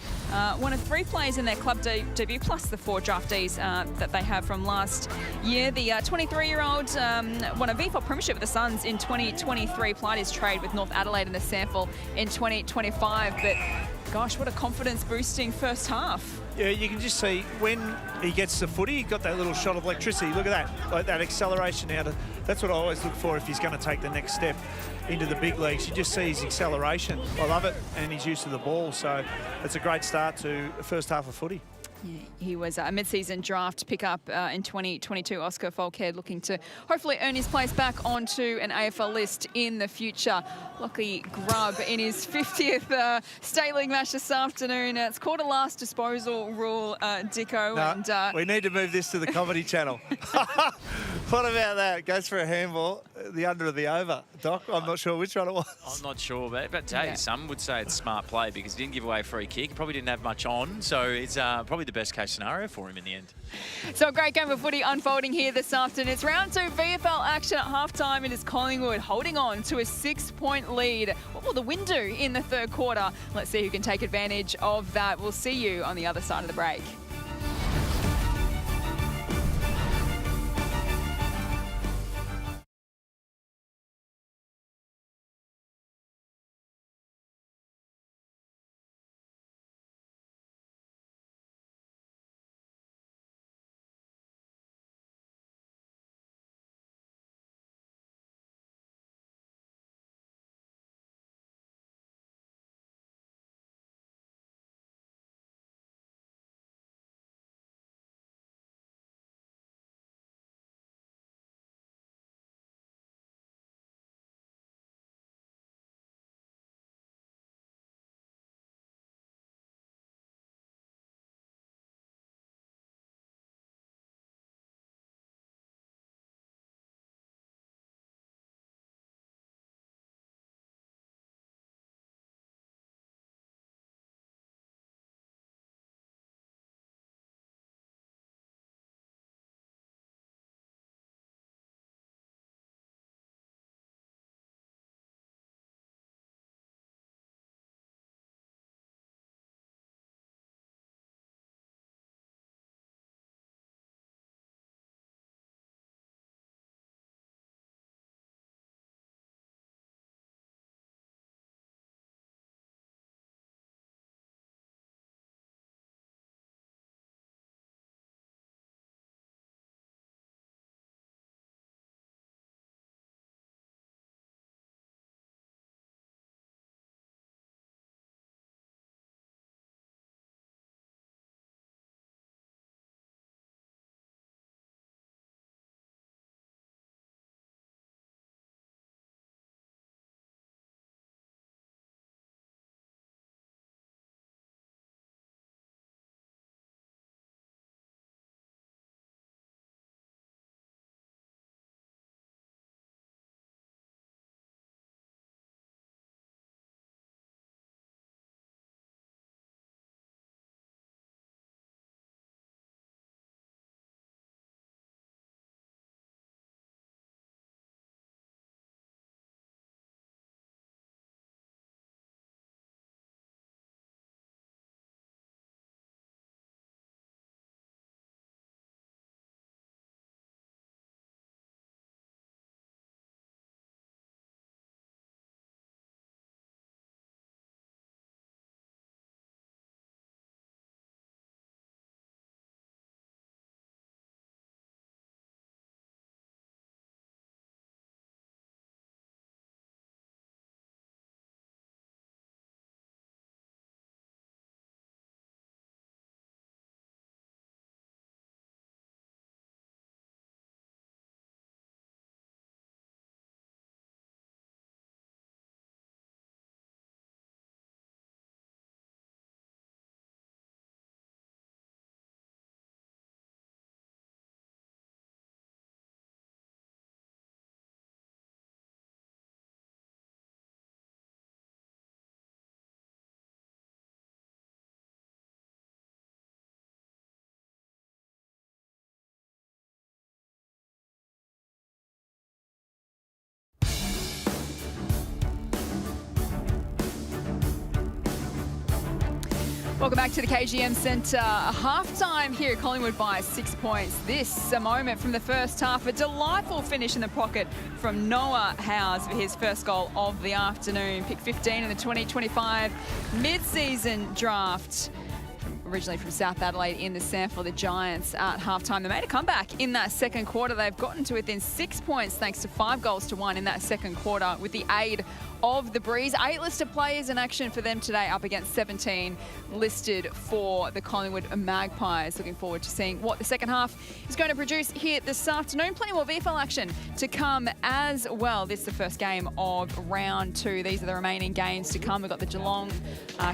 one of 3 players in their club debut, plus the 4 draftees that they have from last year. The 23-year-old won a VFL premiership with the Suns in 2023, plied his trade with North Adelaide in the SANFL in 2025. But gosh, what a confidence-boosting first half. Yeah, you can just see when he gets the footy, he got that little shot of electricity. Look at that, like that acceleration out of. That's what I always look for if he's going to take the next step into the big leagues. You just see his acceleration. I love it, and his use of the ball. So it's a great start to the first half of footy. Yeah, he was a mid-season draft pickup in 2022. Oscar Folkhead looking to hopefully earn his place back onto an AFL list in the future. Lockie Grubb in his 50th State League match this afternoon. It's called a last disposal rule, Dicko. No, and we need to move this to the Comedy Channel. What about that? Goes for a handball, the under or the over. Doc, I'm not sure which one it was. I'm not sure, but hey, some would say it's smart play because he didn't give away a free kick. He probably didn't have much on, so it's probably the best case scenario for him in the end. So a great game of footy unfolding here this afternoon. It's round 2 VFL action at halftime. It is Collingwood holding on to a 6-point lead. What will the wind do in the third quarter? Let's see who can take advantage of that. We'll see you on the other side of the break. Welcome back to the KGM Centre. Half-time here at Collingwood by 6 points. This a moment from the first half. A delightful finish in the pocket from Noah Howes for his first goal of the afternoon. Pick 15 in the 2025 mid-season draft. Originally from South Adelaide in the sample, the Giants at halftime. They made a comeback in that second quarter. They've gotten to within 6 points thanks to 5 goals to 1 in that second quarter with the aid of the Breeze. 8 listed players in action for them today, up against 17 listed for the Collingwood Magpies. Looking forward to seeing what the second half is going to produce here this afternoon. Plenty more VFL action to come as well. This is the first game of round 2. These are the remaining games to come. We've got the Geelong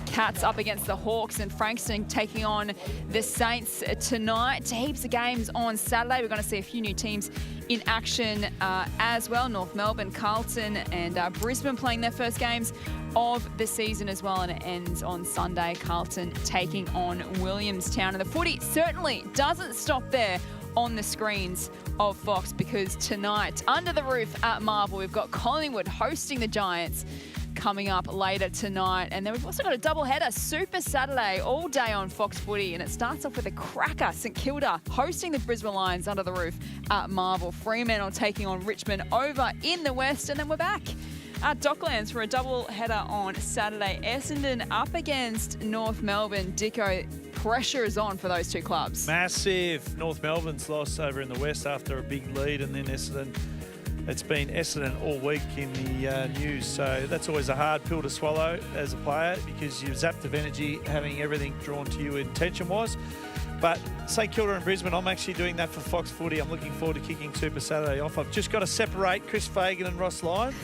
Cats up against the Hawks, and Frankston taking on the Saints tonight. Heaps of games on Saturday. We're going to see a few new teams in action as well. North Melbourne, Carlton and Brisbane playing their first games of the season as well, and it ends on Sunday. Carlton taking on Williamstown, and the footy certainly doesn't stop there on the screens of Fox, because tonight under the roof at Marvel we've got Collingwood hosting the Giants coming up later tonight. And then we've also got a double-header, Super Saturday, all day on Fox Footy. And it starts off with a cracker, St Kilda hosting the Brisbane Lions under the roof at Marvel. Fremantle taking on Richmond over in the West. And then we're back at Docklands for a double-header on Saturday. Essendon up against North Melbourne. Dicko, pressure is on for those two clubs. Massive. North Melbourne's loss over in the West after a big lead, and then Essendon. It's been Essendon all week in the news, so that's always a hard pill to swallow as a player, because you're zapped of energy having everything drawn to you intention-wise. But St Kilda and Brisbane, I'm actually doing that for Fox Footy. I'm looking forward to kicking Super Saturday off. I've just got to separate Chris Fagan and Ross Lyon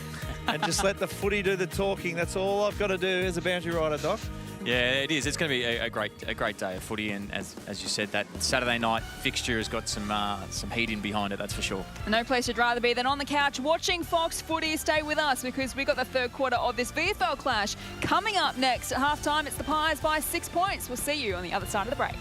and just let the footy do the talking. That's all I've got to do as a boundary rider, Doc. Yeah, it is. It's going to be a great day of footy, and as you said, that Saturday night fixture has got some heat in behind it. That's for sure. No place you'd rather be than on the couch watching Fox Footy. Stay with us, because we got the third quarter of this VFL clash coming up next at halftime. It's the Pies by 6 points. We'll see you on the other side of the break.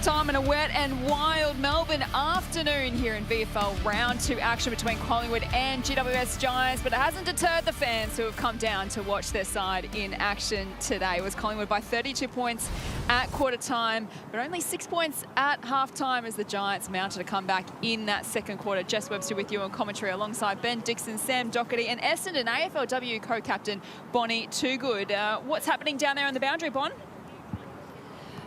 Half-time and a wet and wild Melbourne afternoon here in VFL Round 2 action between Collingwood and GWS Giants, but it hasn't deterred the fans who have come down to watch their side in action today. It was Collingwood by 32 points at quarter time, but only 6 points at half-time as the Giants mounted a comeback in that second quarter. Jess Webster with you on commentary alongside Ben Dixon, Sam Doherty and Essendon AFLW co-captain Bonnie Toogood. What's happening down there on the boundary, Bon?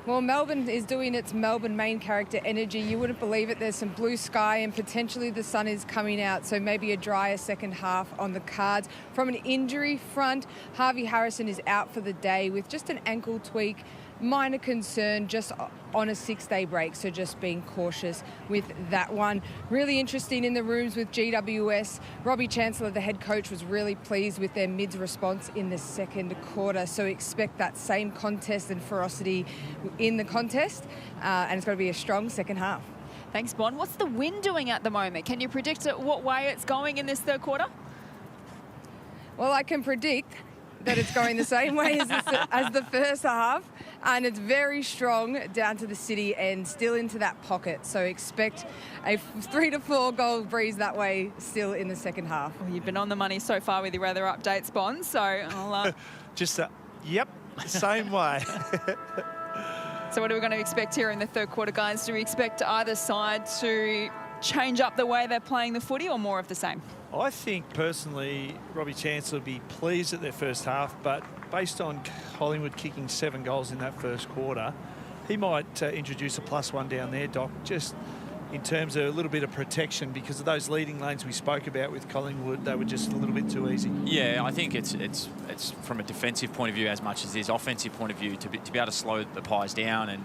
Well, Melbourne is doing its Melbourne main character energy. You wouldn't believe it. There's some blue sky and potentially the sun is coming out, so maybe a drier second half on the cards. From an injury front, Harvey Harrison is out for the day with just an ankle tweak. Minor concern, just on a 6-day break, so just being cautious with that one. Really interesting in the rooms with GWS. Robbie Chancellor, the head coach, was really pleased with their mids response in the second quarter, so expect that same contest and ferocity in the contest, and it's going to be a strong second half. Thanks, Bon. What's the wind doing at the moment? Can you predict what way it's going in this third quarter? Well, I can predict that it's going the same way as the first half, and it's very strong down to the city and still into that pocket, so expect a 3 to 4 goal breeze that way still in the second half. Well, you've been on the money so far with your weather updates, Bon, so I'll... Yep, same way. So what are we going to expect here in the third quarter, guys? Do we expect either side to change up the way they're playing the footy or more of the same? I think personally Robbie Chancellor will be pleased at their first half, but based on Collingwood kicking 7 goals in that first quarter, he might introduce a +1 down there, Doc, just in terms of a little bit of protection because of those leading lanes we spoke about with Collingwood. They were just a little bit too easy. Yeah, I think it's from a defensive point of view as much as it is offensive point of view to be able to slow the Pies down and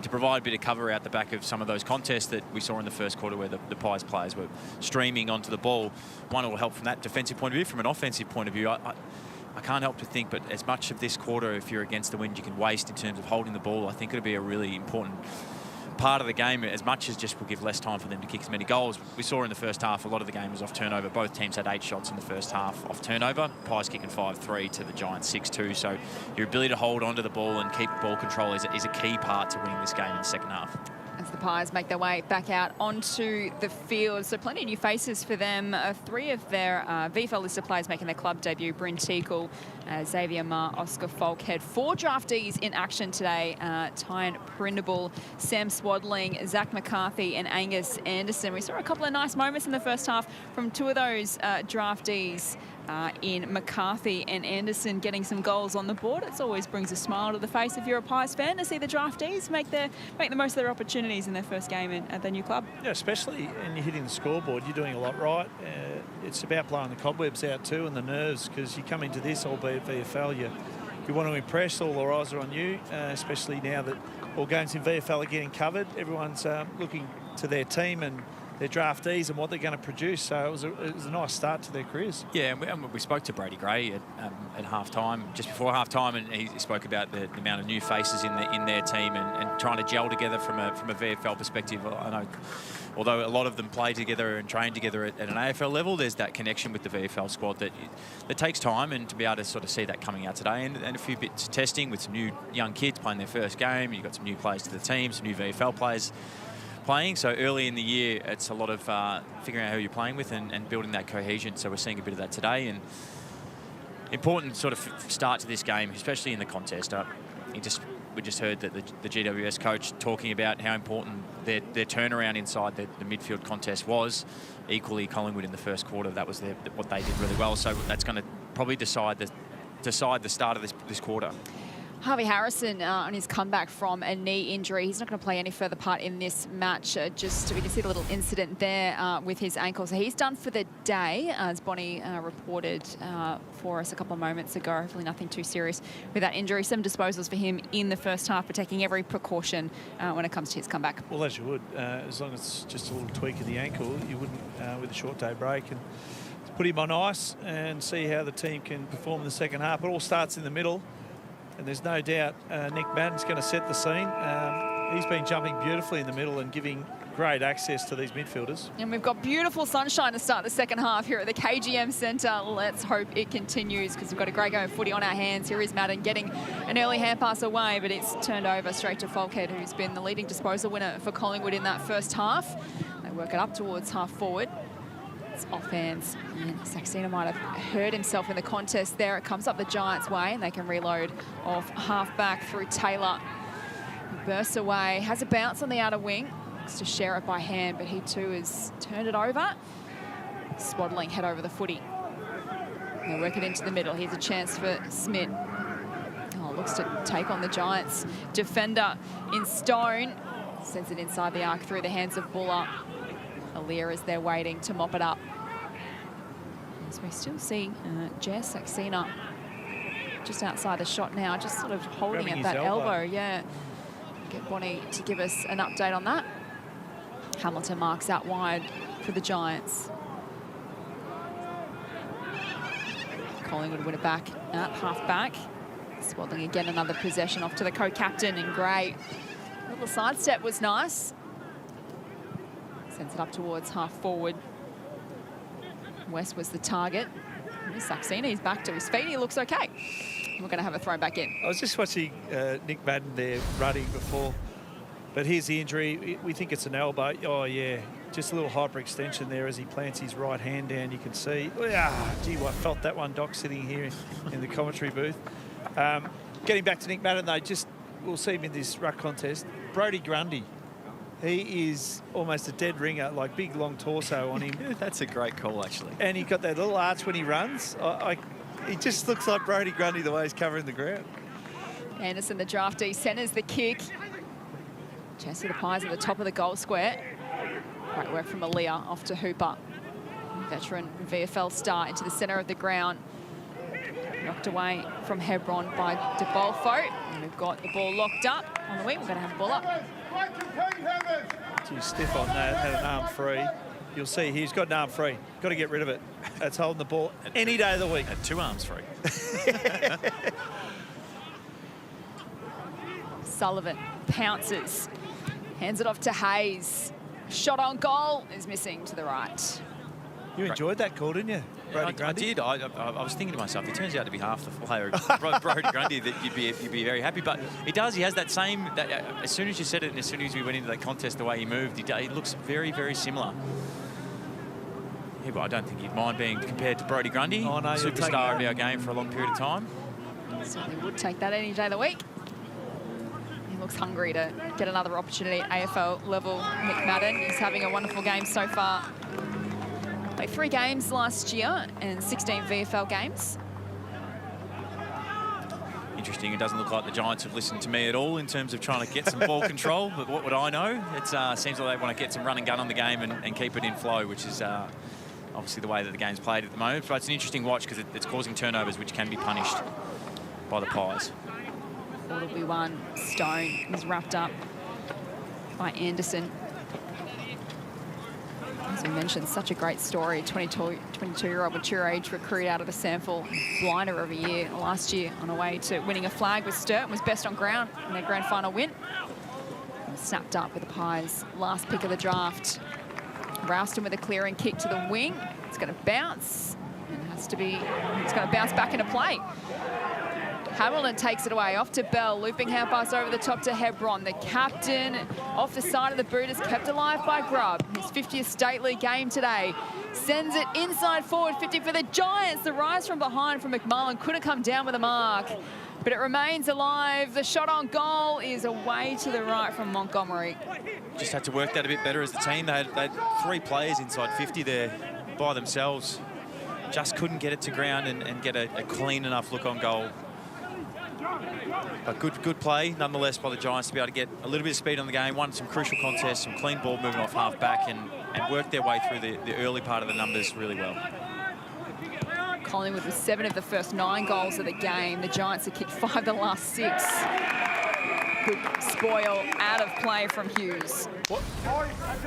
to provide a bit of cover out the back of some of those contests that we saw in the first quarter where the Pies players were streaming onto the ball. One will help from that defensive point of view. From an offensive point of view, I can't help to think, but as much of this quarter, if you're against the wind, you can waste in terms of holding the ball. I think it'll be a really important part of the game, as much as just will give less time for them to kick as many goals. We saw in the first half, a lot of the game was off turnover. Both teams had 8 shots in the first half off turnover. Pies kicking 5-3 to the Giants 6-2. So your ability to hold onto the ball and keep ball control is a key part to winning this game in the second half. As the Pies make their way back out onto the field. So plenty of new faces for them. 3 of their VFL listed players making their club debut. Bryn Teagle, Xavier Marr, Oscar Falkhead. 4 draftees in action today. Tyne Prindable, Sam Swadling, Zach McCarthy and Angus Anderson. We saw a couple of nice moments in the first half from 2 of those draftees. In McCarthy and Anderson getting some goals on the board. It always brings a smile to the face if you're a Pies fan to see the draftees make the most of their opportunities in their first game at their new club. Yeah, especially when you're hitting the scoreboard, you're doing a lot right. It's about blowing the cobwebs out too and the nerves, because you come into this, albeit VFL, you want to impress. All the eyes are on you, especially now that all games in VFL are getting covered. Everyone's looking to their team and their draftees and what they're going to produce. So it was a nice start to their careers. Yeah, and we spoke to Brady Gray at half-time, just before half-time, and he spoke about the amount of new faces in their team and trying to gel together from a VFL perspective. I know, although a lot of them play together and train together at an AFL level, there's that connection with the VFL squad that takes time, and to be able to sort of see that coming out today and a few bits of testing with some new young kids playing their first game. You've got some new players to the team, some new VFL players playing. So early in the year, it's a lot of figuring out who you're playing with and building that cohesion. So we're seeing a bit of that today, and important sort of start to this game, especially in the contest. We just heard that the GWS coach talking about how important their turnaround inside the midfield contest was. Equally, Collingwood in the first quarter, that was what they did really well. So that's going to probably decide the start of this quarter. Harvey Harrison on his comeback from a knee injury. He's not going to play any further part in this match. We can see the little incident there with his ankle. So he's done for the day, as Bonnie reported for us a couple of moments ago. Hopefully nothing too serious with that injury. 7 disposals for him in the first half, but taking every precaution when it comes to his comeback. Well, as you would, as long as it's just a little tweak of the ankle, you wouldn't with a short day break, and put him on ice and see how the team can perform in the second half. It all starts in the middle. And there's no doubt Nick Madden's going to set the scene. He's been jumping beautifully in the middle and giving great access to these midfielders. And we've got beautiful sunshine to start the second half here at the KGM Centre. Let's hope it continues because we've got a great game of footy on our hands. Here is Madden getting an early hand pass away, but it's turned over straight to Falkhead, who's been the leading disposal winner for Collingwood in that first half. They work it up towards half forward. It's off hands. And Saxena might have hurt himself in the contest there. It comes up the Giants' way, and they can reload off half back through Taylor. He bursts away, has a bounce on the outer wing. To share it by hand, but he too has turned it over. Swaddling head over the footy. They'll work it into the middle. Here's a chance for Smith. Oh, looks to take on the Giants. Defender in stone. Sends it inside the arc through the hands of Buller. Alir is there waiting to mop it up. As we still see Jess Saxena just outside the shot now, just sort of holding at that elbow. Yeah. Get Bonnie to give us an update on that. Hamilton marks out wide for the Giants. Collingwood win it back at half back. Swaddling again, another possession off to the co-captain in grey. Little sidestep was nice. Sends it up towards half forward. West was the target. Saxena, he's back to his feet. He looks okay. We're going to have a throw back in. I was just watching Nick Madden there running before, but here's the injury. We think it's an elbow. Oh, yeah, just a little hyperextension there as he plants his right hand down. You can see. Ah, gee, I felt that one, Doc, sitting here in the commentary booth. Getting back to Nick Madden, though, we'll see him in this ruck contest. Brodie Grundy. He is almost a dead ringer, like big, long torso on him. That's a great call, actually. And he got that little arch when he runs. He just looks like Brodie Grundy the way he's covering the ground. Anderson, the draftee, centres the kick. Chance for the Pies at the top of the goal square. Great work from Aaliyah off to Hooper. Veteran VFL star into the centre of the ground. Knocked away from Hebron by De Bolfo. And we've got the ball locked up on the wing. We're going to have a ball up. Too stiff on that, had an arm free. You'll see he's got an arm free. Got to get rid of it. That's holding the ball any day of the week. Had two arms free. Sullivan pounces. Hands it off to Hayes. Shot on goal is missing to the right. You enjoyed that call, didn't you? Yeah, I did. I was thinking to myself, he turns out to be half the player of Brodie Grundy that you'd be very happy. But he does. He has that same. As soon as you said it, and as soon as we went into that contest, the way he moved, he looks very, very similar. Yeah, but I don't think he'd mind being compared to Brodie Grundy, superstar of our game for a long period of time. Certainly would take that any day of the week. He looks hungry to get another opportunity at AFL level. Nick Madden is having a wonderful game so far. Played 3 games last year and 16 VFL games. Interesting. It doesn't look like the Giants have listened to me at all in terms of trying to get some ball control. But what would I know? It seems like they want to get some run and gun on the game and keep it in flow, which is obviously the way that the game's played at the moment. But it's an interesting watch because it's causing turnovers, which can be punished by the Pies. 4-1. Stone is wrapped up by Anderson. As we mentioned, such a great story. 22-year-old mature age recruit out of the Sample Blinder of a year last year on a way to winning a flag with Sturt, was best on ground in their grand final win. And snapped up with the Pies' last pick of the draft. Rouston with a clearing kick to the wing. It's going to bounce. It's going to bounce back into play. Hamilton takes it away, off to Bell, looping hand pass over the top to Hebron. The captain off the side of the boot is kept alive by Grubb. His 50th State League game today. Sends it inside forward, 50 for the Giants. The rise from behind from McMullen couldn't come down with a mark, but it remains alive. The shot on goal is away to the right from Montgomery. Just had to work that a bit better as the team. They had 3 players inside 50 there by themselves. Just couldn't get it to ground and get a clean enough look on goal. But good play, nonetheless, by the Giants to be able to get a little bit of speed on the game, won some crucial contests, some clean ball movement off half-back, and worked their way through the early part of the numbers really well. Collingwood with 7 of the first 9 goals of the game. The Giants have kicked 5 of the last 6. Good spoil out of play from Hughes.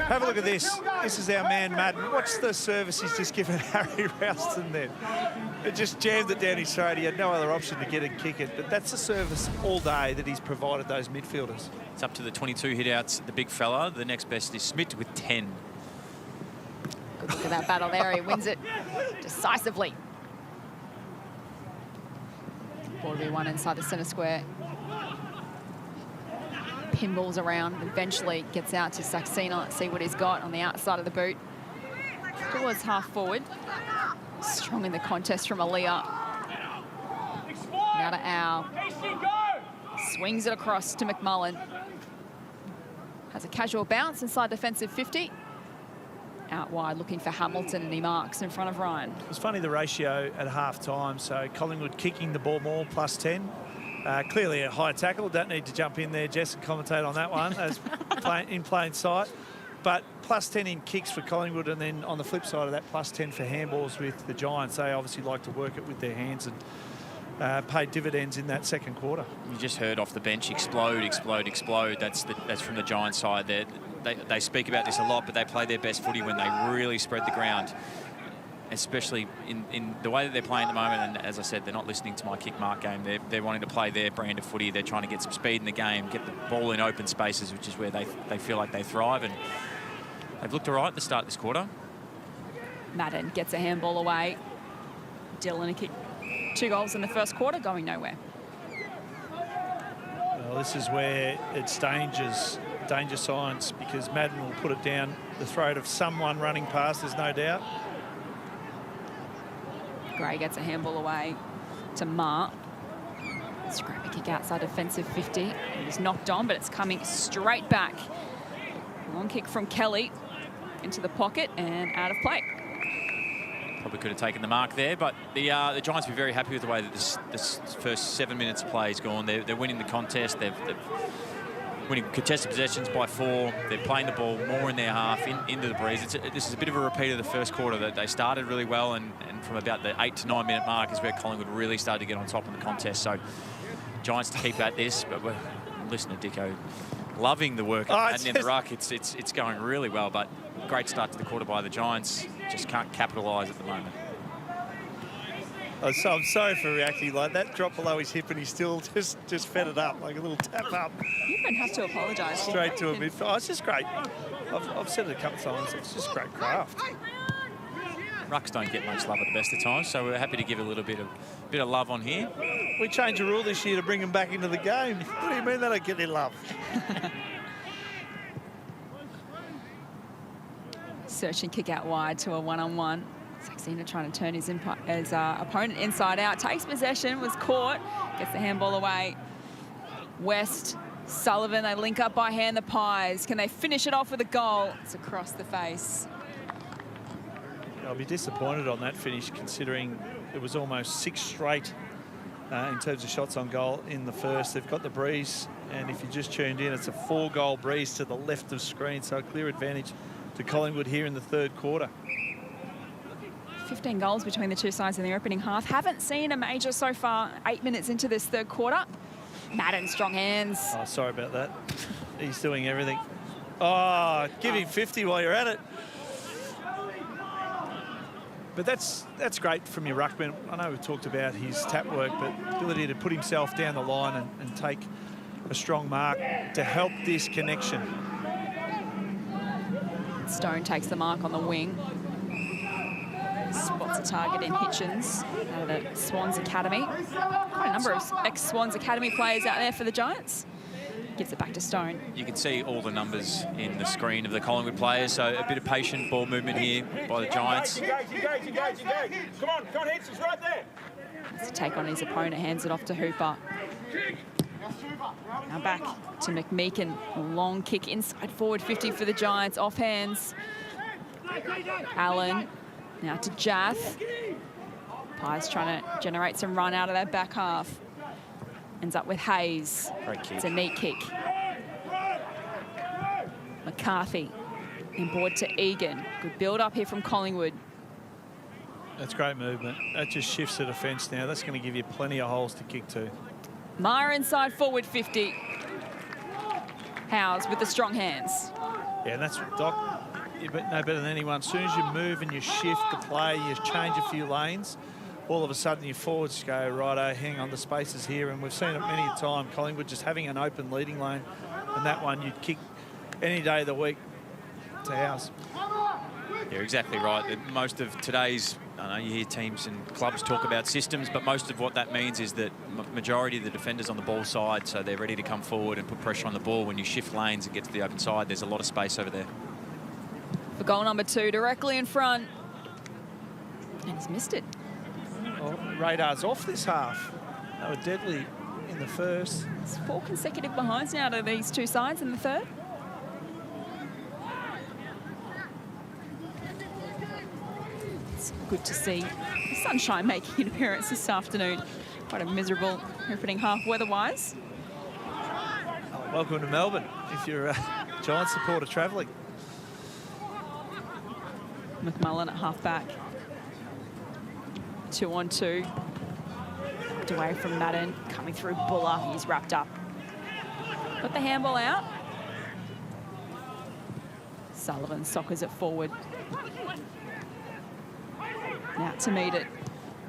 Have a look at this. This is our man, Madden. Watch the service he's just given Harry Ralston then. It just jammed it down his throat. He had no other option to get it and kick it. But that's the service all day that he's provided those midfielders. It's up to the 22 hit-outs, the big fella. The next best is Smith with 10. Good look at that battle there. He wins it decisively. Ball to be won inside the centre square. Pinballs around, eventually gets out to Saxena. Let's see what he's got on the outside of the boot. Towards half forward. Strong in the contest from Aaliyah. Now to Al. Swings it across to McMullen. Has a casual bounce inside defensive 50. Out wide looking for Hamilton, and he marks in front of Ryan. It was funny, the ratio at half-time. So Collingwood kicking the ball more, +10. Clearly a high tackle. Don't need to jump in there, Jess, and commentate on that one as in plain sight. But +10 in kicks for Collingwood, and then on the flip side of that, +10 for handballs with the Giants. They obviously like to work it with their hands and paid dividends in that second quarter. You just heard off the bench, explode, explode, explode. That's from the Giants side. They speak about this a lot, but they play their best footy when they really spread the ground, especially in the way that they're playing at the moment. And as I said, they're not listening to my kick mark game. They're wanting to play their brand of footy. They're trying to get some speed in the game, get the ball in open spaces, which is where they feel like they thrive. And they've looked all right at the start of this quarter. Madden gets a handball away. Dillon a kick. 2 goals in the first quarter, going nowhere. Well, this is where it's danger signs, because Madden will put it down the throat of someone running past, there's no doubt. Gray gets a handball away to Marr. Scrappy kick outside defensive 50. It was knocked on, but it's coming straight back. Long kick from Kelly into the pocket and out of play. Probably could have taken the mark there, but the Giants will be very happy with the way that this first 7 minutes of play has gone. They're winning the contest. They're winning contested possessions by 4. They're playing the ball more in their half, into the breeze. This is a bit of a repeat of the first quarter. That they started really well, and from about the 8 to 9 minute mark is where Collingwood really started to get on top of the contest. So Giants to keep at this, but we're listening to Dicko. Loving the work in the ruck. It's going really well, but great start to the quarter by the Giants. Just can't capitalise at the moment. I'm sorry for reacting like that. Drop below his hip and he still just fed it up, like a little tap up. You don't have to apologise. Straight to a midfield. Oh, it's just great. I've said it a couple of times. It's just great craft. Rucks don't get much love at the best of times, so we're happy to give a little bit of love on here. We changed the rule this year to bring them back into the game. What do you mean they don't get any love? Searching kick out wide to a one-on-one. Saxena trying to turn his opponent inside out. Takes possession, was caught, gets the handball away. West, Sullivan, they link up by hand, the Pies. Can they finish it off with a goal? It's across the face. I'll be disappointed on that finish, considering it was almost 6 straight in terms of shots on goal in the first. They've got the breeze, and if you just tuned in, it's a 4-goal breeze to the left of screen, so a clear advantage to Collingwood here in the third quarter. 15 goals between the two sides in the opening half. Haven't seen a major so far. 8 minutes into this third quarter. Madden, strong hands. Oh, sorry about that. He's doing everything. Oh, give him 50 while you're at it. But that's great from your ruckman. I know we've talked about his tap work, but ability to put himself down the line and take a strong mark to help this connection. Stone takes the mark on the wing. Spots a target in Hitchens out of the Swans Academy. Quite a number of ex-Swans Academy players out there for the Giants. Gives it back to Stone. You can see all the numbers in the screen of the Collingwood players, so a bit of patient ball movement here by the Giants. Engage. Come on, Hitchens, right there. Has to take on his opponent, hands it off to Hooper. Now back to McMeekin. Long kick inside forward 50 for the Giants, off hands. Allen. Now to Jaff. Pies trying to generate some run out of that back half. Ends up with Hayes. Great kick. It's a neat kick. McCarthy. Inboard to Egan. Good build up here from Collingwood. That's great movement. That just shifts the defence now. That's going to give you plenty of holes to kick to. Marr inside forward 50. Howes with the strong hands. Yeah, and that's what Doc, you know better than anyone. As soon as you move and you shift the play, you change a few lanes, all of a sudden your forwards go, righto, hang on, the space is here. And we've seen it many a time, Collingwood just having an open leading lane. And that one you'd kick any day of the week to Howes. You're exactly right. Most of today's, I know you hear teams and clubs talk about systems, but most of what that means is that majority of the defenders on the ball side, so they're ready to come forward and put pressure on the ball. When you shift lanes and get to the open side, there's a lot of space over there. For goal number 2, directly in front. And he's missed it. Well, radar's off this half. They were deadly in the first. It's 4 consecutive behinds now to these two sides in the third. It's good to see the sunshine making an appearance this afternoon. Quite a miserable opening half weather-wise. Welcome to Melbourne if you're a Giants supporter travelling. McMullen at half-back. 2-on-2. Knocked away from Madden. Coming through Buller. He's wrapped up. Got the handball out. Sullivan soccers it forward. Now to meet it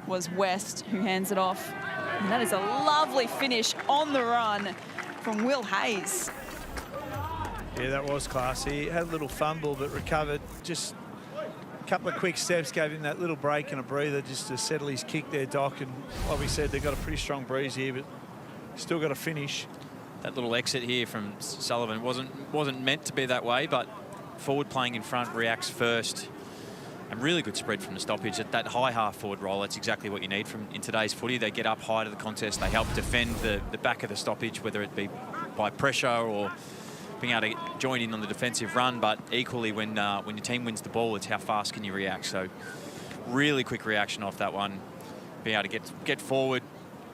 was West, who hands it off. And that is a lovely finish on the run from Will Hayes. Yeah, that was classy. He had a little fumble, but recovered. Just a couple of quick steps, gave him that little break and a breather just to settle his kick there, Doc. And like we said, they've got a pretty strong breeze here, but still got to finish. That little exit here from Sullivan wasn't meant to be that way, but forward playing in front reacts first. And really good spread from the stoppage. At that high half forward roll, that's exactly what you need from in today's footy. They get up high to the contest. They help defend the back of the stoppage, whether it be by pressure or being able to join in on the defensive run. But equally, when your team wins the ball, it's how fast can you react. So really quick reaction off that one. Being able to get forward,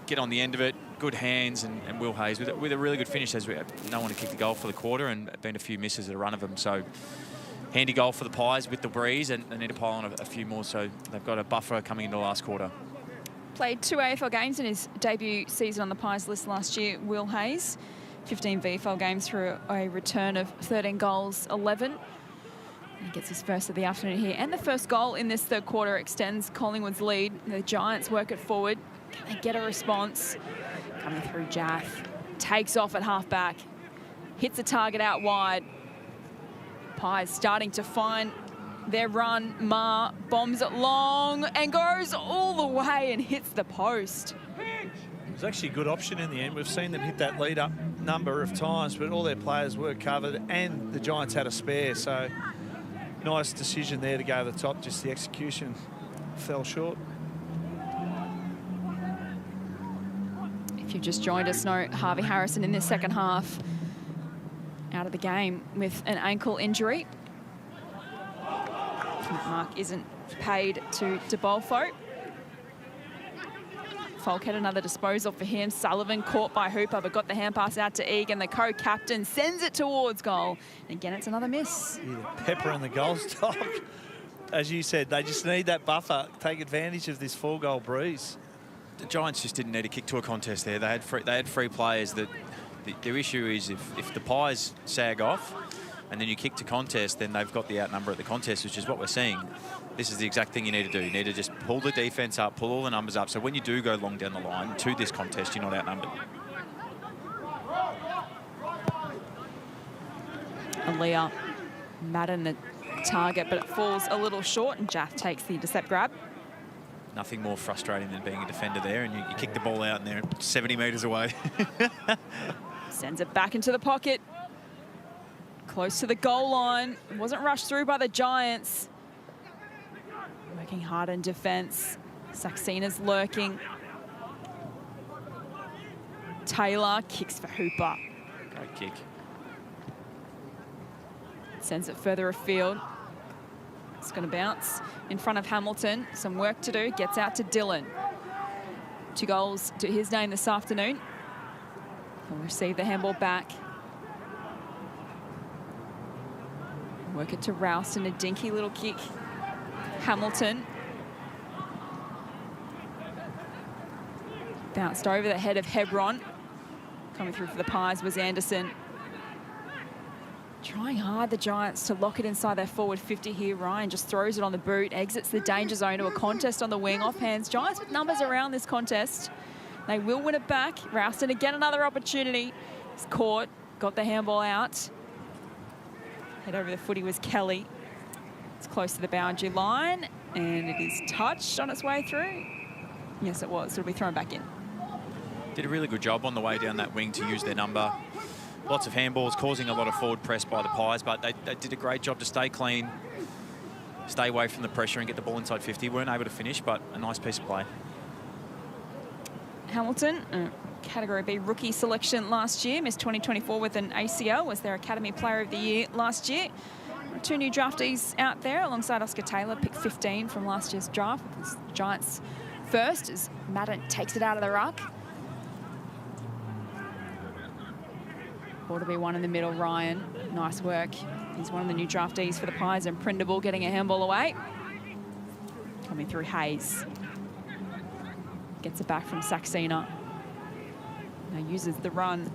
get on the end of it. Good hands, and Will Hayes with a really good finish, as we no one to kick the goal for the quarter, and been a few misses at a run of them. So handy goal for the Pies with the breeze, and they need to pile on a few more, so they've got a buffer coming into the last quarter. Played 2 AFL games in his debut season on the Pies list last year, Will Hayes. 15 VFL games for a return of 13 goals, 11. He gets his first of the afternoon here, and the first goal in this third quarter extends Collingwood's lead. The Giants work it forward. Can they get a response? Coming through Jaff. Takes off at halfback. Hits a target out wide. Pies starting to find their run. Ma bombs it long and goes all the way and hits the post. It was actually a good option in the end. We've seen them hit that lead up number of times, but all their players were covered and the Giants had a spare. So nice decision there to go to the top. Just the execution fell short. If you've just joined us, no Harvey Harrison in this second half. Out of the game with an ankle injury. Mark isn't paid to Bolfo. Folk had another disposal for him. Sullivan caught by Hooper, but got the hand pass out to Egan. The co-captain sends it towards goal. And again, it's another miss. Yeah, the pepper in the goal stock. As you said, they just need that buffer, take advantage of this 4-goal breeze. The Giants just didn't need to kick to a contest there. They had free players. That their issue is if the Pies sag off and then you kick to contest, then they've got the outnumber at the contest, which is what we're seeing. This is the exact thing you need to do. You need to just pull the defence up, pull all the numbers up, so when you do go long down the line to this contest, you're not outnumbered. Aaliyah, Madden the target, but it falls a little short, and Jaff takes the intercept grab. Nothing more frustrating than being a defender there, and you kick the ball out and they're 70 metres away. Sends it back into the pocket. Close to the goal line. It wasn't rushed through by the Giants. Working hard in defence. Saxena's lurking. Taylor kicks for Hooper. Great kick. Sends it further afield. It's going to bounce in front of Hamilton. Some work to do. Gets out to Dillon. 2 goals to his name this afternoon. He'll receive the handball back. Work it to Rouse in a dinky little kick. Hamilton. Bounced over the head of Hebron. Coming through for the Pies was Anderson. Trying hard, the Giants, to lock it inside their forward 50 here. Ryan just throws it on the boot, exits the danger zone to a contest on the wing, off hands. Giants with numbers around this contest. They will win it back. Ralston again, another opportunity. He's caught, got the handball out. Head over the footy was Kelly. It's close to the boundary line, and it is touched on its way through. Yes, it was. It'll be thrown back in. Did a really good job on the way down that wing to use their number. Lots of handballs, causing a lot of forward press by the Pies, but they did a great job to stay clean, stay away from the pressure and get the ball inside 50. Weren't able to finish, but a nice piece of play. Hamilton, Category B rookie selection last year, missed 2024 with an ACL, was their Academy Player of the Year last year. 2 new draftees out there alongside Oscar Taylor, pick 15 from last year's draft. Giants first as Madden takes it out of the ruck. Ball to be one in the middle, Ryan. Nice work. He's one of the new draftees for the Pies, and Prindable getting a handball away. Coming through Hayes. Gets it back from Saxena. Now uses the run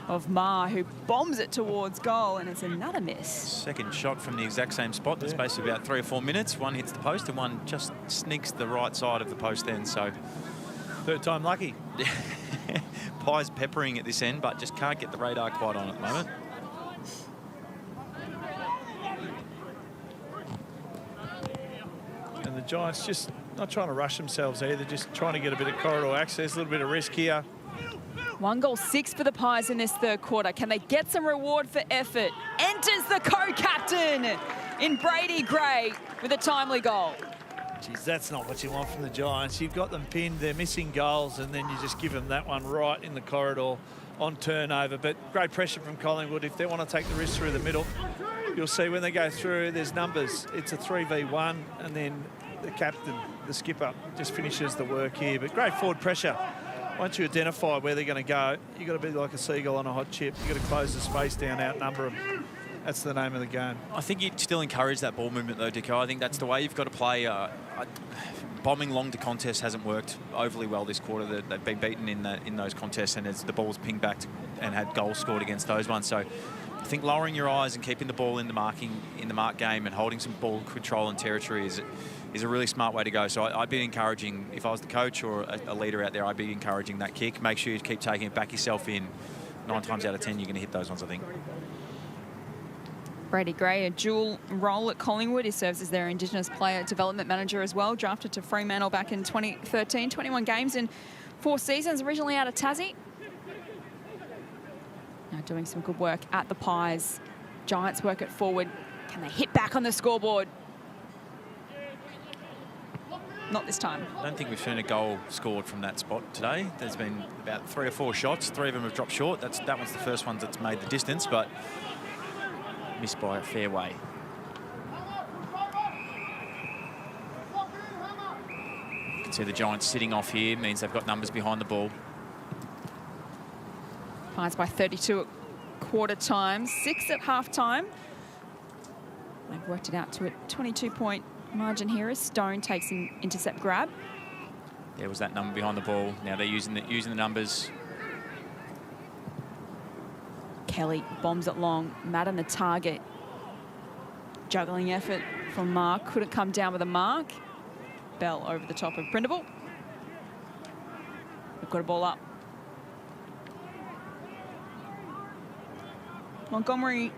of Ma, who bombs it towards goal, and it's another miss. Second shot from the exact same spot. The space of about 3 or 4 minutes. One hits the post and one just sneaks the right side of the post end. So third time lucky. Pies peppering at this end, but just can't get the radar quite on at the moment. And the Giants just not trying to rush themselves either, just trying to get a bit of corridor access, a little bit of risk here. 1 goal, 6 for the Pies in this third quarter. Can they get some reward for effort? Enters the co-captain in Brady Gray with a timely goal. Geez, that's not what you want from the Giants. You've got them pinned, they're missing goals, and then you just give them that one right in the corridor on turnover. But great pressure from Collingwood. If they want to take the risk through the middle, you'll see when they go through, there's numbers. It's a 3v1, and then the captain, the skipper, just finishes the work here. But great forward pressure. Once you identify where they're going to go, you've got to be like a seagull on a hot chip. You've got to close the space down, outnumber them. That's the name of the game. I think you'd still encourage that ball movement, though, Dicko. I think that's the way you've got to play. Bombing long to contest hasn't worked overly well this quarter. They've been beaten in those contests, and the ball's pinged back and had goals scored against those ones. So I think lowering your eyes and keeping the ball in the mark game and holding some ball control and territory is a really smart way to go. So I'd be encouraging, if I was the coach or a leader out there, I'd be encouraging that kick. Make sure you keep taking it, back yourself in. 9 times out of 10, you're going to hit those ones, I think. Brady Gray, a dual role at Collingwood. He serves as their Indigenous Player Development Manager as well. Drafted to Fremantle back in 2013. 21 games in 4 seasons, originally out of Tassie. Now doing some good work at the Pies. Giants work it forward. Can they hit back on the scoreboard? Not this time. I don't think we've seen a goal scored from that spot today. There's been about 3 or 4 shots. 3 of them have dropped short. That one's the first one that's made the distance, but missed by a fair way. You can see the Giants sitting off here. Means they've got numbers behind the ball. Pies by 32 at quarter time, 6 at half time. They've worked it out to a 22-point margin here as Stone takes an intercept grab. There was that number behind the ball. Now they're using the numbers. Kelly bombs it long. Madden the target. Juggling effort from Mark. Couldn't come down with a mark. Bell over the top of Prindable. We've got a ball up. Montgomery,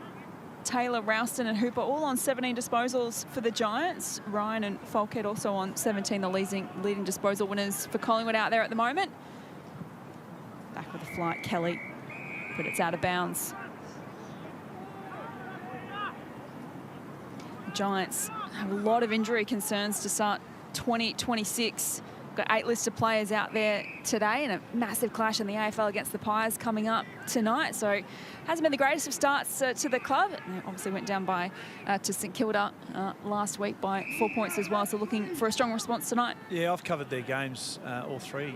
Taylor, Ralston and Hooper all on 17 disposals for the Giants. Ryan and Falkhead also on 17, the leading disposal winners for Collingwood out there at the moment. Back with the flight, Kelly, but it's out of bounds. The Giants have a lot of injury concerns to start 2026. Got 8 listed players out there today, and a massive clash in the AFL against the Pies coming up tonight. So hasn't been the greatest of starts to the club. They obviously went down to St Kilda last week by 4 points as well. So looking for a strong response tonight. Yeah, I've covered their games, all 3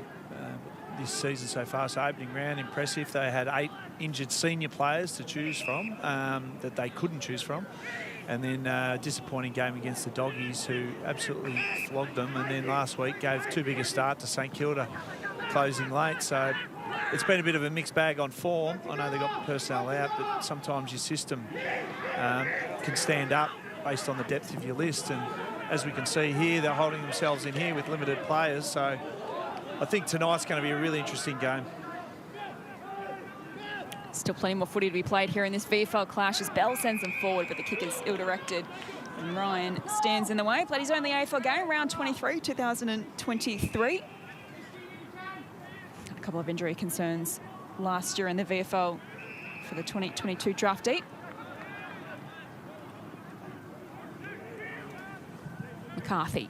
this season so far. So opening round, impressive. They had 8 injured senior players to choose from that they couldn't choose from. And then disappointing game against the Doggies, who absolutely flogged them. And then last week gave too big a start to St Kilda, closing late. So it's been a bit of a mixed bag on form. I know they got personnel out, but sometimes your system can stand up based on the depth of your list. And as we can see here, they're holding themselves in here with limited players. So I think tonight's going to be a really interesting game. Still plenty more footy to be played here in this VFL clash as Bell sends them forward, but the kick is ill-directed. And Ryan stands in the way. Played his only AFL game, round 23, 2023. A couple of injury concerns last year in the VFL for the 2022 draftee. McCarthy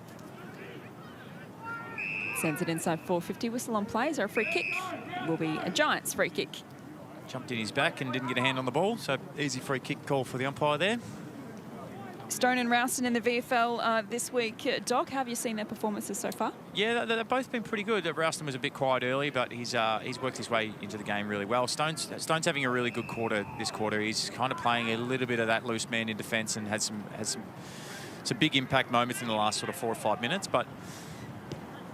sends it inside 450. Whistle on play. Is there a free kick? Will be a Giants free kick. Jumped in his back and didn't get a hand on the ball, so easy free kick call for the umpire there. Stone and Ralston in the VFL this week. Doc, how have you seen their performances so far? Yeah, they've both been pretty good. Ralston was a bit quiet early, but he's worked his way into the game really well. Stone's having a really good quarter this quarter. He's kind of playing a little bit of that loose man in defence and had some big impact moments in the last sort of 4 or 5 minutes, but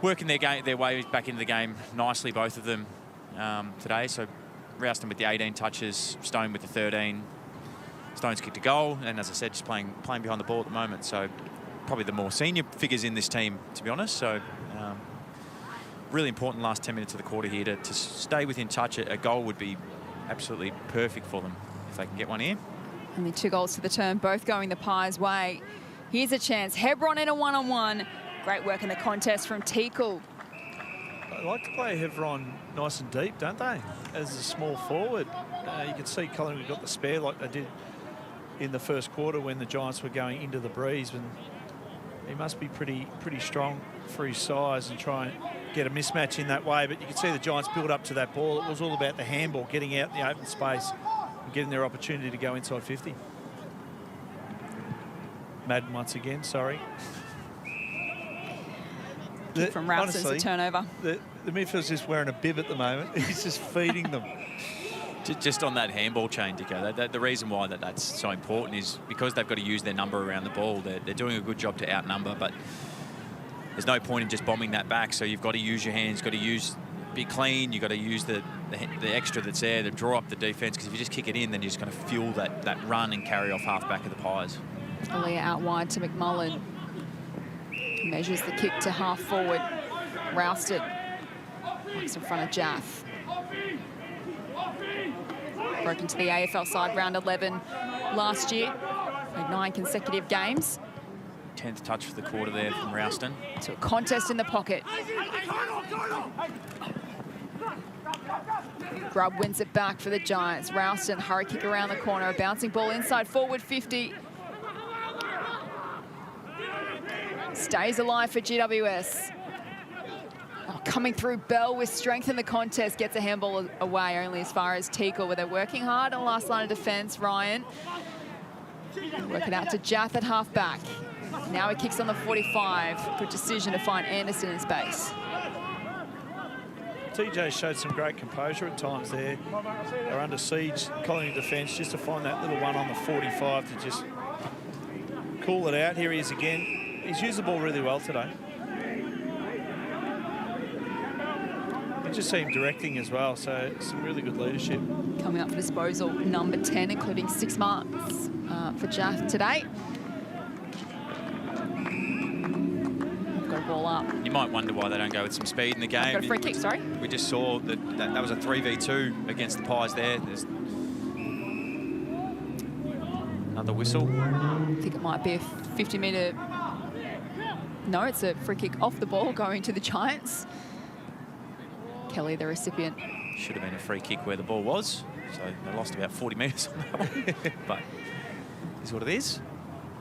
working their way back into the game nicely, both of them today. So Ralston with the 18 touches, Stone with the 13. Stone's kicked a goal, and as I said, just playing behind the ball at the moment. So probably the more senior figures in this team, to be honest. So really important last 10 minutes of the quarter here to stay within touch. A goal would be absolutely perfect for them if they can get one here. Only 2 goals to the turn, both going the Pies' way. Here's a chance. Hebron in a one-on-one. Great work in the contest from Teakle. They like to play Hebron nice and deep, don't they? As a small forward. You can see Collingwood got the spare like they did in the first quarter when the Giants were going into the breeze. And he must be pretty strong for his size and try and get a mismatch in that way. But you can see the Giants build up to that ball. It was all about the handball, getting out in the open space and getting their opportunity to go inside 50. Madden once again, sorry. Kick from Ralston's a turnover. The midfield's just wearing a bib at the moment. He's just feeding them. Just on that handball chain, Dicko, the reason why that's so important is because they've got to use their number around the ball. They're doing a good job to outnumber, but there's no point in just bombing that back. So you've got to use your hands, got to be clean. You've got to use the extra that's there to draw up the defence, because if you just kick it in, then you're just going to fuel that run and carry off half back of the Pies. Aaliyah out wide to McMullen. Measures the kick to half forward. Ralston walks in front of Jaff. Broke into the AFL side, round 11 last year. Played 9 consecutive games. 10th touch for the quarter there from Ralston. To a contest in the pocket. Grubb wins it back for the Giants. Ralston, hurry kick around the corner. A bouncing ball inside forward 50. Stays alive for GWS. Oh, coming through Bell with strength in the contest. Gets a handball away only as far as Teakle, where they're working hard on the last line of defence. Ryan. Work it out to Jaff at half-back. Now he kicks on the 45. Good decision to find Anderson in space. TJ showed some great composure at times there. They're under siege, Collingwood defence, just to find that little one on the 45 to just cool it out. Here he is again. He's used the ball really well today. You just see him directing as well, so some really good leadership. Coming up for disposal, number 10, including 6 marks for Jaff today. Got a ball up. You might wonder why they don't go with some speed in the game. Got a free kick, sorry. We just saw that was a 3v2 against the Pies there. There's another whistle. I think it might be a 50-metre... No, it's a free kick off the ball going to the Giants. Kelly, the recipient. Should have been a free kick where the ball was. So they lost about 40 metres on that one. But is what it is.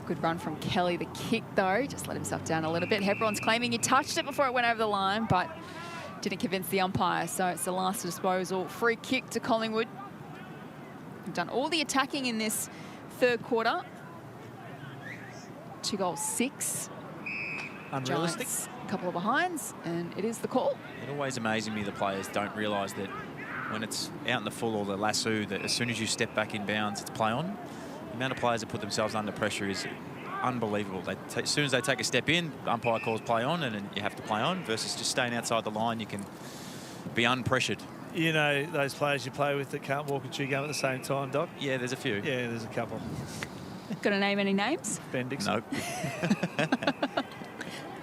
Good run from Kelly. The kick, though, just let himself down a little bit. Hebron's claiming he touched it before it went over the line, but didn't convince the umpire. So it's the last disposal. Free kick to Collingwood. We've done all the attacking in this third quarter. 2 goals, 6. Unrealistic. Giants, a couple of behinds, and it is the call. It always amazes me the players don't realise that when it's out in the full or the lasso, that as soon as you step back in bounds, it's play on. The amount of players that put themselves under pressure is unbelievable. As soon as they take a step in, the umpire calls play on, and then you have to play on, versus just staying outside the line, you can be unpressured You know those players you play with that can't walk and chew gum at the same time, Doc? Yeah, there's a few. Yeah, there's a couple. Gonna name any names? Ben Dixon. Nope.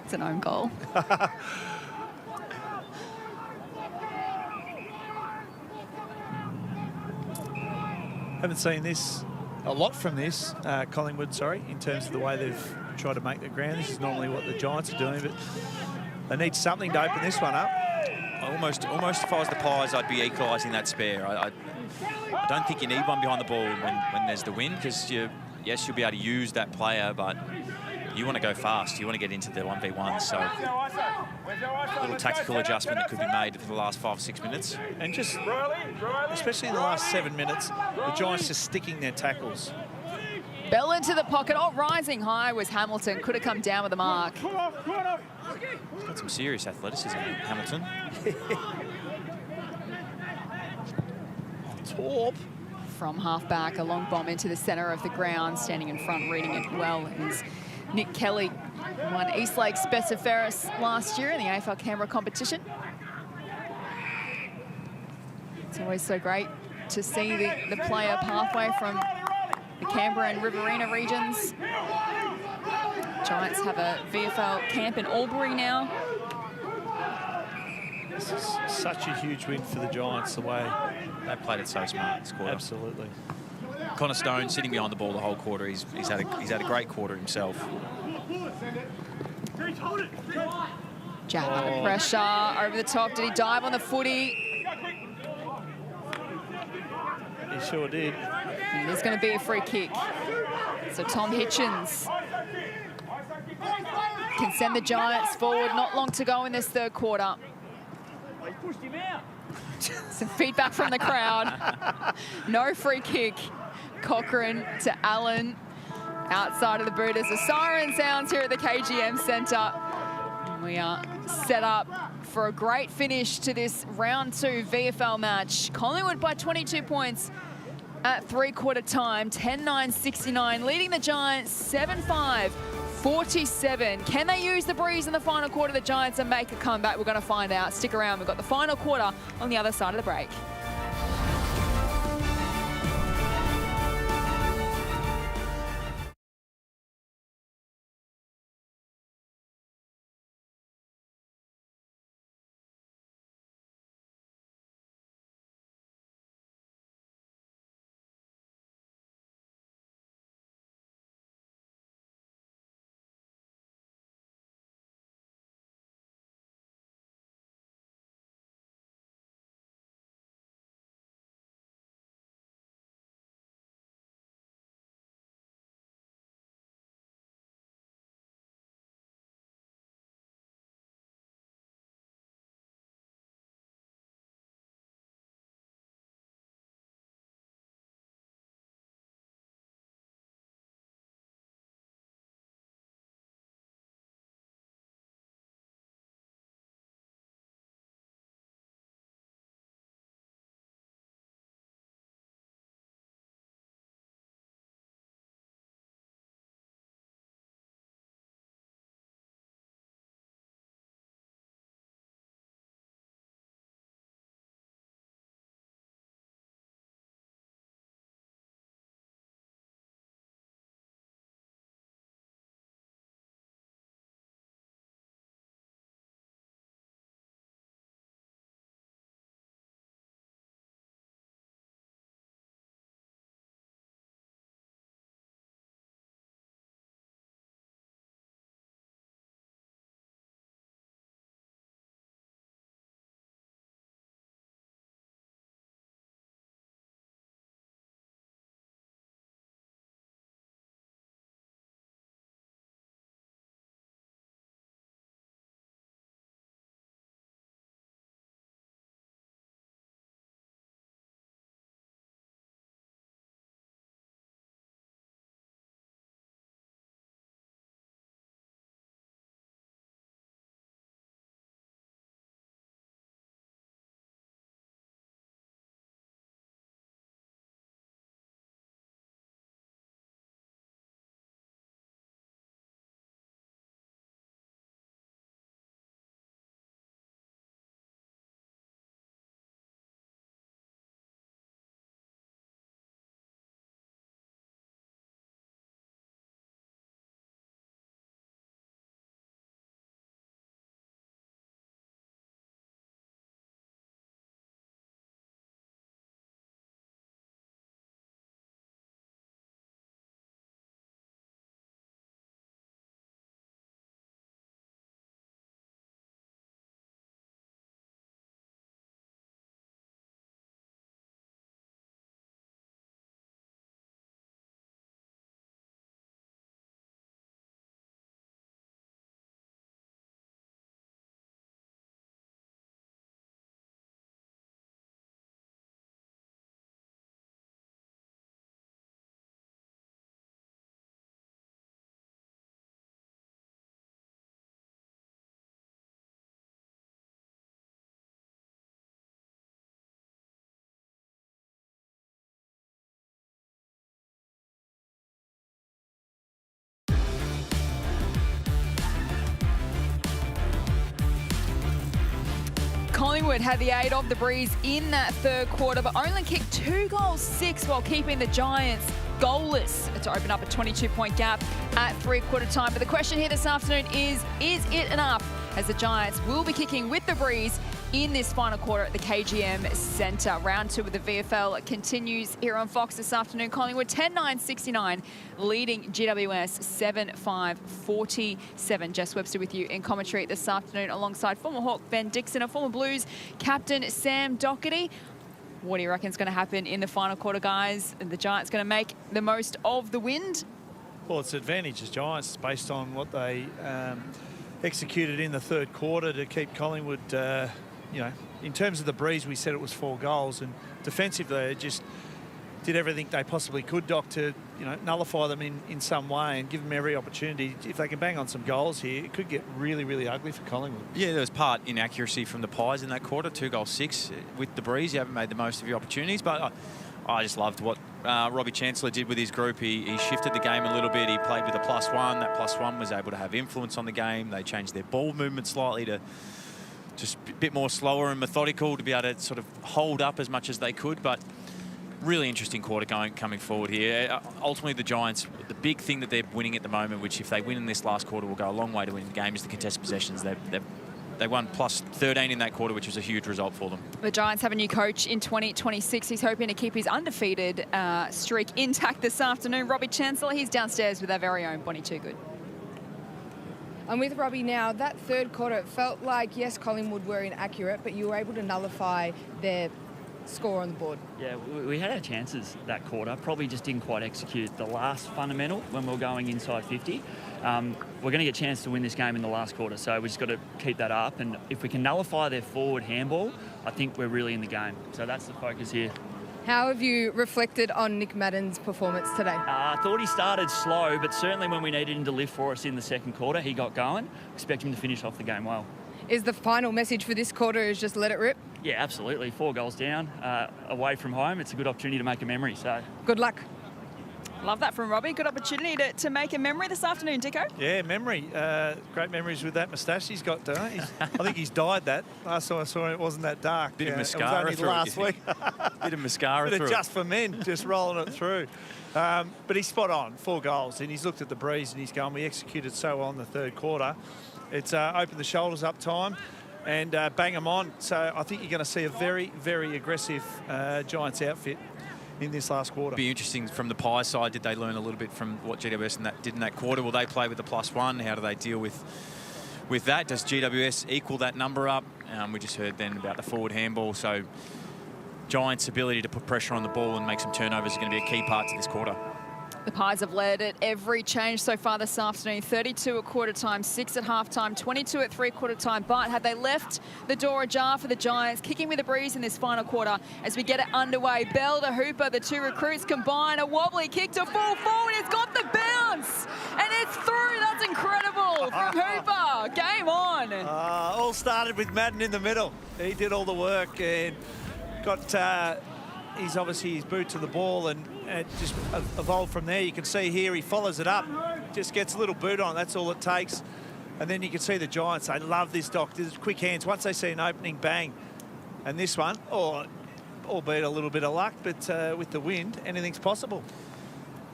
It's an own goal. Haven't seen this, a lot from this, Collingwood, sorry, in terms of the way they've tried to make the ground. This is normally what the Giants are doing, but they need something to open this one up. Almost if I was the Pies, I'd be equalising that spare. I don't think you need one behind the ball when there's the wind, because yes, you'll be able to use that player, but you want to go fast. You want to get into the 1v1. So a little tactical adjustment that could be made for the last 5 or 6 minutes. And just, especially in the last 7 minutes, the Giants just sticking their tackles. Bell into the pocket. Oh, rising high was Hamilton. Could have come down with the mark. Got some serious athleticism, Hamilton. Torp. From half-back, a long bomb into the centre of the ground. Standing in front, reading it well, is Nick Kelly. Won East Lakes Best of Ferris last year in the AFL Canberra competition. It's always so great to see the player pathway from the Canberra and Riverina regions. Giants have a VFL camp in Albury now. This is such a huge win for the Giants, the way They played it so smart this quarter. Absolutely. Connor Stone sitting behind the ball the whole quarter. He's had a great quarter himself. Jack under pressure, over the top. Did he dive on the footy? He sure did. And there's going to be a free kick. So Tom Hitchens can send the Giants forward. Not long to go in this third quarter. Some feedback from the crowd. No free kick. Cochrane to Allen. Outside of the boot as the siren sounds here at the KGM Centre. We are set up for a great finish to this round 2 VFL match. Collingwood by 22 points at three-quarter time, 10-9-69, leading the Giants 7-5-47. Can they use the breeze in the final quarter, the Giants, and make a comeback? We're going to find out. Stick around. We've got the final quarter on the other side of the break. Collingwood had the aid of the breeze in that third quarter, but only kicked 2 goals 6 while keeping the Giants goalless to open up a 22-point gap at three-quarter time. But the question here this afternoon is it enough? As the Giants will be kicking with the breeze in this final quarter at the KGM Centre. Round 2 of the VFL continues here on Fox this afternoon. Collingwood 10-9-69, leading GWS 7-5-47. Jess Webster with you in commentary this afternoon alongside former Hawk Ben Dixon and former Blues captain Sam Docherty. What do you reckon is going to happen in the final quarter, guys? Are the Giants going to make the most of the wind? Well, it's advantage as Giants based on what they executed in the third quarter to keep Collingwood, you know, in terms of the breeze, we said it was 4 goals, and defensively they just did everything they possibly could, Doc, to, you know, nullify them in some way and give them every opportunity. If they can bang on some goals here, it could get really, really ugly for Collingwood. Yeah, there was part inaccuracy from the Pies in that quarter, 2 goals 6. With the breeze, you haven't made the most of your opportunities, but I just loved what Robbie Chancellor did with his group. He shifted the game a little bit. He played with a +1. That +1 was able to have influence on the game. They changed their ball movement slightly to just a bit more slower and methodical to be able to sort of hold up as much as they could. But really interesting quarter coming forward here. Ultimately, the Giants, the big thing that they're winning at the moment, which if they win in this last quarter will go a long way to winning the game, is the contested possessions. They won +13 in that quarter, which was a huge result for them. The Giants have a new coach in 2026. He's hoping to keep his undefeated streak intact this afternoon. Robbie Chancellor, he's downstairs with our very own Bonnie Toogood. I'm with Robbie now. That third quarter, it felt like, yes, Collingwood were inaccurate, but you were able to nullify their score on the board. Yeah, we had our chances that quarter. Probably just didn't quite execute the last fundamental when we were going inside 50. We're going to get a chance to win this game in the last quarter, so we just got to keep that up. And if we can nullify their forward handball, I think we're really in the game. So that's the focus here. How have you reflected on Nick Madden's performance today? I thought he started slow, but certainly when we needed him to lift for us in the second quarter, he got going. Expect him to finish off the game well. Is the final message for this quarter is just let it rip? Yeah, absolutely. 4 goals down, away from home. It's a good opportunity to make a memory. So good luck. Love that from Robbie. Good opportunity to make a memory this afternoon, Dicko. Yeah, memory. Great memories with that moustache he's got, don't he? I think he's dyed that. Last time I saw him, it wasn't that dark. Bit of mascara it was through only last week. Bit of mascara Bit through of just for men, just rolling it through. But he's spot on, 4 goals, and he's looked at the breeze and he's gone, we executed so well in the third quarter. It's opened the shoulders up time and bang them on. So I think you're going to see a very, very aggressive Giants outfit in this last quarter. Be interesting from the Pies side. Did they learn a little bit from what GWS did in that quarter? Will they play with the +1? How do they deal with that? Does GWS equal that number up? We just heard then about the forward handball. So Giants' ability to put pressure on the ball and make some turnovers is going to be a key part to this quarter. The Pies have led at every change so far this afternoon. 32 at quarter time, 6 at half time, 22 at three-quarter time. But had they left the door ajar for the Giants, kicking with a breeze in this final quarter as we get it underway. Bell to Hooper, the 2 recruits combine. A wobbly kick to full forward. It's got the bounce. And it's through. That's incredible from Hooper. Game on. All started with Madden in the middle. He did all the work and got... he's obviously his boot to the ball and it just evolved from there. You can see here he follows it up, just gets a little boot on, that's all it takes. And then you can see the Giants, they love this, Doc. There's quick hands. Once they see an opening, bang. And this one, albeit a little bit of luck, but with the wind, anything's possible.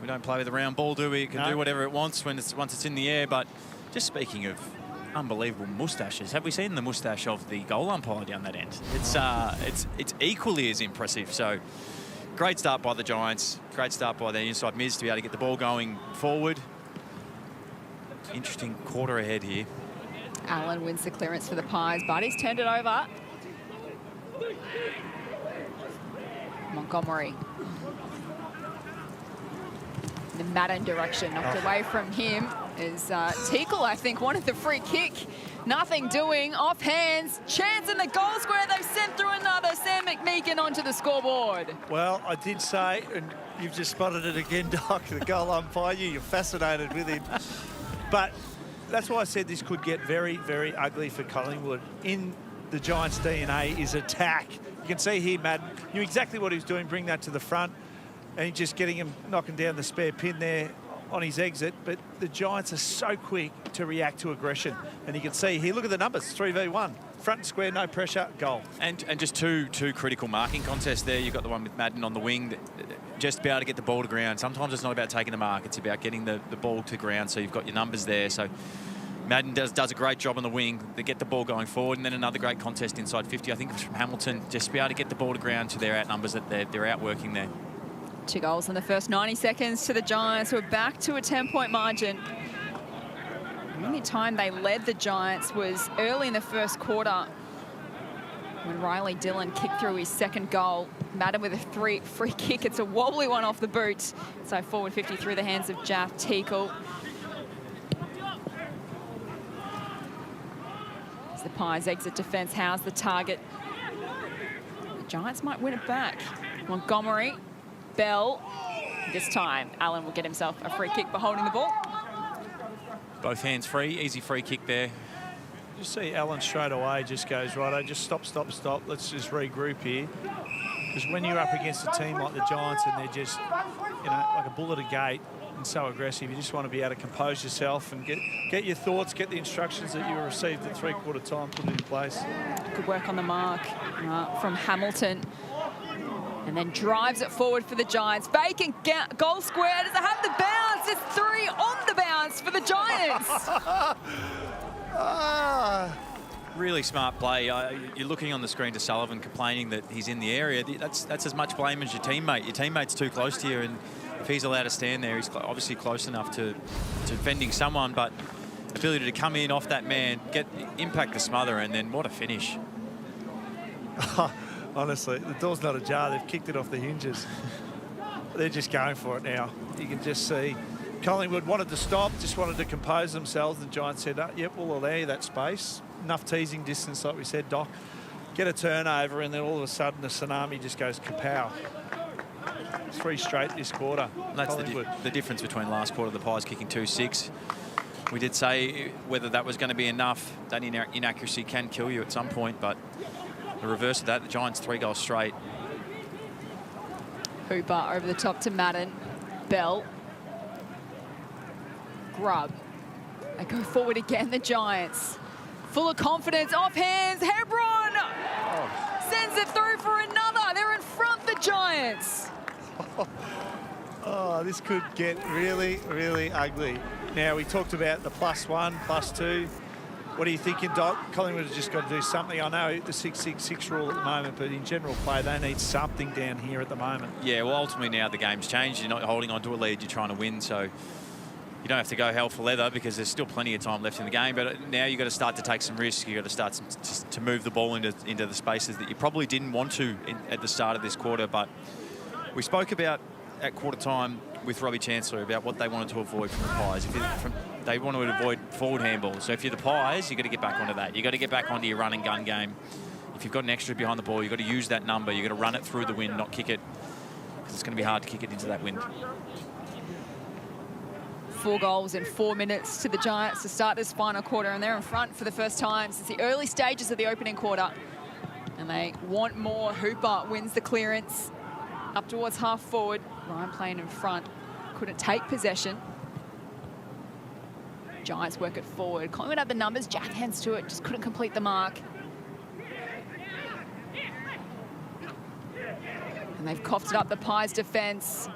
We don't play with a round ball, do we? It can do whatever it wants once it's in the air. But just speaking of unbelievable moustaches, have we seen the moustache of the goal umpire down that end? It's equally as impressive. So great start by the Giants. Great start by their inside mids to be able to get the ball going forward. Interesting quarter ahead here. Allen wins the clearance for the Pies, but he's turned it over. Montgomery. The Madden direction, knocked away from him is Teakle, I think, wanted the free kick. Nothing doing, off hands, chance in the goal square. They've sent through another. Sam McMeekin onto the scoreboard. Well, I did say, and you've just spotted it again, Doc, the goal umpire, you're fascinated with him. But that's why I said this could get very, very ugly for Collingwood. In the Giants' DNA is attack. You can see here, Madden knew exactly what he was doing, bring that to the front, and he's just getting him, knocking down the spare pin there on his exit. But the Giants are so quick to react to aggression. And you can see here, look at the numbers, 3v1. front and square, no pressure, goal. And just two critical marking contests there. You've got the one with Madden on the wing, just be able to get the ball to ground. Sometimes it's not about taking the mark, it's about getting the ball to ground, so you've got your numbers there. So Madden does a great job on the wing. They get the ball going forward, and then another great contest inside 50. I think it's from Hamilton. Just be able to get the ball to ground to their outnumbers that they're outworking there. 2 goals in the first 90 seconds to the Giants, who are back to a 10-point margin. The only time they led the Giants was early in the first quarter when Riley Dillon kicked through his second goal. Madden with a free kick. It's a wobbly one off the boot. So forward 50 through the hands of Jaff Teakle. As the Pies exit defence, how's the target? The Giants might win it back. Montgomery, Bell. This time, Allen will get himself a free kick for holding the ball. Both hands free, easy free kick there. You see Allen straight away just goes, right, just stop. Let's just regroup here. Because when you're up against a team like the Giants and they're just, you know, like a bull at a gate and so aggressive, you just want to be able to compose yourself and get your thoughts, get the instructions that you received at three-quarter time, put it in place. Good work on the mark from Hamilton. And then drives it forward for the Giants. Bacon, goal square. Does it have the bounce? It's 3 on the bounce for the Giants. Really smart play. You're looking on the screen to Sullivan complaining that he's in the area. That's as much blame as your teammate. Your teammate's too close to you, and if he's allowed to stand there, he's obviously close enough to defending someone, but ability to come in off that man, impact the smother, and then what a finish. Honestly, the door's not ajar. They've kicked it off the hinges. They're just going for it now. You can just see Collingwood wanted to stop, just wanted to compose themselves. The Giants said, yep, we'll allow you that space. Enough teasing distance, like we said, Doc. Get a turnover, and then all of a sudden the tsunami just goes kapow. 3 straight this quarter. That's the difference between last quarter, the Pies kicking 2-6. We did say whether that was going to be enough. That inaccuracy can kill you at some point, but the reverse of that, the Giants 3 goals straight. Hooper over the top to Madden. Bell. Grubb. They go forward again, the Giants. Full of confidence, off hands, Hebron! Sends it through for another. They're in front, the Giants. Oh, this could get really, really ugly. Now, we talked about the +1, +2. What are you thinking, Doc? Collingwood has just got to do something. I know the 6-6-6 rule at the moment, but in general play, they need something down here at the moment. Yeah, well, ultimately now the game's changed. You're not holding on to a lead, you're trying to win, so you don't have to go hell for leather because there's still plenty of time left in the game. But now you've got to start to take some risks. You've got to start to move the ball into the spaces that you probably didn't want to at the start of this quarter. But we spoke about at quarter time with Robbie Chancellor about what they wanted to avoid from the Pies. They want to avoid forward handballs. So if you're the Pies, you've got to get back onto that. You've got to get back onto your run and gun game. If you've got an extra behind the ball, you've got to use that number. You've got to run it through the wind, not kick it. Because it's going to be hard to kick it into that wind. 4 goals in 4 minutes to the Giants to start this final quarter, and they're in front for the first time since the early stages of the opening quarter. And they want more. Hooper wins the clearance up towards half forward. Ryan playing in front, couldn't take possession. Giants work it forward. Collingwood had the numbers, Jack hands to it, just couldn't complete the mark. And they've coughed it up, the Pies defence.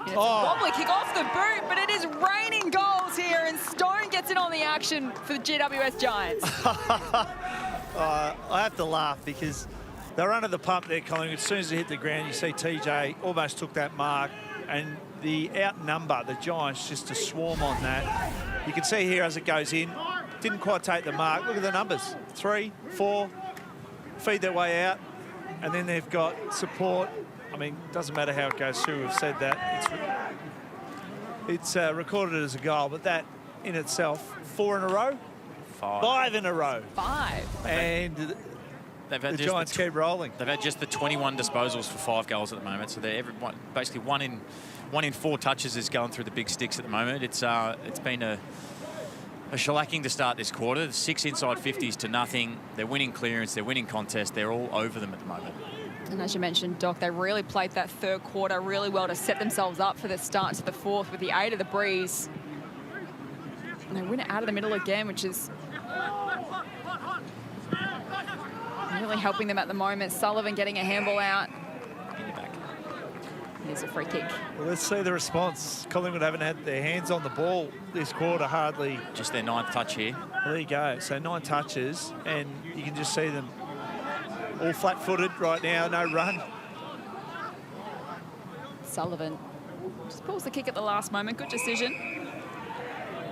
It's a wobbly kick off the boot, but it is raining goals here, and Stone gets in on the action for the GWS Giants. I have to laugh because they're under the pump there, Collingwood. As soon as they hit the ground, you see TJ almost took that mark, and the outnumber, the Giants, just to swarm on that. You can see here as it goes in, didn't quite take the mark. Look at the numbers, 3, 4, feed their way out, and then they've got support. I mean, doesn't matter how it goes through, we've said that. It's recorded as a goal, but that in itself, 4 in a row? 5 in a row. 5. And they've had the Giants keep rolling. They've had just the 21 disposals for 5 goals at the moment, so they're basically one in 4 touches is going through the big sticks at the moment. It's been a shellacking to start this quarter. 6 inside 50s to nothing. They're winning clearance, they're winning contest, they're all over them at the moment. And as you mentioned, Doc, they really played that third quarter really well to set themselves up for the start to the fourth with the aid of the breeze. And they win it out of the middle again, which is really helping them at the moment. Sullivan getting a handball out. In the back. Here's a free kick. Well, let's see the response. Collingwood haven't had their hands on the ball this quarter, hardly. Just their 9th touch here. Well, there you go. So 9 touches, and you can just see them all flat-footed right now, no run. Sullivan just pulls the kick at the last moment. Good decision.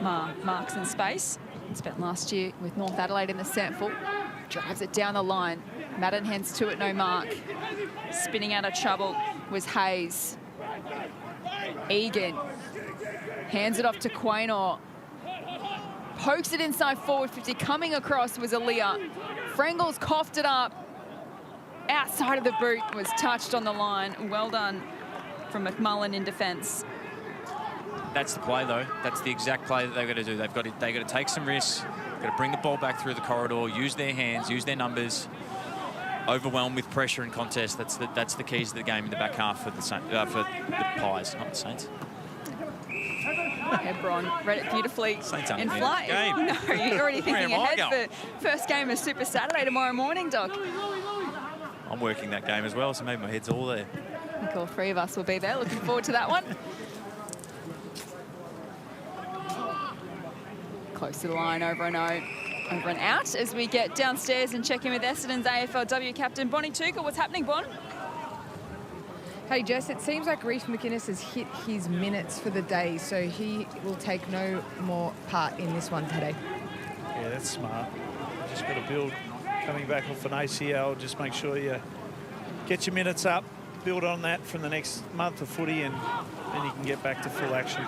Marks in space. Spent last year with North Adelaide in the SANFL. Drives it down the line. Madden hands to it, no mark. Spinning out of trouble was Hayes. Egan hands it off to Quaynor. Pokes it inside forward 50. Coming across was Aaliyah. Frangles coughed it up. Outside of the boot, was touched on the line. Well done from McMullen in defence. That's the play, though. That's the exact play that they've got to do. They've got to take some risks. Got to bring the ball back through the corridor, use their hands, use their numbers, overwhelm with pressure and contest. That's the keys to the game in the back half for the Pies, not the Saints. Hebron read it beautifully in flight. Game. No, you're already thinking ahead for first game of Super Saturday tomorrow morning, Doc. I'm working that game as well, so maybe my head's all there. I think all three of us will be there. Looking forward to that one. Close to the line, over and out as we get downstairs and check in with Essendon's AFLW captain, Bonnie Tuka. What's happening, Bon? Hey, Jess, it seems like Reece McInnes has hit his minutes for the day, so he will take no more part in this one today. Yeah, that's smart. Just got to build, coming back off an ACL, just make sure you get your minutes up, build on that from the next month of footy, and then you can get back to full action.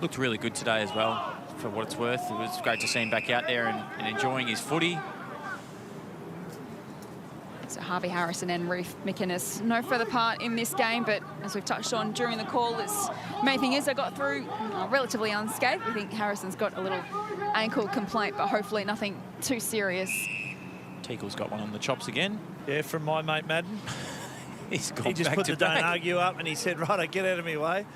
Looked really good today as well, for what it's worth. It was great to see him back out there and enjoying his footy. So Harvey Harrison and Reece McInnes, no further part in this game, but as we've touched on during the call, the main thing is they got through relatively unscathed. We think Harrison's got a little ankle complaint, but hopefully nothing too serious. Teagle's got one on the chops again. Yeah, from my mate Madden. He just put the don't argue up and he said, right, get out of my way.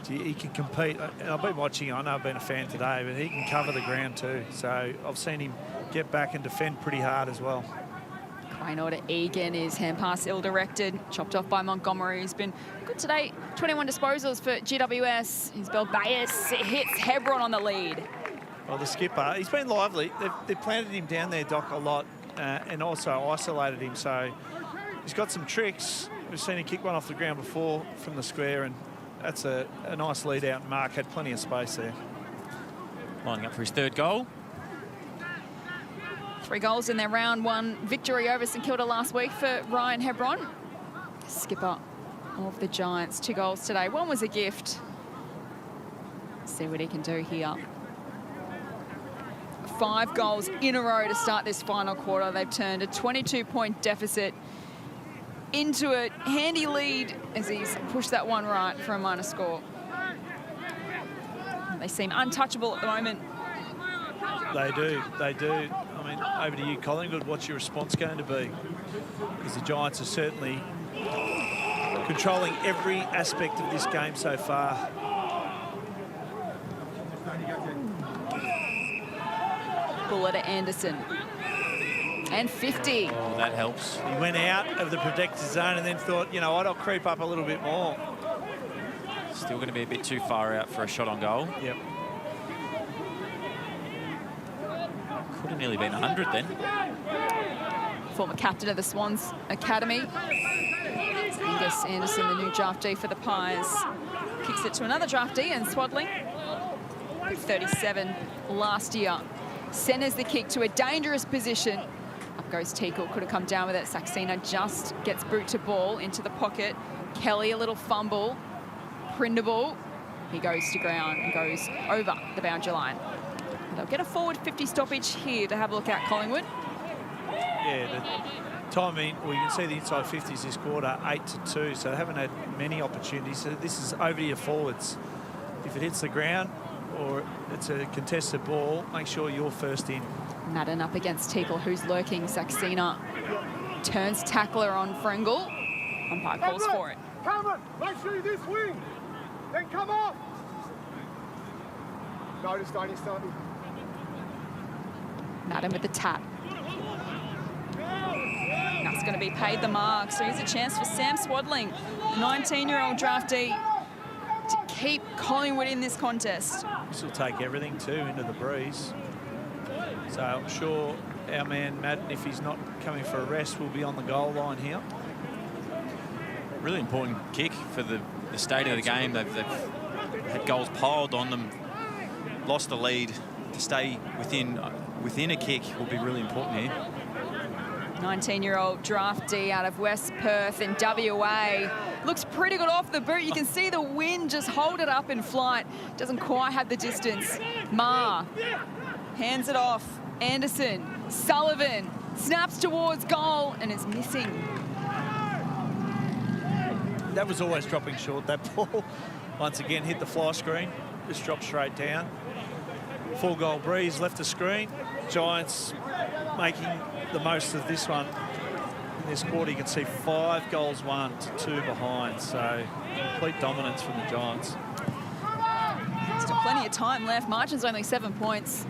He can compete. And I've been watching, I know I've been a fan today, but he can cover the ground too. So I've seen him get back and defend pretty hard as well. Quaynor to Egan, his hand pass ill-directed, chopped off by Montgomery. He's been good today. 21 disposals for GWS. He's Belbayas hits Hebron on the lead. Well, the skipper, he's been lively. They've planted him down there, Doc, a lot, and also isolated him. So he's got some tricks. We've seen him kick one off the ground before from the square, and that's a nice lead out. Mark had plenty of space there. Lining up for his 3rd goal. 3 goals in their round 1 victory over St Kilda last week for Ryan Hebron. Skipper of the Giants, 2 goals today. One was a gift. See what he can do here. 5 goals in a row to start this final quarter. They've turned a 22-point deficit into a handy lead as he's pushed that one right for a minor score. They seem untouchable at the moment. They do. I mean, over to you, Collingwood. What's your response going to be? Because the Giants are certainly controlling every aspect of this game so far. Buller to Anderson. And 50. Oh, that helps. He went out of the protected zone and then thought, you know what, I'll creep up a little bit more. Still going to be a bit too far out for a shot on goal. Yep. Could have nearly been 100 then. Former captain of the Swans Academy. Angus Anderson, the new draftee for the Pies. Kicks it to another draftee and Swaddling. 37 last year. Centres the kick to a dangerous position. Up goes Teakle, could have come down with it. Saxena just gets boot to ball into the pocket. Kelly, a little fumble. Prindable. He goes to ground and goes over the boundary line. They'll get a forward 50 stoppage here to have a look at Collingwood. Yeah, the timing, well, you can see the inside 50s this quarter, 8-2, so they haven't had many opportunities. So this is over to your forwards. If it hits the ground or it's a contested ball, make sure you're first in. Madden up against Teakle, who's lurking. Saxena turns tackler on Frangel. Umpire calls for it. Cameron, make sure you this wing. Then come off. Notice, don't you, Stubby? Madden with the tap. That's going to be paid the mark. So here's a chance for Sam Swadling, 19-year-old draftee, to keep Collingwood in this contest. This will take everything too into the breeze. So I'm sure our man Madden, if he's not coming for a rest, will be on the goal line here. Really important kick for the state of the game. They've had goals piled on them, lost the lead. To stay within a kick will be really important here. 19-year-old draftee out of West Perth in WA. Looks pretty good off the boot. You can see the wind just hold it up in flight. Doesn't quite have the distance. Ma hands it off. Anderson, Sullivan, snaps towards goal and is missing. That was always dropping short, that ball. Once again, hit the fly screen. Just dropped straight down. Full goal breeze, left the screen. Giants making the most of this one. In this quarter, you can see 5 goals won to 2 behind. So complete dominance from the Giants. Still plenty of time left. Margin's only 7 points.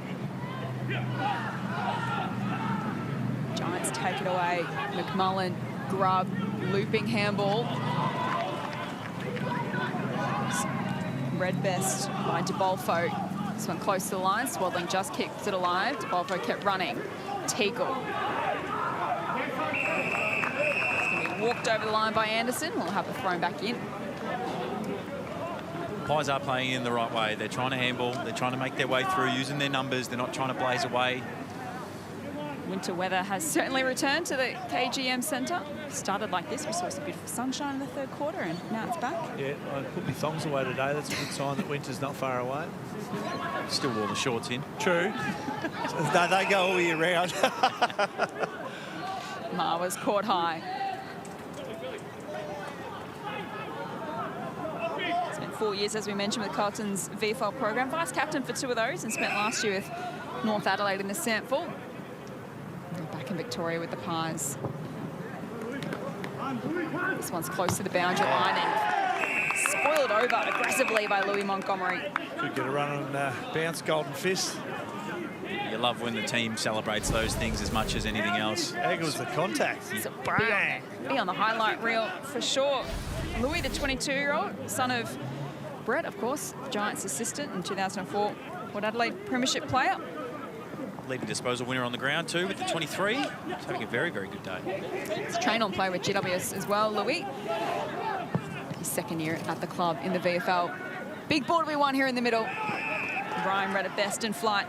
Giants take it away. McMullen, Grubb, looping handball. Red vest by DeBolfo. This one close to the line. Swadling just kicks it alive. DeBolfo kept running. Teagle. It's going to be walked over the line by Anderson. We'll have it thrown back in. Pies are playing in the right way. They're trying to handball. They're trying to make their way through using their numbers. They're not trying to blaze away. Winter weather has certainly returned to the KGM Centre. Started like this. We saw some beautiful sunshine in the third quarter, and now it's back. Yeah, I put my thongs away today. That's a good sign that winter's not far away. Still wore the shorts in. True. No, they go all year round. Ma was caught high. Spent 4 years, as we mentioned, with Carlton's VFL program. Vice captain for 2 of those, and spent last year with North Adelaide in the Sample. Back in Victoria with the Pies. This one's close to the boundary line and spoiled over aggressively by Louis Montgomery. Could get a run on bounce, Golden Fist. You love when the team celebrates those things as much as anything else. I think it was the contact. So be on the highlight reel for sure. Louis, the 22-year-old, son of Brett, of course, Giants assistant in 2004, Port Adelaide premiership player. Leading disposal winner on the ground too with the 23. He's having a very, very good day. He's a train-on player with GWS as well, Louis. His second year at the club in the VFL. Big ball to be won here in the middle. Ryan read it best in flight.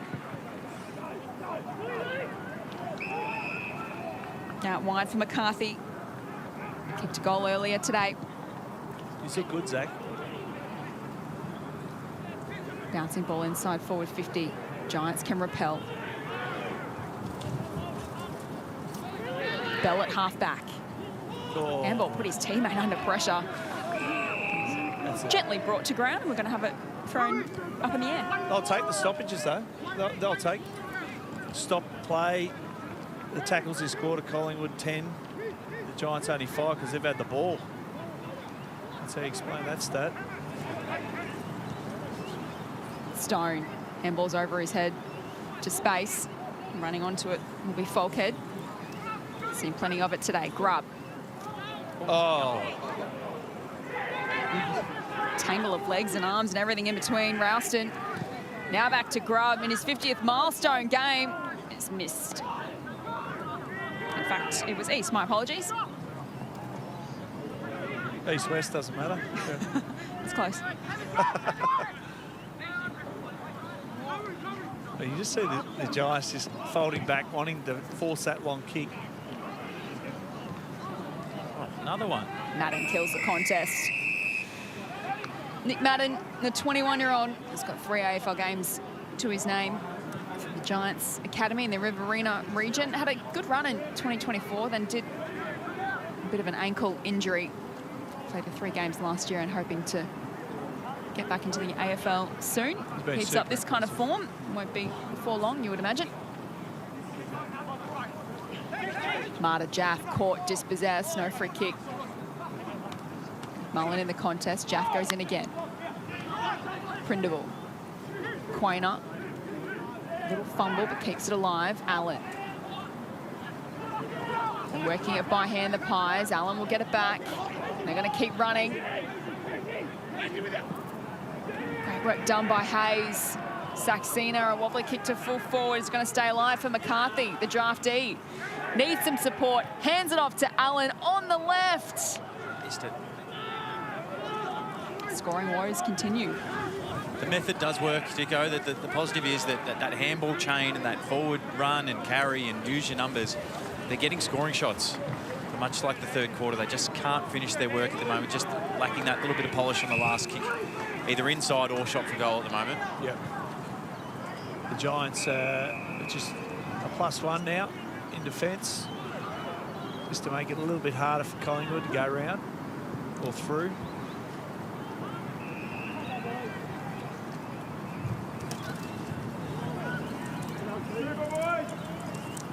Out wide for McCarthy. Kicked a goal earlier today. You look good, Zach. Bouncing ball inside forward 50. Giants can repel. Bell at half-back. Oh. Handball put his teammate under pressure. Gently brought to ground, and we're going to have it thrown up in the air. They'll take the stoppages, though. They'll take stop play. The tackles this quarter, Collingwood 10. The Giants only 5 because they've had the ball. That's how you explain that stat. Stone. Handball's over his head to space. Running onto it will be Falkhead. Seen plenty of it today. Grubb. Oh. Tangle of legs and arms and everything in between. Ralston now back to Grubb in his 50th milestone game. It's missed. In fact, it was East. My apologies. East-West doesn't matter. It's close. You just see the Giants just folding back, wanting to force that long kick. Another one. Madden kills the contest. Nick Madden, the 21-year-old, has got 3 AFL games to his name from the Giants Academy in the Riverina region. Had a good run in 2024, then did a bit of an ankle injury. Played the 3 games last year and hoping to get back into the AFL soon. Keeps up this kind of form. Won't be before long, you would imagine. Marta Jaff caught, dispossessed, no free kick. Mullen in the contest. Jaff goes in again. Prindiville. Quainer. Little fumble, but keeps it alive. Allen. And working it by hand, the Pies. Allen will get it back. They're going to keep running. Great work done by Hayes. Saxena, a wobbly kick to full forward, is going to stay alive for McCarthy, the draftee. Needs some support. Hands it off to Allen on the left. Missed it. Scoring woes continue. The method does work, Dicko. The positive is that handball chain and that forward run and carry and use your numbers, they're getting scoring shots. But much like the third quarter, they just can't finish their work at the moment, just lacking that little bit of polish on the last kick, either inside or shot for goal at the moment. Yep. The Giants just a +1 now in defence, just to make it a little bit harder for Collingwood to go around or through.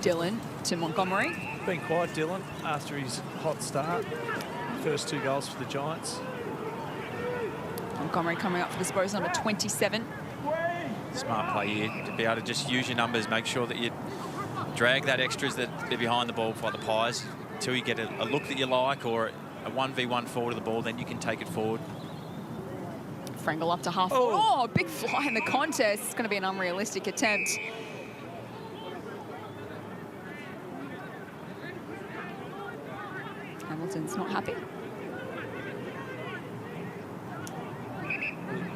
Dylan to Montgomery. Been quiet, Dylan, after his hot start. First 2 goals for the Giants. Montgomery coming up for disposal, number 27. Smart play here to be able to just use your numbers, make sure that you drag that extras that they're behind the ball for the Pies until you get a look that you like or a 1v1 forward of the ball, then you can take it forward. Frengel up to half. Oh, big fly in the contest. It's going to be an unrealistic attempt. Hamilton's not happy.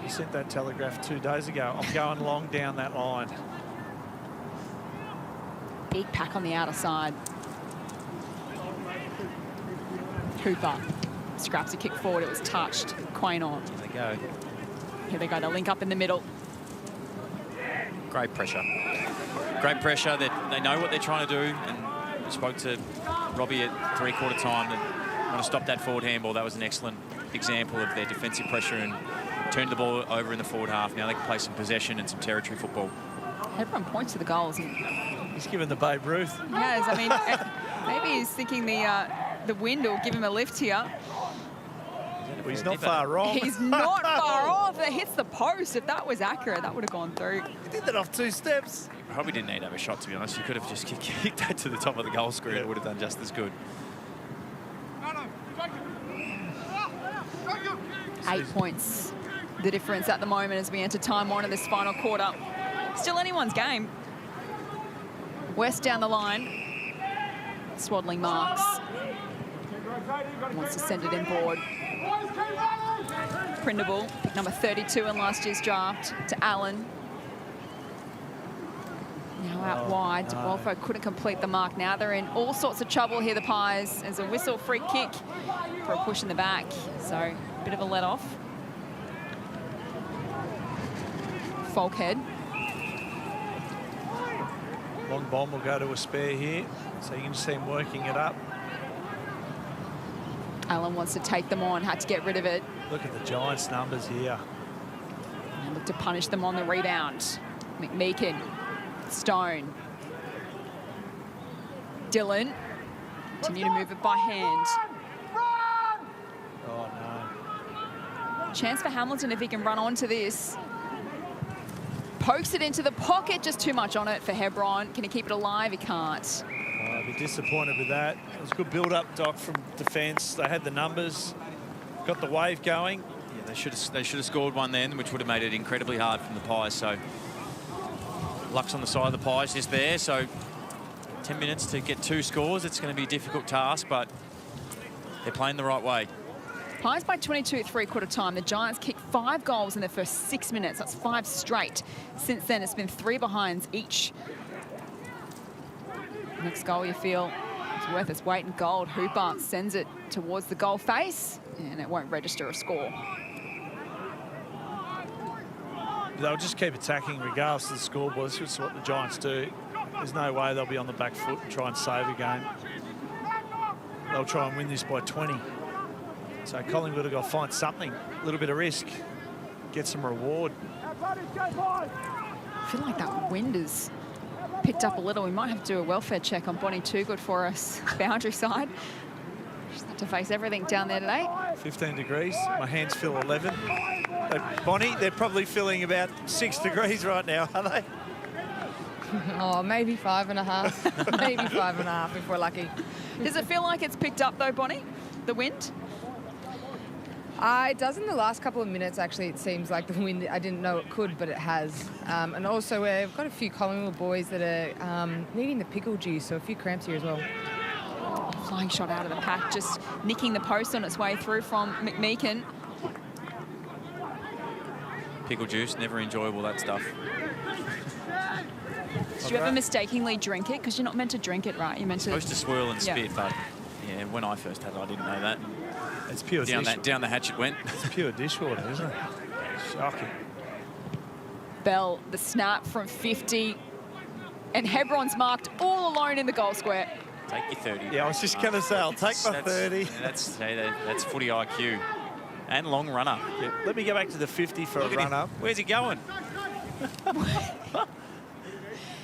You sent that telegraph 2 days ago. I'm going long down that line. Big pack on the outer side. Cooper scraps a kick forward. It was touched. Quain on. Here they go. Here they go. They'll link up in the middle. Great pressure. Great pressure. They know what they're trying to do. And we spoke to Robbie at 3/4 time that want to stop that forward handball. That was an excellent example of their defensive pressure and turned the ball over in the forward half. Now they can play some possession and some territory football. Everyone points to the goals. He's given the Babe Ruth. Yes, I mean, maybe he's thinking the wind will give him a lift here. Well, he's not far wrong. He's not far off. It hits the post. If that was accurate, that would have gone through. He did that off 2 steps. You probably didn't need to have a shot, to be honest. You could have just kicked that to the top of the goal screen. Yeah. It would have done just as good. 8 points. The difference at the moment as we enter time 1 of this final quarter. Still anyone's game. West down the line. Swaddling marks. Wants to send it inboard. Printable, number 32 in last year's draft, to Allen. Now out wide. DeWolfo couldn't complete the mark. Now they're in all sorts of trouble here, the Pies. There's a whistle, free kick for a push in the back. So, a bit of a let-off. Folkhead. Long bomb will go to a spare here. So you can see him working it up. Allen wants to take them on, had to get rid of it. Look at the Giants' numbers here. And look to punish them on the rebound. McMeekin, Stone. Dylan, continue to move it by hand. Oh, no. Chance for Hamilton if he can run onto this. Pokes it into the pocket, just too much on it for Hebron. Can he keep it alive? He can't. I'd be disappointed with that. It was a good build-up, Doc, from defence. They had the numbers, got the wave going. Yeah, they should have scored one then, which would have made it incredibly hard from the Pies. So luck's on the side of the Pies just there. So 10 minutes to get 2 scores. It's going to be a difficult task, but they're playing the right way. Pies by 22 at 3/4 time. The Giants kicked 5 goals in the first 6 minutes. That's 5 straight. Since then, it's been 3 behinds each. Next goal, you feel it's worth its weight in gold. Hooper sends it towards the goal face, and it won't register a score. They'll just keep attacking regardless of the scoreboard. This is what the Giants do. There's no way they'll be on the back foot and try and save a game. They'll try and win this by 20. So Collingwood have got to find something, a little bit of risk, get some reward. I feel like that wind has picked up a little. We might have to do a welfare check on Bonnie Toogood for us, boundary side. She's had to face everything down there today. 15 degrees. My hands feel 11. Bonnie, they're probably feeling about 6 degrees right now, are they? Oh, maybe 5.5. Maybe 5.5 if we're lucky. Does it feel like it's picked up though, Bonnie? The wind? It does in the last couple of minutes, actually. It seems like the wind, I didn't know it could, but it has. And also, we've got a few Collingwood boys that are needing the pickle juice, so a few cramps here as well. Flying shot out of the pack, just nicking the post on its way through from McMeekin. Pickle juice, never enjoyable, that stuff. Did you ever mistakenly drink it? Because you're not meant to drink it, right? You're meant to... Supposed to swirl and Yeah. spit, but yeah, when I first had it, I didn't know that. It's pure Down the hatch it went. It's pure dishwater, isn't it? Shocking. Bell, the snap from 50. And Hebron's marked all alone in the goal square. Take your 30. Yeah, I was just going to say, I'll take my 30. That's footy IQ. And long runner. Yeah, let me go back to the 50 for a run-up. Where's he going?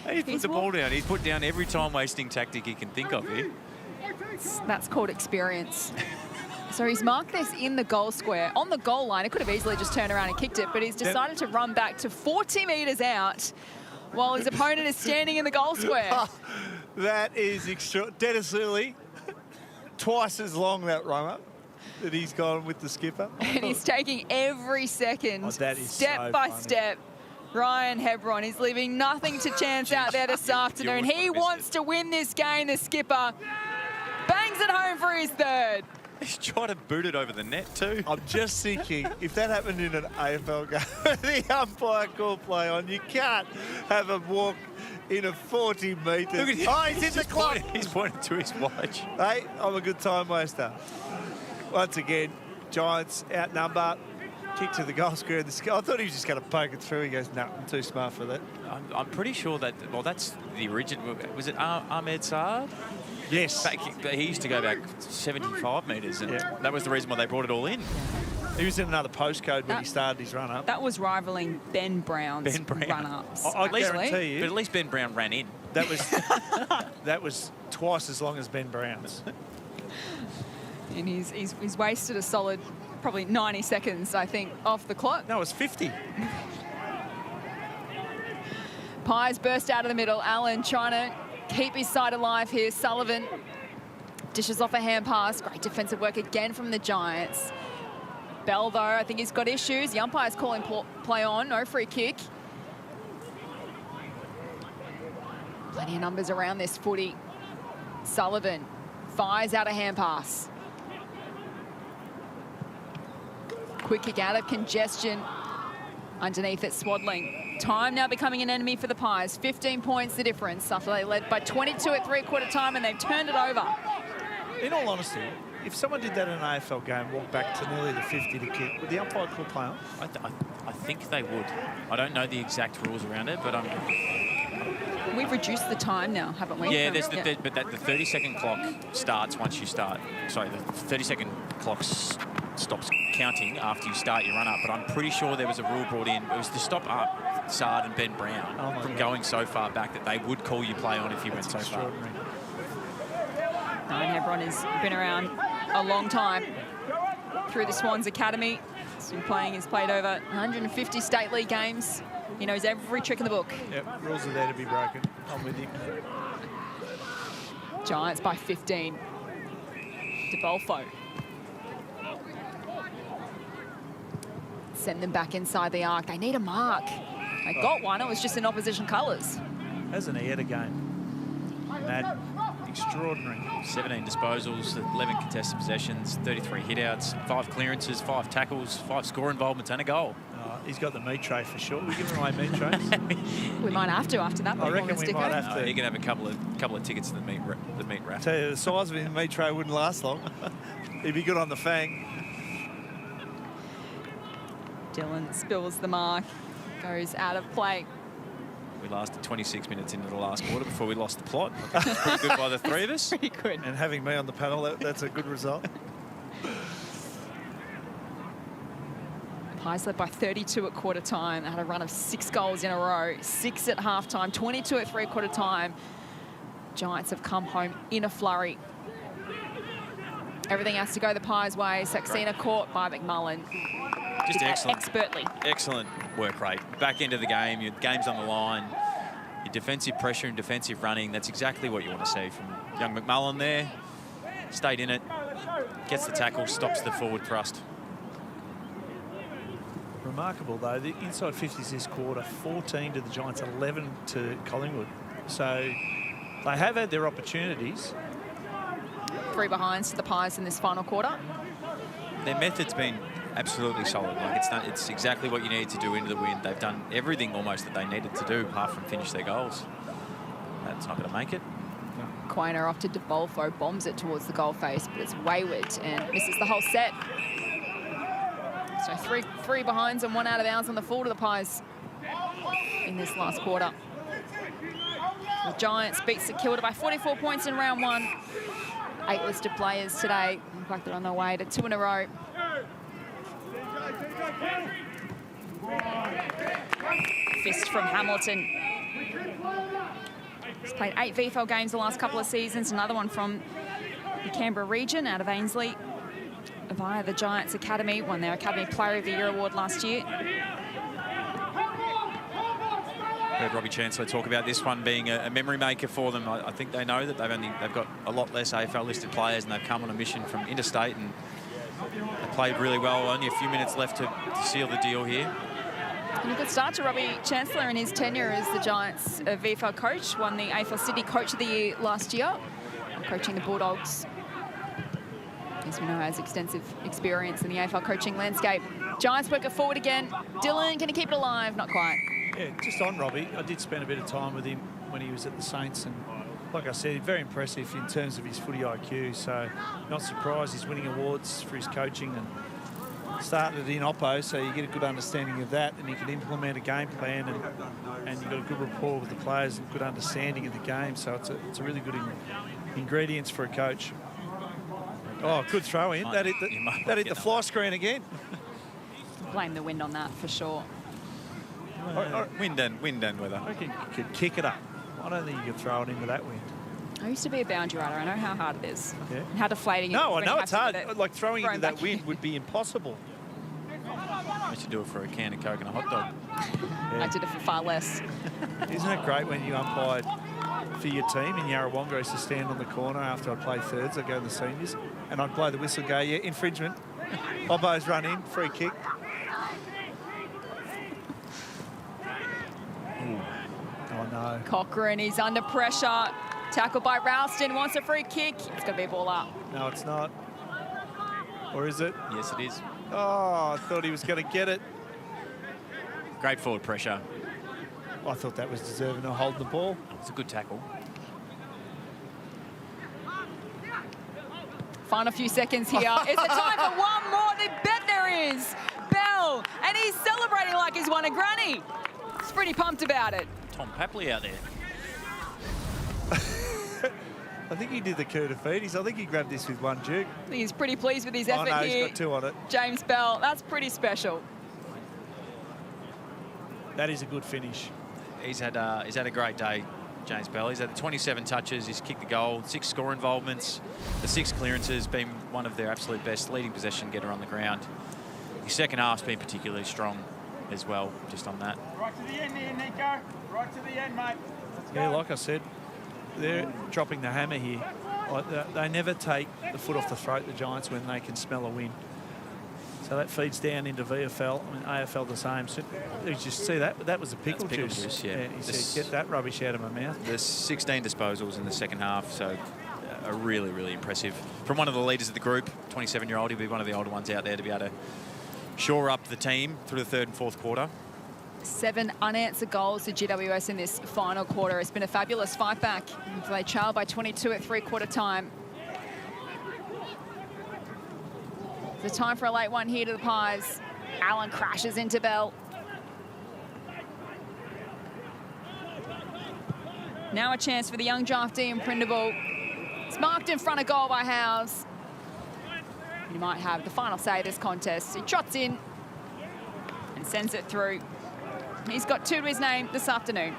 He put the ball down. He's put down every time-wasting tactic he can think of here. That's called experience. So he's marked this in the goal square. On the goal line, it could have easily just turned around and kicked it, but he's decided to run back to 40 metres out while his opponent is standing in the goal square. That is extra. Dennis Lilly, twice as long that run-up that he's gone with the skipper. And he's taking every second, that is step so by funny. step. Ryan Hebron is leaving nothing to chance out there this afternoon. He wants to win this game, the skipper. Bangs it home for his third. He's trying to boot it over the net too. I'm just thinking, if that happened in an AFL game, the umpire call play on, you can't have a walk in a 40 metres. Look at him. Oh, he's in the clock. He's pointing to his watch. Hey, I'm a good time waster. Once again, Giants outnumber. Kick to the goal square. I thought he was just going to poke it through. He goes, no, I'm too smart for that. I'm pretty sure that, well, that's the original. Was it Ahmed Saad? Yes. He used to go back 75 metres, and that was the reason why they brought it all in. He was in another postcode when he started his run-up. That was rivaling Ben Brown's Brown. run-ups. I guarantee you. But at least Ben Brown ran in. That was twice as long as Ben Brown's. And he's wasted a solid probably 90 seconds, I think, off the clock. No, it was 50. Pies burst out of the middle. Allen trying to keep his side alive here. Sullivan dishes off a hand pass. Great defensive work again from the Giants. Bell, though, I think he's got issues. The umpire's calling play on. No free kick. Plenty of numbers around this footy. Sullivan fires out a hand pass. Quick kick out of congestion. Underneath it, Swadling. Time now becoming an enemy for the Pies. 15 points the difference after they led by 22 at three-quarter time, and they've turned it over. In all honesty, if someone did that in an AFL game, walk back to nearly the 50 to kick, would the umpire call play on? I think they would. I don't know the exact rules around it, but We've reduced the time now, haven't we? yeah, but the 30-second clock starts once you start. Sorry, the 30-second clock stops counting after you start your run-up, but I'm pretty sure there was a rule brought in. It was to stop Saad and Ben Brown from going so far back that they would call you play on if you went so far. Ryan Hebron has been around a long time through the Swans Academy. He's been playing, he's played over 150 state league games. He knows every trick in the book. Yep, rules are there to be broken. I'm with you. Giants by 15. DeBolfo. Send them back inside the arc. They need a mark. They got one. It was just in opposition colours. Hasn't he had a game? Mad. Extraordinary. 17 disposals, 11 contested possessions, 33 hitouts, 5 clearances, 5 tackles, 5 score involvements and a goal. He's got the meat tray for sure. We give him away meat trays. We might have to after that. I reckon we might have to. You can have a couple of tickets to the meat raffle. Tell you, the size of his meat tray wouldn't last long. He'd be good on the fang. Dylan spills the mark, goes out of play. We lasted 26 minutes into the last quarter before we lost the plot. Pretty good by the three of us. Pretty good. And having me on the panel, that's a good result. Pies led by 32 at quarter time. They had a run of 6 goals in a row. 6 at half time, 22 at three-quarter time. Giants have come home in a flurry. Everything has to go the Pies' way. Saxena caught by McMullen. Just excellent. Expertly. Excellent work rate. Back into the game. Your game's on the line. your defensive pressure and defensive running, that's exactly what you want to see from young McMullen there. Stayed in it, gets the tackle, stops the forward thrust. Remarkable, though, the inside 50s this quarter, 14 to the Giants, 11 to Collingwood. So they have had their opportunities. 3 behinds to the Pies in this final quarter. Their method's been absolutely solid. Like it's exactly what you need to do into the wind. They've done everything almost that they needed to do, apart from finish their goals. That's not going to make it. Quainer off to DeBolfo, bombs it towards the goal face, but it's wayward and misses the whole set. So three behinds and 1 out of bounds on the full to the Pies in this last quarter. The Giants beat St Kilda by 44 points in round 1. 8 listed players today. In fact, they're on their way to 2 in a row. Fist from Hamilton. He's played 8 VFL games the last couple of seasons. Another one from the Canberra region out of Ainslie via the Giants Academy. Won their Academy Player of the Year award last year. Heard Robbie Chancellor talk about this one being a memory maker for them. I think they know that they've got a lot less AFL listed players, and they've come on a mission from interstate, and they played really well. Only a few minutes left to seal the deal here. And a good start to Robbie Chancellor in his tenure as the Giants VFL coach. Won the AFL Sydney Coach of the Year last year, coaching the Bulldogs. As we know, has extensive experience in the AFL coaching landscape. Giants work it forward again. Dylan, can he keep it alive? Not quite. Yeah, just on Robbie, I did spend a bit of time with him when he was at the Saints, and like I said, very impressive in terms of his footy IQ, so not surprised he's winning awards for his coaching, and started in Oppo, so you get a good understanding of that, and you can implement a game plan, and you've got a good rapport with the players and good understanding of the game, so it's a really good ingredients for a coach. Oh, good throw in. That hit the fly screen again. Blame the wind on that for sure. Wind and weather. I reckon you could kick it up. I don't think you could throw it into that wind. I used to be a boundary rider. I know how hard it is. Yeah. And how deflating it is. No, I when know you it's have hard. to get it Like throwing into that back wind in. would be impossible. I should do it for a can of Coke and a hot dog. I did it for far less. Isn't it great when you umpired for your team in Yarrawonga? I used to stand on the corner after I played thirds. I'd go to the seniors, and I'd blow the whistle, go, yeah, infringement. Obbo's run in, free kick. Oh, no. Cochrane, he's under pressure. Tackled by Ralston, wants a free kick. It's going to be a ball up. No, it's not. Or is it? Yes, it is. Oh, I thought he was going to get it. Great forward pressure. I thought that was deserving of holding the ball. It's a good tackle. Final few seconds here. Is it time for one more? They bet there is. Bell, and he's celebrating like he's won a granny. He's pretty pumped about it. Tom Papley out there. I think he did the coup de feeties. I think he grabbed this with one juke. I think he's pretty pleased with his effort no, here. he's got 2 on it. James Bell, that's pretty special. That is a good finish. He's had a great day, James Bell. He's had 27 touches. He's kicked the goal, 6 score involvements, the 6 clearances, been one of their absolute best leading possession getter on the ground. His second half's been particularly strong as well, just on that. Right to the end here, Nico. Right to the end, mate. Yeah, like I said, they're dropping the hammer here. Like they never take the foot off the throat, the Giants, when they can smell a win. So that feeds down into VFL. I mean, AFL the same. So you just see that? That was a pickle juice. Yeah. He said, get that rubbish out of my mouth. There's 16 disposals in the second half, so a really, really impressive. From one of the leaders of the group, 27-year-old, he'll be one of the older ones out there to be able to shore up the team through the third and fourth quarter. 7 unanswered goals to GWS in this final quarter. It's been a fabulous fight back. They trailed by 22 at three-quarter time. The time for a late one here to the Pies. Allen crashes into Bell. Now a chance for the young draftee in Prindable. It's marked in front of goal by Howes. He might have the final say of this contest. He trots in and sends it through. He's got 2 to his name this afternoon.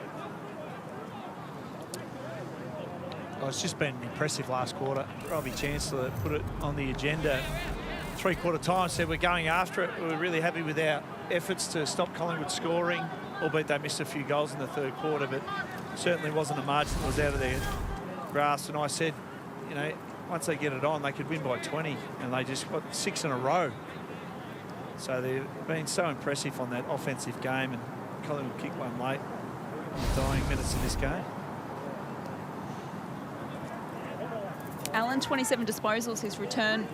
Oh, it's just been impressive last quarter. Robbie Chancellor put it on the agenda. Three-quarter time, said we're going after it. We're really happy with our efforts to stop Collingwood scoring, albeit they missed a few goals in the third quarter, but certainly wasn't a margin that was out of their grasp. And I said, you know, once they get it on, they could win by 20, and they just got 6 in a row. So they've been so impressive on that offensive game, and Collingwood kicked one late in the dying minutes of this game. Allen, 27 disposals, his return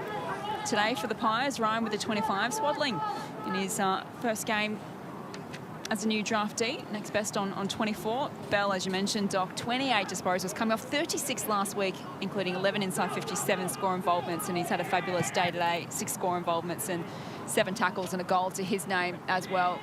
today for the Pies. Ryan with the 25. Swadling in his first game as a new draftee, next best on 24. Bell, as you mentioned, Doc, 28 disposals, coming off 36 last week, including 11 inside 57 score involvements, and he's had a fabulous day today, 6 score involvements and 7 tackles and a goal to his name as well.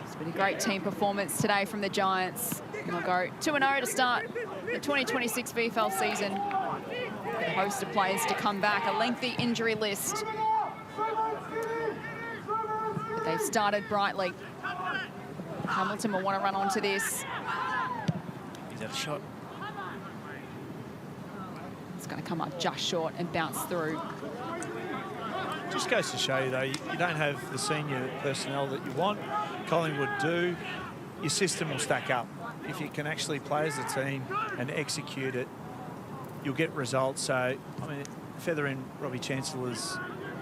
It's been a great team performance today from the Giants. And they'll go 2-0 to start the 2026 VFL season. The host of players to come back, a lengthy injury list. But they've started brightly. Hamilton will want to run onto this. He's had a shot. It's going to come up just short and bounce through. Just goes to show you, though, you don't have the senior personnel that you want. Collingwood do. Your system will stack up. If you can actually play as a team and execute it, you'll get results. So, I mean, feather in Robbie Chancellor's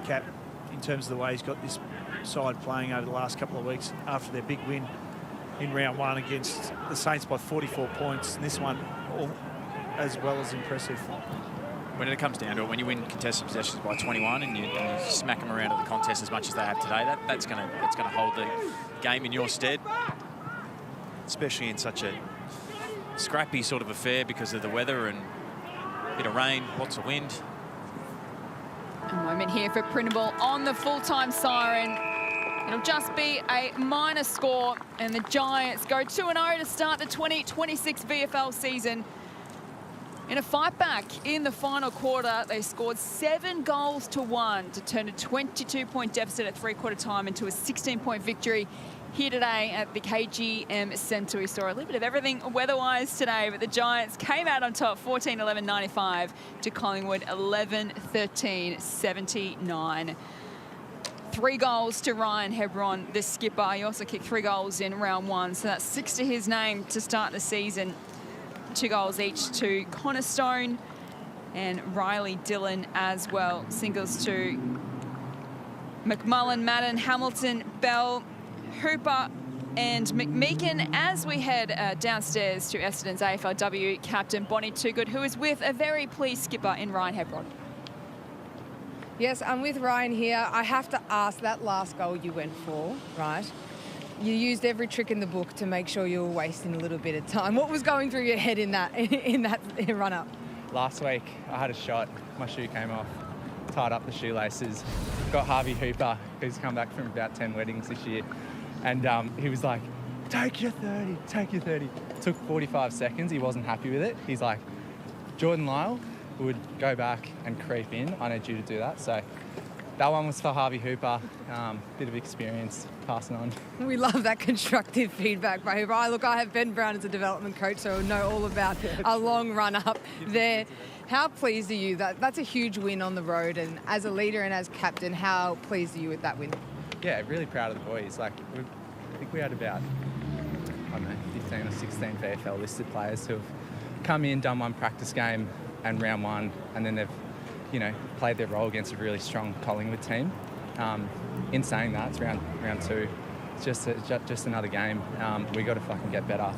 cap in terms of the way he's got this side playing over the last couple of weeks after their big win in round 1 against the Saints by 44 points. And this one all as well as impressive. When it comes down to it, when you win contested possessions by 21 and you smack them around at the contest as much as they have today, that's going to hold the game in your stead, especially in such a scrappy sort of affair because of the weather and a bit of rain, lots of wind. A moment here for Printable on the full-time siren. It'll just be a minor score, and the Giants go 2-0 to start the 2026 VFL season. In a fight back in the final quarter, they scored 7 goals to 1 to turn a 22-point deficit at three-quarter time into a 16-point victory here today at the KGM Centre. We saw a little bit of everything weather-wise today, but the Giants came out on top 14-11-95 to Collingwood 11-13-79. 3 goals to Ryan Hebron, the skipper. He also kicked 3 goals in round 1, so that's 6 to his name to start the season. 2 goals each to Connor Stone and Riley Dillon as well. Singles to McMullen, Madden, Hamilton, Bell, Hooper and McMeekin as we head downstairs to Essendon's AFLW captain Bonnie Toogood, who is with a very pleased skipper in Ryan Hebron. Yes, I'm with Ryan here. I have to ask, that last goal you went for, right? You used every trick in the book to make sure you were wasting a little bit of time. What was going through your head in that run-up? Last week, I had a shot. My shoe came off. Tied up the shoelaces. Got Harvey Hooper, who's come back from about 10 weddings this year. And he was like, take your 30, take your 30. Took 45 seconds. He wasn't happy with it. He's like, Jordan Lyle would go back and creep in. I need you to do that. So that one was for Harvey Hooper. Bit of experience passing on. We love that constructive feedback by Hooper. Look, I have Ben Brown as a development coach, so I know all about a long run up there. How pleased are you? That's a huge win on the road, and as a leader and as captain, how pleased are you with that win? Yeah, really proud of the boys. Like, I think we had about, I don't know, 15 or 16 VFL listed players who have come in, done one practice game and round 1, and then they've, you know, played their role against a really strong Collingwood team. In saying that, it's round 2. It's just another game. We got to fucking get better.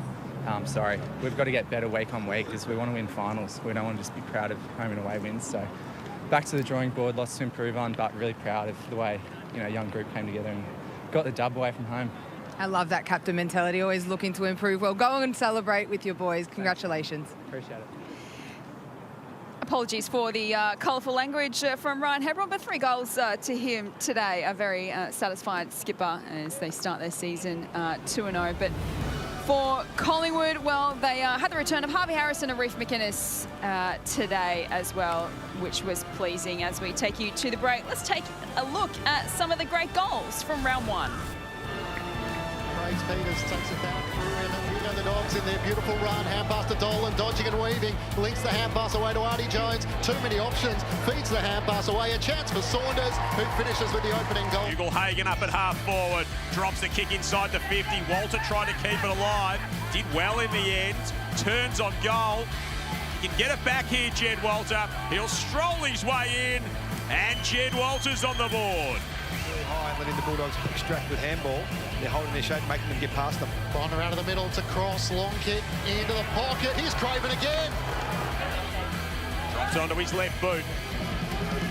We've got to get better week on week because we want to win finals. We don't want to just be proud of home and away wins. So back to the drawing board, lots to improve on, but really proud of the way, you know, young group came together and got the dub away from home. I love that captain mentality, always looking to improve. Well, go and celebrate with your boys. Congratulations. Appreciate it. Apologies for the colourful language from Ryan Hebron, but 3 goals to him today. A very satisfied skipper as they start their season 2-0. But for Collingwood, well, they had the return of Harvey Harrison and Reef McInnes today as well, which was pleasing. As we take you to the break, let's take a look at some of the great goals from round 1. Peters takes it back through, and here go the Dogs in their beautiful run. Hand pass to Dolan, dodging and weaving, links the hand pass away to Artie Jones. Too many options, feeds the hand pass away. A chance for Saunders, who finishes with the opening goal. Hugo Hagen up at half forward, drops the kick inside the 50. Walter tried to keep it alive, did well in the end, turns on goal. He can get it back here, Jed Walter. He'll stroll his way in, and Jed Walter's on the board. Really high, letting the Bulldogs extract with handball. They're holding their shape, making them get past them. Bond around to the middle, it's a cross, long kick, into the pocket. Here's Craven again. Drops onto his left boot.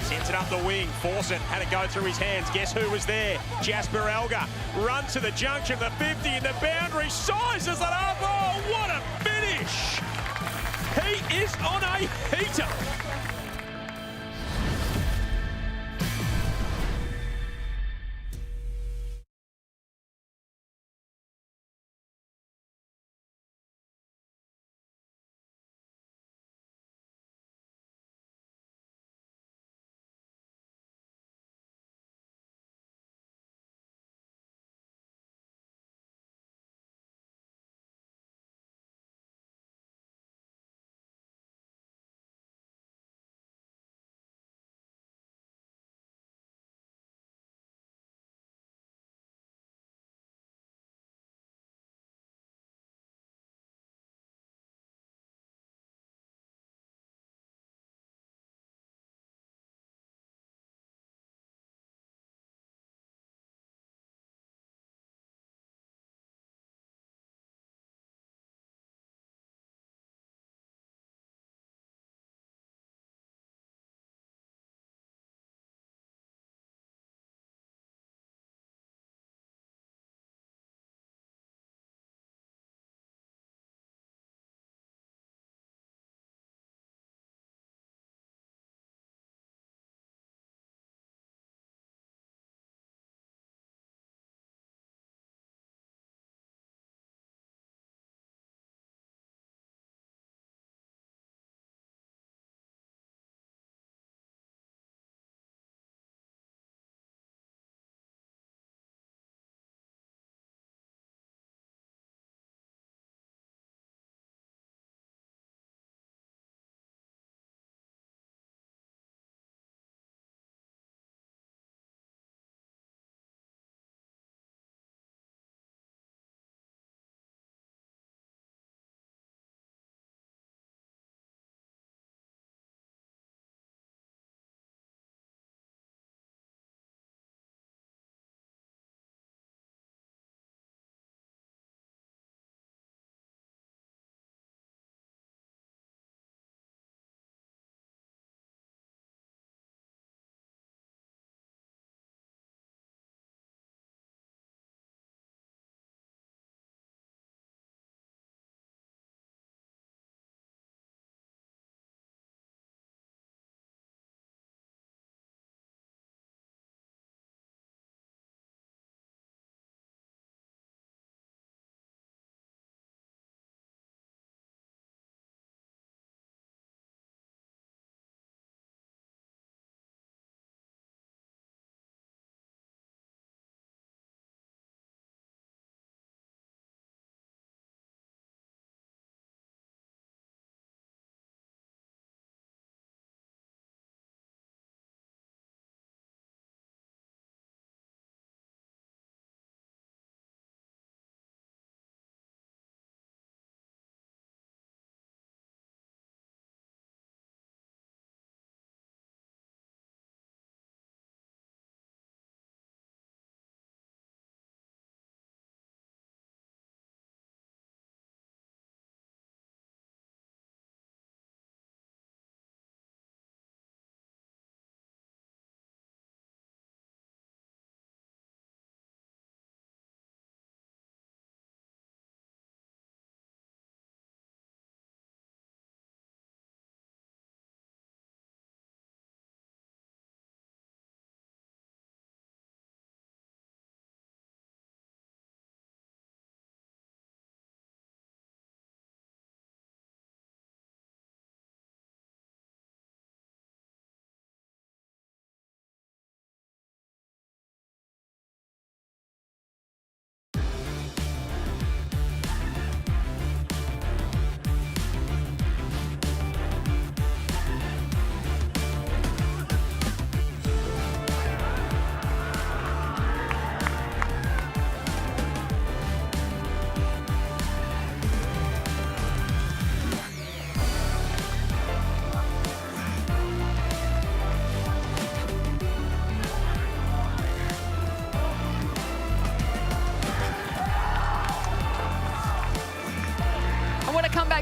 Sends it up the wing. Fawcett had to go through his hands. Guess who was there? Jasper Elgar runs to the junction of the 50 and the boundary, sizes it up. Oh, what a finish! He is on a heater.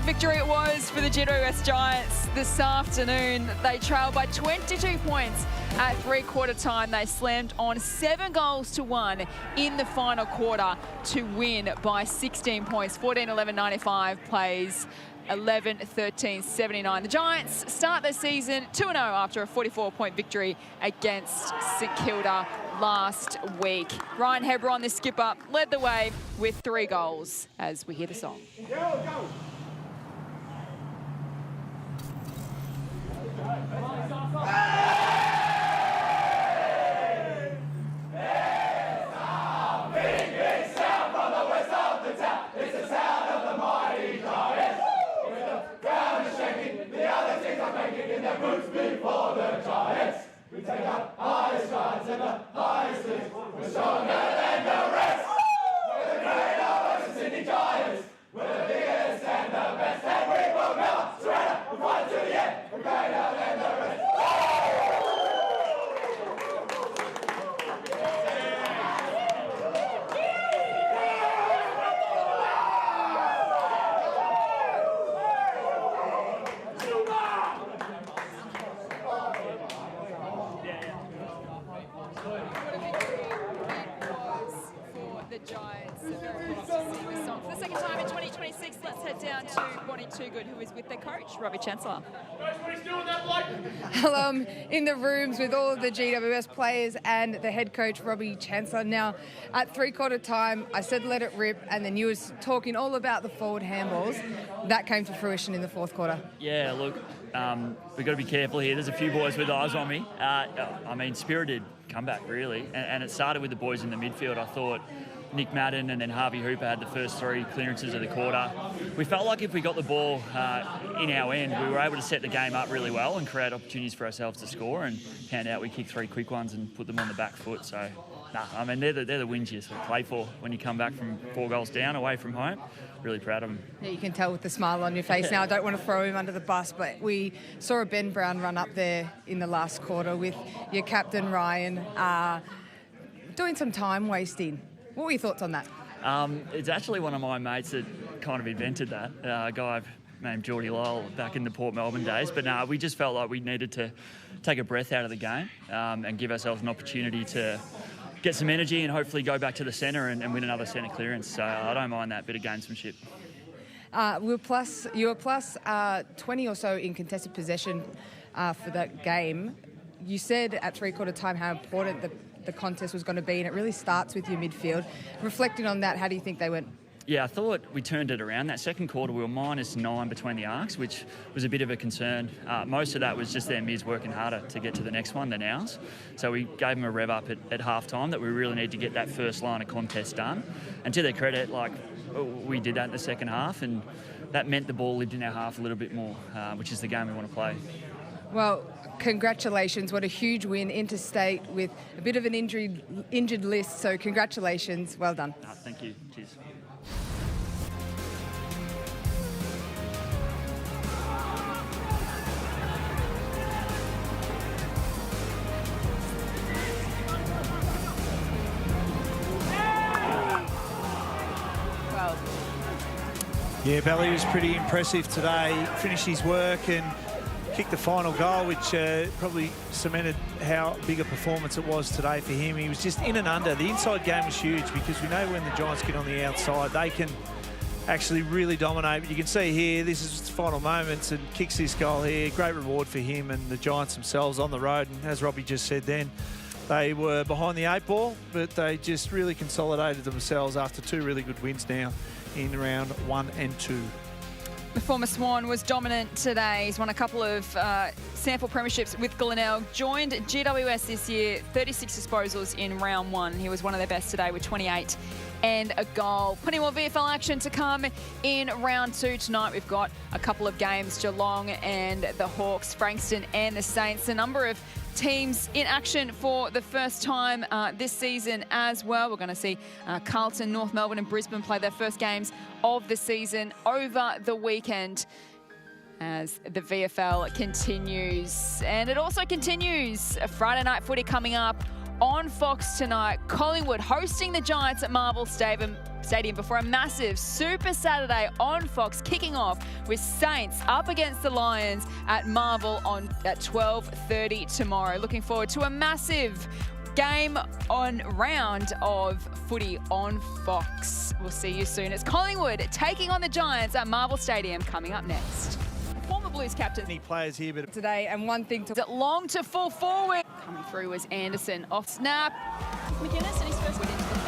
comeback victory it was for the GWS Giants this afternoon. They trailed by 22 points at three-quarter time. They slammed on 7 goals to 1 in the final quarter to win by 16 points. 14-11-95 plays 11-13-79. The Giants start their season 2-0 after a 44-point victory against St Kilda last week. Ryan Hebron, the skipper, led the way with 3 goals as we hear the song. We take up highest strides and the highest leagues. We're stronger than the rest. We're the great of the Sydney Giants. We're the biggest and the best, and we will never surrender. We'll fight to the end. We're greater than the rest. Giants are very pleased to sing this song for the second time in 2026. Let's head down to Bonnie Toogood, who is with their coach, Robbie Chancellor. Well, I'm in the rooms with all of the GWS players and the head coach, Robbie Chancellor. Now, at three-quarter time, I said let it rip, and then you was talking all about the forward handballs. That came to fruition in the fourth quarter. Yeah, look, we've got to be careful here. There's a few boys with eyes on me. I mean, spirited comeback, really. And it started with the boys in the midfield. I thought Nick Madden and then Harvey Hooper had the first 3 clearances of the quarter. We felt like if we got the ball in our end, we were able to set the game up really well and create opportunities for ourselves to score, and found out we kicked 3 quick ones and put them on the back foot. So, I mean, they're the wins you sort of play for when you come back from 4 goals down away from home. Really proud of them. Yeah, you can tell with the smile on your face now. I don't want to throw him under the bus, but we saw a Ben Brown run up there in the last quarter with your captain, Ryan, doing some time wasting. What were your thoughts on that? It's actually one of my mates that kind of invented that, a guy named Geordie Lyle back in the Port Melbourne days. But we just felt like we needed to take a breath out of the game and give ourselves an opportunity to get some energy and hopefully go back to the centre and win another centre clearance. So I don't mind that bit of gamesmanship. You were plus 20 or so in contested possession for that game. You said at three-quarter time how important the contest was going to be, and it really starts with your midfield. Reflecting on that, how do you think they went? Yeah, I thought we turned it around. That second quarter, we were -9 between the arcs, which was a bit of a concern. Most of that was just their mids working harder to get to the next one than ours. So we gave them a rev up at half-time that we really need to get that first line of contest done. And to their credit, we did that in the second half, and that meant the ball lived in our half a little bit more, which is the game we want to play. Well, congratulations. What a huge win interstate with a bit of an injured list. So congratulations. Well done. Thank you. Cheers. Yeah, Belly was pretty impressive today. Finished his work and kicked the final goal, which probably cemented how big a performance it was today for him. He was just in and under. The inside game was huge because we know when the Giants get on the outside, they can actually really dominate. But you can see here, this is his final moments, and kicks this goal here. Great reward for him and the Giants themselves on the road. And as Robbie just said then, they were behind the 8 ball, but they just really consolidated themselves after 2 really good wins now in round 1 and 2. The former Swan was dominant today. He's won a couple of sample premierships with Glenelg. Joined GWS this year, 36 disposals in round 1. He was one of their best today with 28 and a goal. Plenty more VFL action to come in round 2 tonight. We've got a couple of games, Geelong and the Hawks, Frankston and the Saints. A number of teams in action for the first time this season as well. We're going to see Carlton, North Melbourne and Brisbane play their first games of the season over the weekend as the VFL continues. And it also continues. A Friday night footy coming up on Fox tonight. Collingwood hosting the Giants at Marvel Stadium. Stadium before a massive Super Saturday on Fox, kicking off with Saints up against the Lions at Marvel at 12:30 tomorrow. Looking forward to a massive game on round of footy on Fox. We'll see you soon. It's Collingwood taking on the Giants at Marvel Stadium coming up next. Former Blues captain. Any players here, but Today, and one thing to... Long to full forward. Coming through was Anderson off snap. McInnes and his first win into the